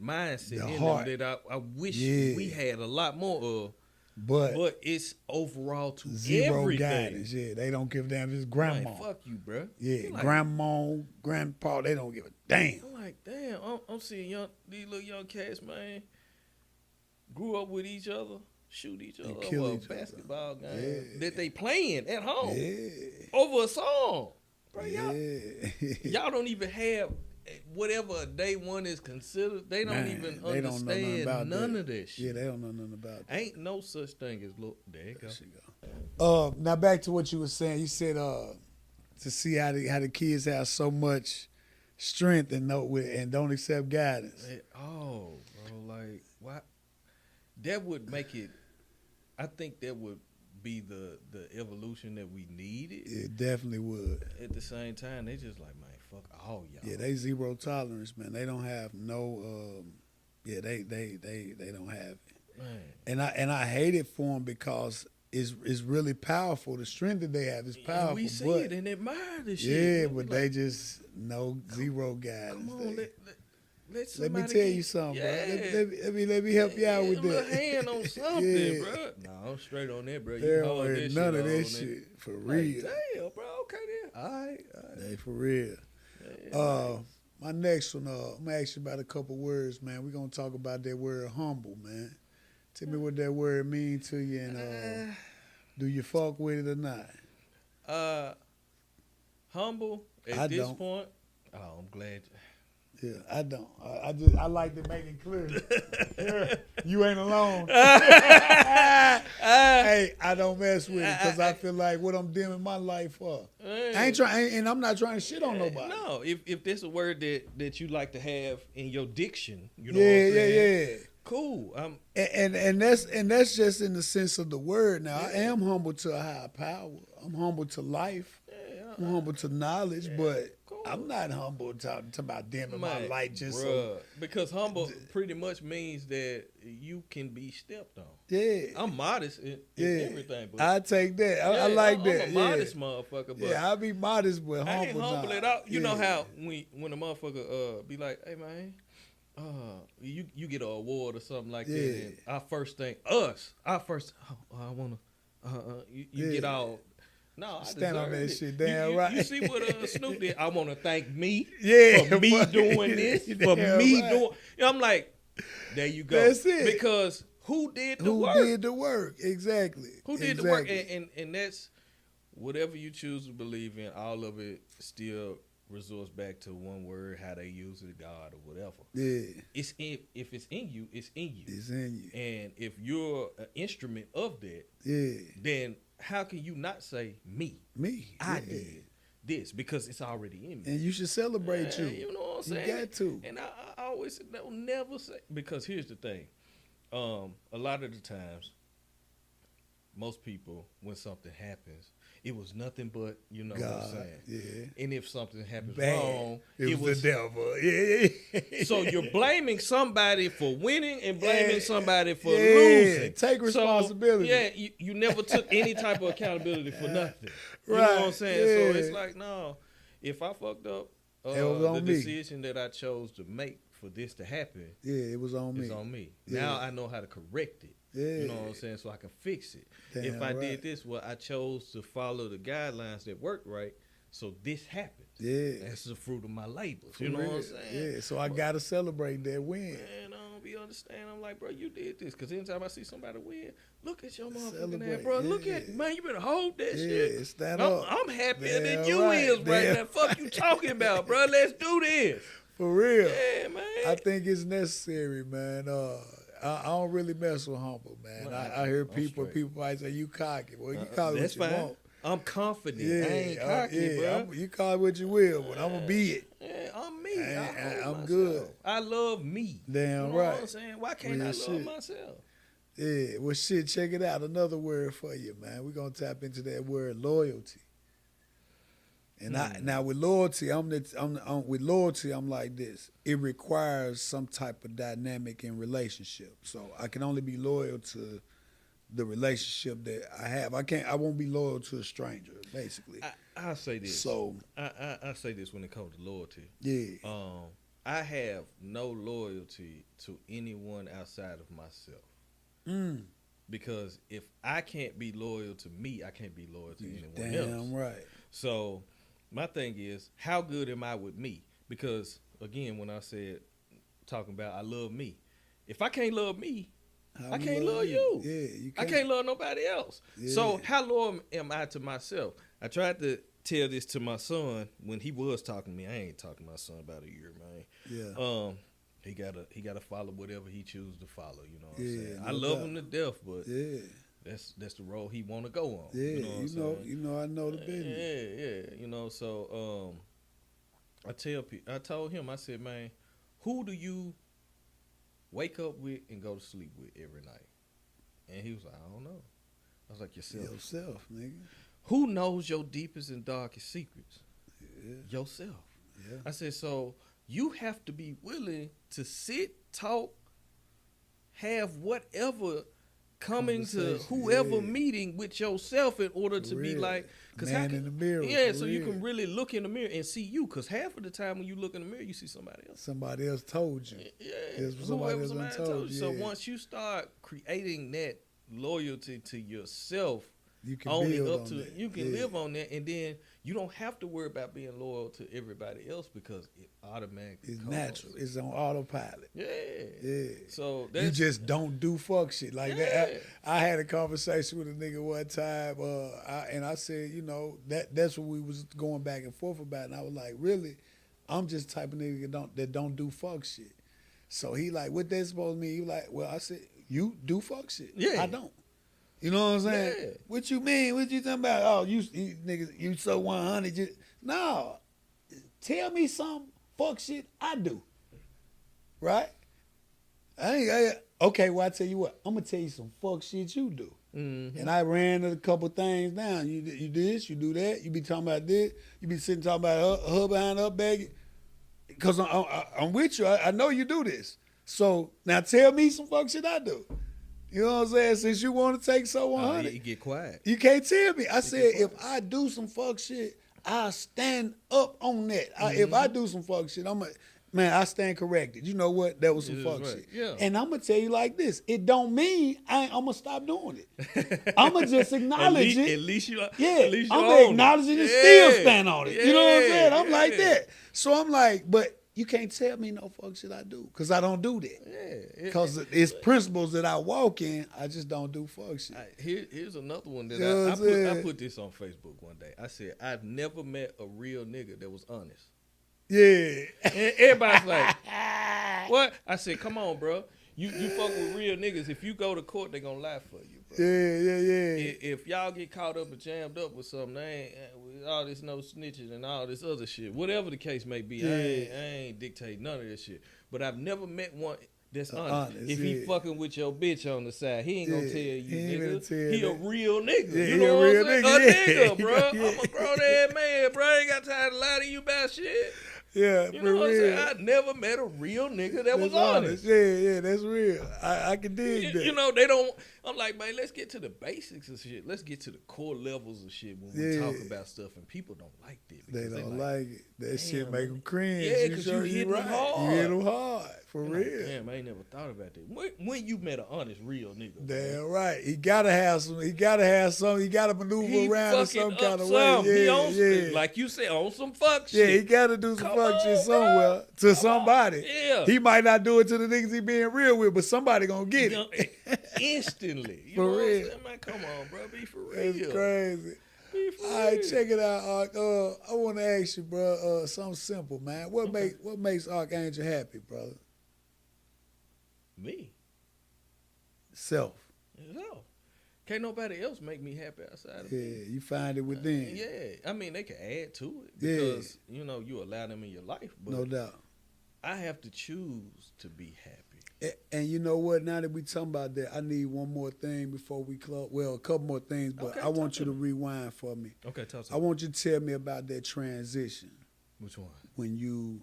mindset The in heart. them that I wish Yeah. we had a lot more of. But it's overall to zero everything. guidance. Yeah, they don't give a damn. It's grandma. Like, fuck you, bro. Yeah, Like, grandma, grandpa, they don't give a damn. I'm like, damn. I'm seeing these little young cats, man, grew up with each other, shoot each other kill over each a other. basketball game Yeah. that they playing at home Yeah. over a song. Bro, Yeah. y'all don't even have whatever a day one is considered. They don't Man, even they don't know nothing understand about none that. of that shit. Yeah, they don't know nothing about that. Ain't no such thing as look. There you go. There she go. Now back to what you were saying. You said to see how the kids have so much strength and don't accept guidance. Oh, bro, like why? That would make it. I think that would be the evolution that we needed. It definitely would. At the same time, they just like, man, fuck all y'all. Yeah, they zero tolerance, man. They don't have no. They don't have it. Man. And I hate it for them because it's really powerful. The strength that they have is powerful. And we see it and admire this shit. Yeah, Man. but they just no zero guidance. Come on, let me tell you something, bro. Let me help you out with a that. little hand on something, Yeah. bro. No, I'm straight on that, bro. They You don't hold want that none shit of on that it. shit for Like, real. damn, bro. Okay then. All right. They for real. Yeah, My next one, I'm gonna ask you about a couple words, man. We're gonna talk about that word humble, man. Tell me what that word mean to you, and do you fuck with it or not? Humble at I this don't. point. Oh, I'm glad. Yeah, I don't. I like to make it clear. You ain't alone. Hey, I don't mess with it because I feel like what I'm doing in my life for. I ain't trying, and I'm not trying to shit on nobody. No, if there's a word that you like to have in your diction, you know Yeah, what I'm saying? yeah. Cool. And that's just in the sense of the word. Now I am humble to a higher power. I'm humble to life. I'm humble to knowledge, but cool. I'm not humble to about them in my life just so. Because humble pretty much means that you can be stepped on. Yeah, I'm modest in everything, but I take that. I like that. I'm a modest motherfucker, but Yeah, I'll be modest, but humble. I ain't humble at all. You know Yeah. how when a motherfucker be like, "Hey man, you get an award or something like that," and I wanna you get all. No, I Stand on deserve that it. shit, damn right. You see what Snoop did? I want to thank me Yeah, for me but- doing this, for damn me right. doing. I'm like, there you go. That's it. Because who did the Who work? did the work? Exactly. Who did the work? And that's whatever you choose to believe in. All of it still resorts back to one word: how they use it, God or whatever. Yeah, If it's in you, it's in you. it's in you. And if you're an instrument of that, Yeah, then how can you not say me? me. I yeah. did this because it's already in me. And you should celebrate you. You know what I'm saying? You got to. And I always don't never say, because here's the thing. A lot of the times most people, when something happens, it was nothing but, you know God, what I'm saying? yeah. And if something happens Bad. wrong, It was the devil. Yeah. So you're blaming somebody for winning and blaming somebody for yeah. losing. Take responsibility. So, you never took any type of accountability for nothing. You Right. know what I'm saying? Yeah. So it's like, no, if I fucked up It was on the me. decision that I chose to make for this to happen, It was on me. it's on me. Yeah. Now I know how to correct it. Yeah. You know what I'm saying? So I can fix it. Damn if I right. did this, well, I chose to follow the guidelines that worked right. So this happened. Yeah. That's the fruit of my labor. For You know real. what I'm saying? Yeah. So I gotta celebrate that win. Man, I don't be understanding. I'm like, bro, you did this. Because anytime I see somebody win, look at your motherfucking Celebrate, ass, bro. yeah. Look at, man, you better hold that Yeah, shit. stand up. I'm happier Damn than you right. is right Damn now. Fuck you talking about, bro. Let's do this. For real. Yeah, man. I think it's necessary, man. I don't really mess with humble, man. Well, I hear I'm people straight. might say you cocky. Well, you call it That's what you fine. want. I'm confident. Yeah, I ain't cocky, bro. You call it what you will, but I'm gonna be it. Yeah, I'm me. I'm good. I love me. Damn you know right. What I'm saying? Why can't Real I love shit. myself? Yeah, well, shit, check it out. Another word for you, man. We're gonna tap into that word loyalty. And now with loyalty, I'm with loyalty. I'm like this. It requires some type of dynamic in relationship. So I can only be loyal to the relationship that I have. I won't be loyal to a stranger, basically. I say this. So I say this when it comes to loyalty. yeah, I have no loyalty to anyone outside of myself. Because if I can't be loyal to me, I can't be loyal to anyone else. damn right. So my thing is, how good am I with me? Because again, when I said talking about I love me, if I can't love me, I can't love you. Yeah, you I can't love nobody else. Yeah. So how loyal am I to myself? I tried to tell this to my son when he was talking to me. I ain't talking to my son about a year, man. Yeah. He gotta follow whatever he chooses to follow. You know what I'm Yeah, saying? no I love doubt. him to death, but Yeah. that's the road he want to go on. Yeah. you know what I'm saying? I know the business. Yeah. You know, so I told him, I said, man, who do you wake up with and go to sleep with every night? And he was like, I don't know. I was like, Yourself, nigga. Who knows your deepest and darkest secrets? Yeah. Yourself. Yeah. I said, so you have to be willing to sit, talk, have whatever coming to Conversation, whoever yeah. meeting with yourself in order to be real. like, Man in the mirror, yeah, for so you real. can really look in the mirror and see you. Because half of the time when you look in the mirror, you see somebody else. Somebody else told you. Yeah, It's somebody whoever else somebody done told you, So yeah. once you start creating that loyalty to yourself, You can only build up on to that. you can Yeah. live on that, and then you don't have to worry about being loyal to everybody else because it automatically It's comes. natural. It's on autopilot. Yeah. Yeah. So You that's just don't do fuck shit like Yeah. that. I had a conversation with a nigga one time, and I said, you know, that's what we was going back and forth about, and I was like, really, I'm just the type of nigga that don't do fuck shit. So he like, what that supposed to mean? He like, well, I said, you do fuck shit. Yeah. I don't. You know what I'm saying? Yeah. What you mean? What you talking about? Oh, you niggas, you so 100. No. Tell me some fuck shit I do. Right? Okay, well, I tell you what. I'm going to tell you some fuck shit you do. Mhm. And I ran a couple things down. You this, you do that. You be talking about this. You be sitting talking about her behind her baggage. Because I'm with you. I know you do this. So now tell me some fuck shit I do. You know what I'm saying? Since you want to take so 100. you get quiet. You can't tell me. I said, if I do some fuck shit, I stand up on that. If I do some fuck shit, I stand corrected. You know what? That was some It is fuck right. shit. Yeah. And I'm going to tell you like this. It don't mean I'm going to stop doing it. I'm going to just acknowledge it. At least you Yeah, at least you I'm own going to acknowledge it and Yeah. still stand on it. You know what I'm saying? I'm Yeah. like that. So I'm like, but you can't tell me no fuck shit I do because I don't do that. Yeah. Because it's principles that I walk in. I just don't do fuck shit. Here's another one that You know what I'm I saying? put this on Facebook one day. I said, I've never met a real nigga that was honest. Yeah. And everybody's like, what? I said, come on, bro. You fuck with real niggas. If you go to court, they gonna lie for you, bro. Yeah. If y'all get caught up and jammed up with something, they ain't with all this no snitching and all this other shit. Whatever the case may be, Yeah. I ain't dictating none of this shit. But I've never met one that's honest. If he yeah. fucking with your bitch on the side, he ain't gonna tell you, he ain't gonna nigga. tell He a that. real nigga. Yeah, you he know a what real I'm saying? nigga, A yeah. nigga, bro. Yeah. I'm a grown ass man, bro. I ain't got time to lie to you about shit. Yeah, You for know what I'm saying? real. I never met a real nigga that was That's honest. Yeah, that's real. I can dig that. You know, they don't. I'm like, man, let's get to the basics of shit. Let's get to the core levels of shit when we talk about stuff, and people don't like that. They don't like it. That shit damn, make them cringe. Yeah, because you hit them hard. You hit them hard, for You're real. like, damn, I ain't never thought about that. When you met an honest, real nigga. Damn man. right. He gotta have some. He gotta maneuver around in some kind of way. He on Yeah. like you said, on some fuck Yeah, shit. he gotta do some Come fuck on, shit bro. somewhere to somebody. Yeah. He might not do it to the niggas he being real with, but somebody gonna get it. Instantly. You For know real. what I'm saying? Man, come on, bro. Be for real. That's crazy. Be for All right, real. check it out, Arch. I want to ask you, bro, something simple, man. What makes ArchAngel happy, brother? Me. Self. No. Can't nobody else make me happy outside of me. Yeah, you find it within. Yeah. I mean, they can add to it because, you know, you allow them in your life. But No doubt. I have to choose to be happy. And you know what? Now that we talking about that, I need one more thing before we close. Well, a couple more things, but Okay, I want talk you to to rewind for me. Okay, talk to I me. want you to tell me about that transition Which one? when you,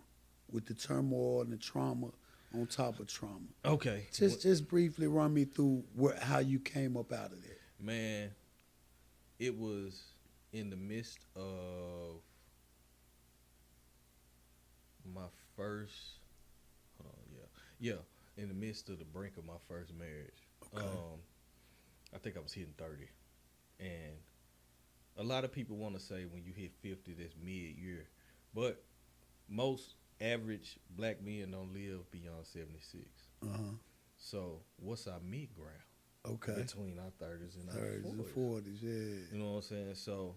with the turmoil and the trauma on top of trauma. Okay. Just briefly run me through how you came up out of that. Man, it was in the midst of my first, in the midst of the brink of my first marriage. Okay. I think I was hitting 30. And a lot of people want to say when you hit 50, that's mid-year. But most average black men don't live beyond 76. Uh-huh. So what's our mid-ground? Okay. Between our 30s and our 30s 40s. and 40s, yeah. You know what I'm saying? So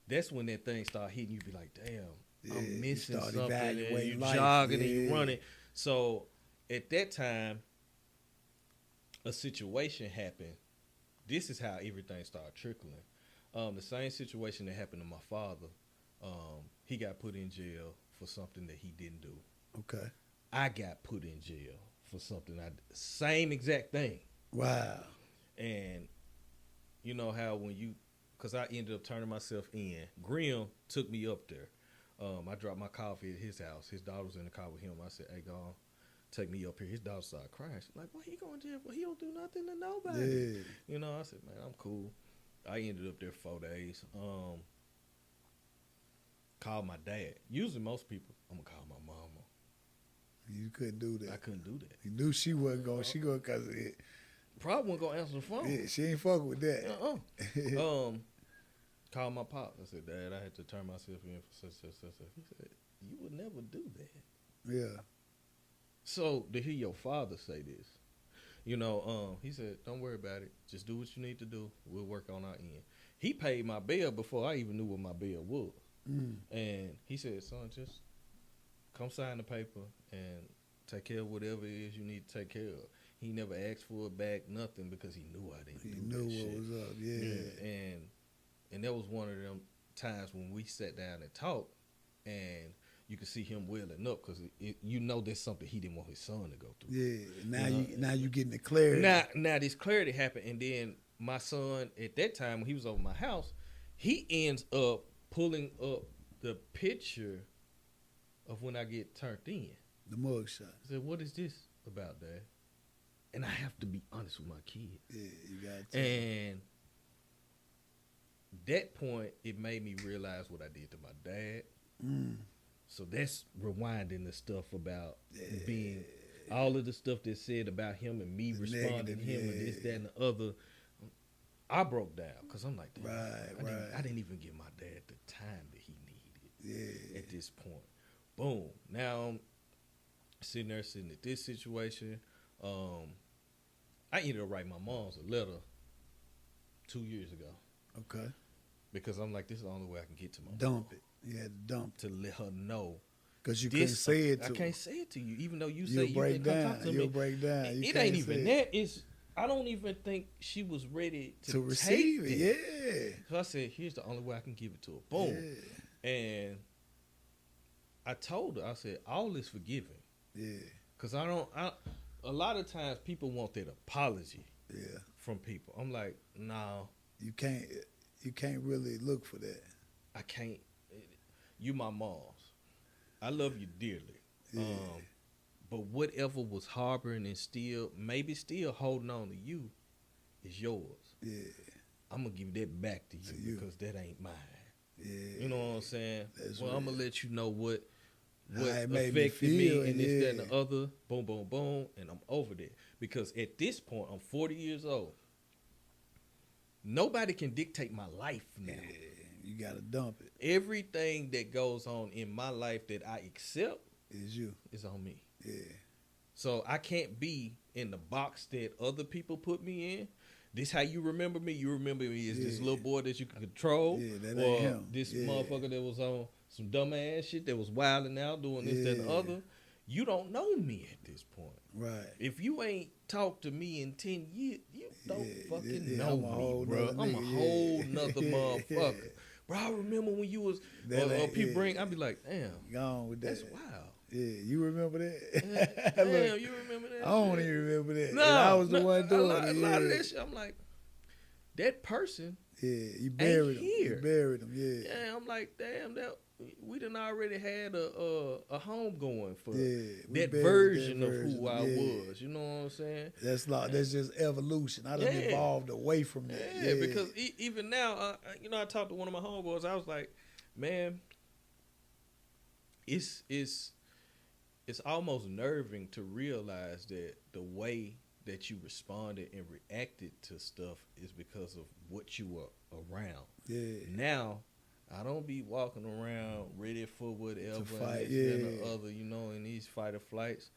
that's when that thing start hitting you. Be like, damn, Yeah, I'm you missing start something. And evaluating you life, jogging and you yeah. running. So at that time, a situation happened. This is how everything started trickling. The same situation that happened to my father. He got put in jail for something that he didn't do. Okay. I got put in jail for something same exact thing. Wow. And you know how when you, because I ended up turning myself in. Grim took me up there. I dropped my coffee at his house. His daughter was in the car with him. I said, hey, go on, take me up here. His daughter started crying. She's like, why he going to jail? Well, he don't do nothing to nobody. Yeah. You know, I said, man, I'm cool. I ended up there 4 days. Called my dad. Usually most people, I'm going to call my mama. You couldn't do that. I couldn't do that. You knew she wasn't going. She going because of it. Probably wasn't going to answer the phone. Yeah, she ain't fucking with that. Called my pops. I said, Dad, I had to turn myself in for such. He said, you would never do that. Yeah. So to hear your father say this, you know, he said, don't worry about it. Just do what you need to do. We'll work on our end. He paid my bill before I even knew what my bill was. And he said, son, just come sign the paper and take care of whatever it is you need to take care of. He never asked for it back, nothing, because he knew I didn't do that He knew shit. what was up, yeah. And that was one of them times when we sat down and talked, and you could see him welling up because you know there's something he didn't want his son to go through. Yeah, now you getting the clarity. Now this clarity happened, and then my son at that time when he was over my house, he ends up pulling up the picture of when I get turned in. The mugshot. I said, what is this about, Dad? And I have to be honest with my kid. Yeah, you got to. And that point, it made me realize what I did to my dad. So that's rewinding the stuff about being, all of the stuff that's said about him and me responding to him and this, that, and the other. I broke down because I'm like, I didn't even give my dad the time that he needed at this point. Boom. Now I'm sitting at this situation. I ended up writing my mom's a letter 2 years ago. Okay. Because I'm like, this is the only way I can get to my Dump mom. it. You had to dump To let her know. because you couldn't say it to I her. can't say it to you, even though you say You'll you break can come down. talk to You'll me. break down. You It can't ain't say even that. I don't even think she was ready to receive take it. that. So I said, here's the only way I can give it to her. Boom. Yeah. And I told her, I said, all is forgiven. Yeah. Because a lot of times people want that apology Yeah. from people. I'm like, no, You can't really look for that. I can't. You my mom's. I love you dearly. Yeah. But whatever was harboring and still holding on to you is yours. Yeah. I'm gonna give that back to you, because that ain't mine. You know what I'm saying? Well, I'm gonna let you know what affected me and this, that, and the other. Boom, boom, boom, and I'm over there. Because at this point, I'm 40 years old. Nobody can dictate my life now. Yeah. You gotta dump it. Everything that goes on in my life that I accept is on me. Yeah. So I can't be in the box that other people put me in. This how you remember me. You remember me as this little boy that you can control. Yeah, that ain't him. This motherfucker that was on some dumb ass shit that was wilding out doing this, that, and the other. You don't know me at this point. Right. If you ain't talked to me in 10 years, you don't fucking know me, bro. I'm a whole nother motherfucker. Bro, I remember when you was people bring, I'd be like, damn, gone with that. That's wild. Yeah, you remember that? Damn, you remember that? I don't even remember that. No, I was the one doing a lot of that shit. I'm like, that person. Yeah, you buried him. Here. You buried him. Yeah. Yeah, I'm like, damn, that we done already had a home going for that version of who I was. You know what I'm saying? That's just evolution. I done evolved away from that. Yeah, because even now, I talked to one of my homeboys. I was like, man, it's almost nerving to realize that the way that you responded and reacted to stuff is because of what you were around. Yeah. Now, I don't be walking around ready for whatever to fight, and the other, in these fight or flights,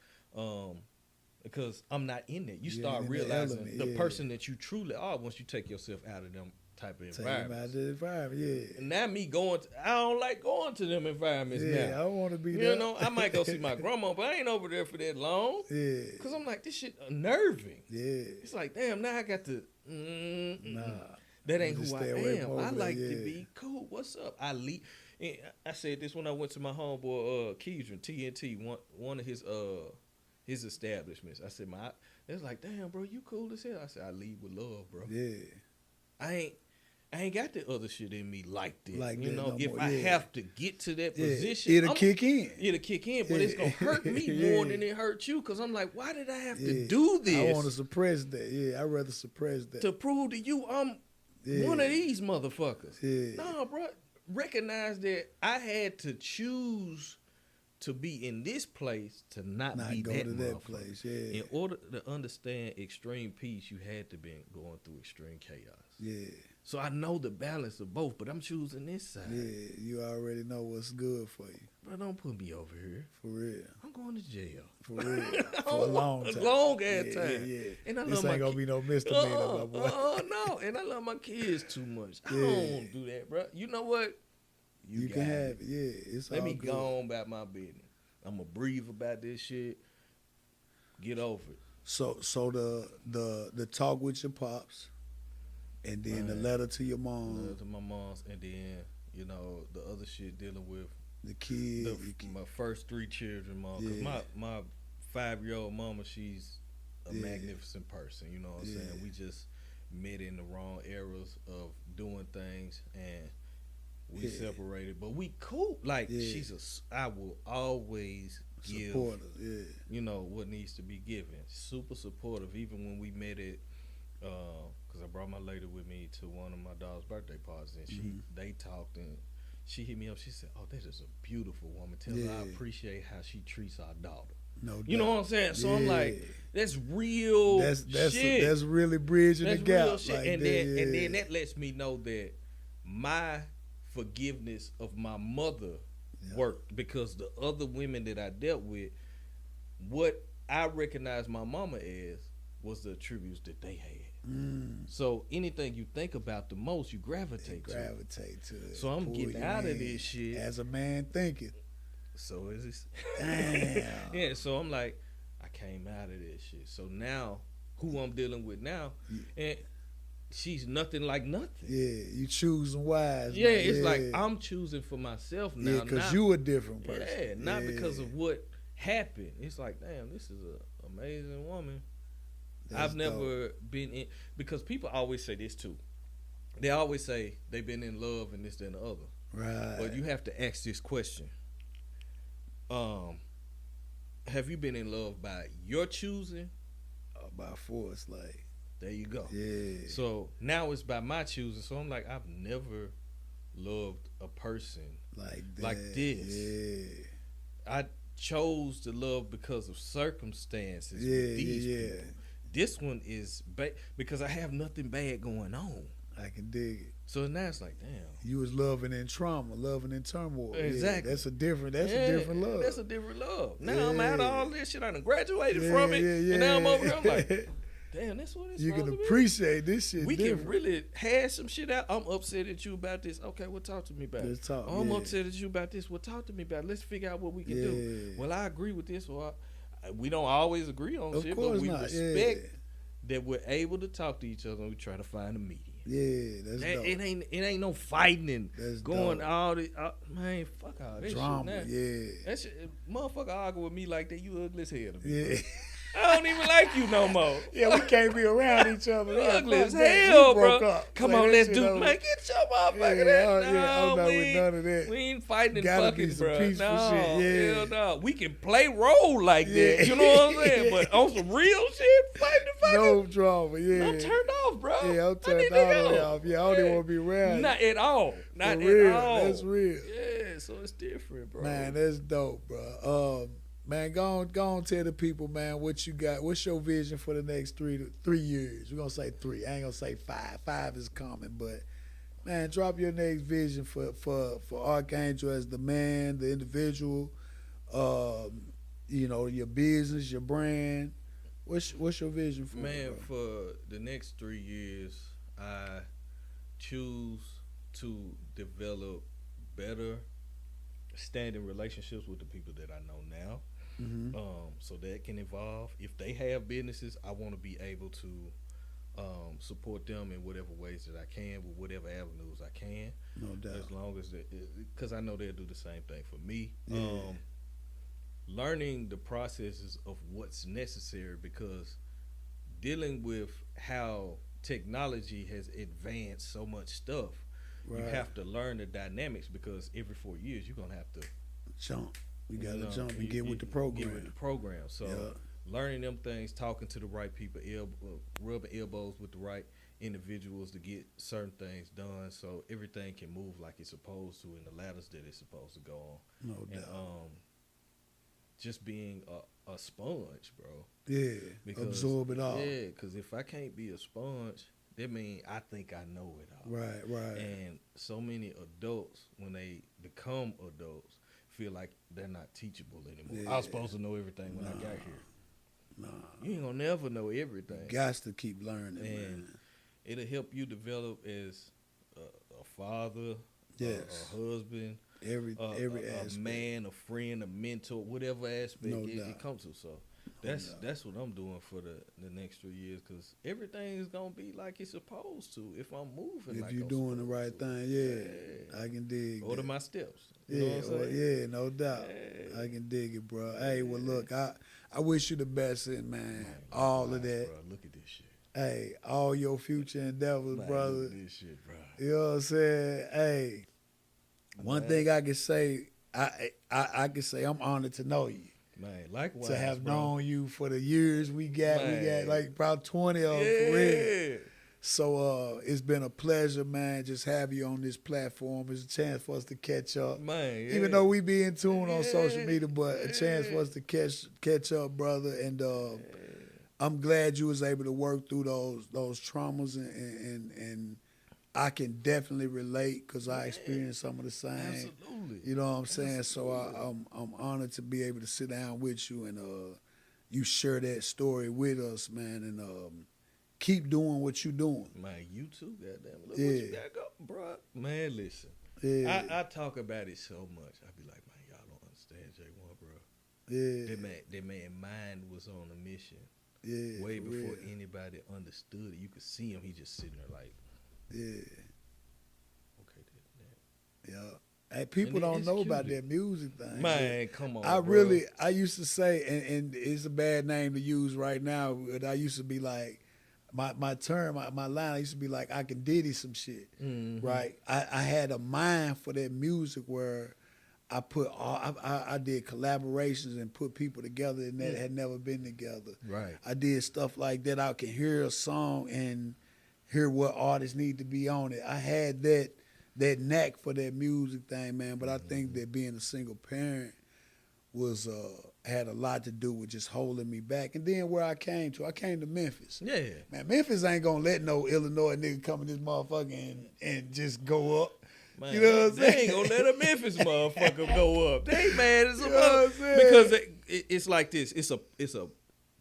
because I'm not in it. You start realizing the person that you truly are once you take yourself out of them type of environments. And now me I don't like going to them environments now. I don't want to be there. I might go see my grandma, but I ain't over there for that long. Yeah. Because I'm like, this shit unnerving. Yeah. It's like, damn, now I got to... Nah. That ain't who I am. I like to be cool. What's up? I leave. And I said this when I went to my homeboy Keedron, TNT, one of his establishments. I said, they was like, damn, bro, you cool as hell. I said, I leave with love, bro. Yeah. I ain't got the other shit in me like that. If I have to get to that position, it'll kick in. It'll kick in, but it's gonna hurt me more than it hurt you. Cause I'm like, why did I have to do this? I want to suppress that. Yeah, I'd rather suppress that to prove to you I'm one of these motherfuckers. Yeah. No, bro. Recognize that I had to choose to be in this place to not be go that to that place. Yeah. In order to understand extreme peace, you had to be going through extreme chaos. Yeah. So I know the balance of both, but I'm choosing this side. Yeah, you already know what's good for you. Bro, don't put me over here. For real. I'm going to jail. For real. For a long time. A long ass time. Yeah. And I this love ain't gonna be no misdemeanor, my boy. No. And I love my kids too much. I don't want to do that, bro. You know what? You can have it. Yeah. It's Let all me good. go on about my business. I'm gonna breathe about this shit. Get over it. So the talk with your pops, and then the letter to your mom. Letter to my mom's, and then the other shit dealing with the kid. My first 3 children, mom. Cause my 5-year-old mama, she's a magnificent person. You know what I'm saying? We just met in the wrong eras of doing things, and we separated, but we cool. Like I will always give what needs to be given. Super supportive. Even when we met at, because I brought my lady with me to one of my daughter's birthday parties, and they talked, and she hit me up. She said, "Oh, that is a beautiful woman. Tell her I appreciate how she treats our daughter." No doubt. You know what I'm saying? So I'm like, that's real shit. That's really bridging the gap. Real shit. Like and then that lets me know that my forgiveness of my mother worked, because the other women that I dealt with, what I recognized my mama as was the attributes that they had. So anything you think about the most, you gravitate to it. So I'm getting out of this shit. As a man thinking. So is this? Damn. Yeah, so I'm like, I came out of this shit. So now, who I'm dealing with now, and she's nothing like nothing. Yeah, you choosing wise. Yeah, it's like I'm choosing for myself now. Yeah, because you a different person. Yeah, not because of what happened. It's like, damn, this is amazing woman. That's I've never been in, because people always say this too. They always say they've been in love and this, that, and the other. Right. But you have to ask this question. Have you been in love by your choosing? By force, like. There you go. Yeah. So now it's by my choosing. So I'm like, I've never loved a person like this. Yeah. I chose to love because of circumstances with these people. This one is because I have nothing bad going on. I can dig it. So now it's like, damn. You was loving in trauma, loving in turmoil. Exactly. Yeah, that's a different love. That's a different love. Now I'm out of all this shit. I done graduated from it. And now I'm over here. I'm like, damn, that's what it's you can supposed to be. appreciate this shit. We different. can really hash some shit out. I'm upset at you about this. Okay, well, talk to me about Let's it. talk. I'm upset at you about this. Well, talk to me about it. Let's figure out what we can do. Well, I agree with this. Or we don't always agree on shit, but we respect that we're able to talk to each other and we try to find a median. Yeah, that's dope. It ain't no fighting and that's going dope. all this. Man, fuck all this drama. shit now. Yeah, that shit, motherfucker argue with me like that. You ugly as hell to me. Yeah. I don't even like you no more. Yeah, we can't be around each other. Ugly as that. hell, broke bro. Up. Come like, on, let's do. Over. Man, get your motherfucker I'm not with none of that. We ain't fighting and Gotta fucking, be some bro. peaceful No, shit. Yeah. hell no. We can play role like that. You know what I'm saying? But on some real shit, fighting and fucking. No drama. Yeah, I'm turned off, bro. Yeah, I'm turned all the way off. Yeah, I don't even want to be around. Not at all. Not For real. at all. That's real. Yeah, so it's different, bro. Man, that's dope, bro. Man, go on, tell the people, man, what you got. What's your vision for the next 3 years? We're gonna say 3. I ain't gonna say 5. 5 is coming, but man, drop your next vision for ArchAngel as the man, the individual. You know, your business, your brand. What's your vision for? Man, it, for the next 3 years, I choose to develop better standing relationships with the people that I know now. Mm-hmm. So that can evolve. If they have businesses, I want to be able to support them in whatever ways that I can, with whatever avenues I can. No doubt. As long as because I know they'll do the same thing for me. Yeah. Learning the processes of what's necessary, because dealing with how technology has advanced so much stuff, Right. you have to learn the dynamics, because every 4 years you're gonna have to jump. We gotta jump and get with the program. Get with the program. So learning them things, talking to the right people, rubbing elbows with the right individuals to get certain things done, so everything can move like it's supposed to in the ladders that it's supposed to go on. No doubt. And, just being a sponge, bro. Yeah, absorb it all. Yeah, because if I can't be a sponge, that means I think I know it all. Right. And so many adults, when they become adults, feel like they're not teachable anymore. Yeah. I was supposed to know everything when I got here. Nah. You ain't gonna never know everything. You got to keep learning, And man. it'll help you develop as a father, Yes. a husband, Every aspect. a man, a friend, a mentor, whatever aspect No it doubt. comes to. So that's what I'm doing for the next 3 years, because everything is gonna be like it's supposed to if I'm moving. If like you're I'm doing the right supposed to. thing, yeah, I can dig. Order that. my steps. You know what I'm saying? Yeah, no doubt. Yeah. I can dig it, bro. Hey, well, look, I wish you the best in, man. All of that. Bro, look at this shit. Hey, all your future endeavors, Man, brother. look at this shit, bro. You know what I'm saying? Hey, one thing I can say, I can say I'm honored to know you. Man, likewise. To have bro. known you for the years we got Man. like about 20 of them for real. So it's been a pleasure, man, just have you on this platform. It's a chance for us to catch up. Man, yeah. Even though we be in tune on social media, but a chance for us to catch up, brother. And I'm glad you was able to work through those traumas, and I can definitely relate, because I experienced some of the same. Absolutely. You know what I'm saying? So I'm honored to be able to sit down with you and you share that story with us, man, and keep doing what you're doing. Man, you too, goddamn. Look what Yeah. you got go, bro. Man, listen. Yeah. I talk about it so much. I be like, man, y'all don't understand J1, bro. Yeah. That man mind was on a mission. Yeah. Way for before real. anybody understood it. You could see him. He just sitting there like, Yeah. okay, that. Yeah. Hey, people And don't know execute about it. that music thing. Man, come on, I used to say, and it's a bad name to use right now, but I used to be like, my line, I used to be like, I can diddy some shit, right? I had a mind for that music where I put I did collaborations and put people together and that had never been together. Right. I did stuff like that. I can hear a song and hear what artists need to be on it. I had that knack for that music thing, man. But I think that being a single parent was had a lot to do with just holding me back. And then where I came to Memphis. Yeah. Man, Memphis ain't gonna let no Illinois nigga come in this motherfucker and just go up. Man, You know what I'm they saying? ain't gonna let a Memphis motherfucker go up. They ain't mad as a You know what I'm mother saying? because it's like this. It's a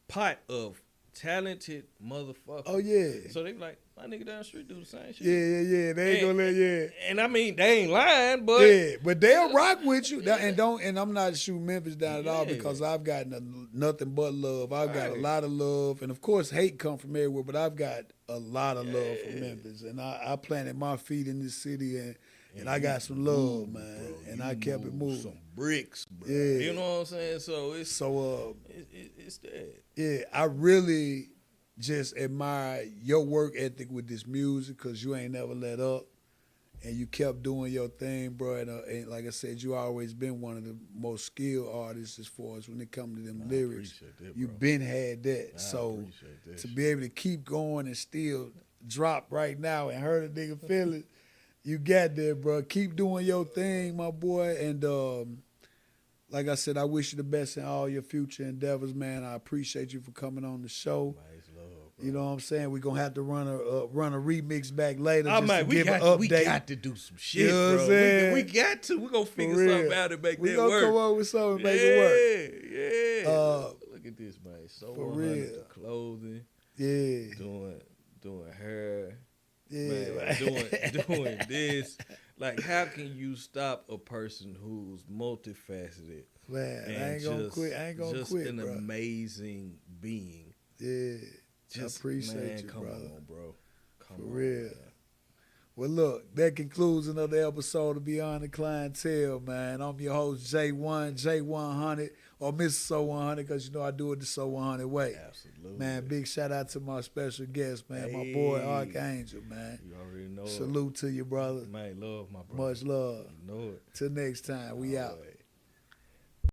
pot of talented motherfuckers. Oh yeah. So they be like, my nigga down the street do the same shit. Yeah. They ain't gonna let And I mean, they ain't lying, but yeah, but they'll rock with you. And I'm not shooting Memphis down at all Yeah. because I've gotten nothing but love. I've got a Right. lot of love, and of course hate come from everywhere, but I've got a lot of love for Memphis, and I planted my feet in this city, and I got some love, man, bro. and You I kept it moved moving. some bricks, bro. Yeah. You know what I'm saying? So it's It's that. yeah, I really just admire your work ethic with this music because you ain't never let up. And you kept doing your thing, bro. And like I said, you always been one of the most skilled artists as far as when it comes to them lyrics. Appreciate that, You bro. been had that. I So appreciate that to shit. be able to keep going and still drop right now and hurt a nigga feeling, you got that, bro. Keep doing your thing, my boy. And like I said, I wish you the best in all your future endeavors, man. I appreciate you for coming on the show. Man, it's love, bro. You know what I'm saying? We're gonna have to run a remix back later Oh just man, to give an we update. got to do some shit, You know what I'm bro. saying? We got to. We gonna For figure real. something out and make We that gonna work. come up with something and make it work. Yeah. Look at this, man. So for 100 real. the clothing, Yeah. doing hair, Yeah. man, doing this. Like, how can you stop a person who's multifaceted? Man, and I ain't gonna quit. I ain't gonna just quit, an bro. amazing being. Yeah. Just, I appreciate man, you, come brother. on, bro. Come For on, real. man. Well, look, that concludes another episode of Beyond the Clientele, man. I'm your host, J1, J100, or Mr. So 100, because you know I do it the So 100 way. Absolutely. Man, big shout out to my special guest, man, my Hey. boy ArchAngel, man. You already know Salute to you, brother. it. Man, love, my brother. Much love. You know it. Till next time, we All out. right.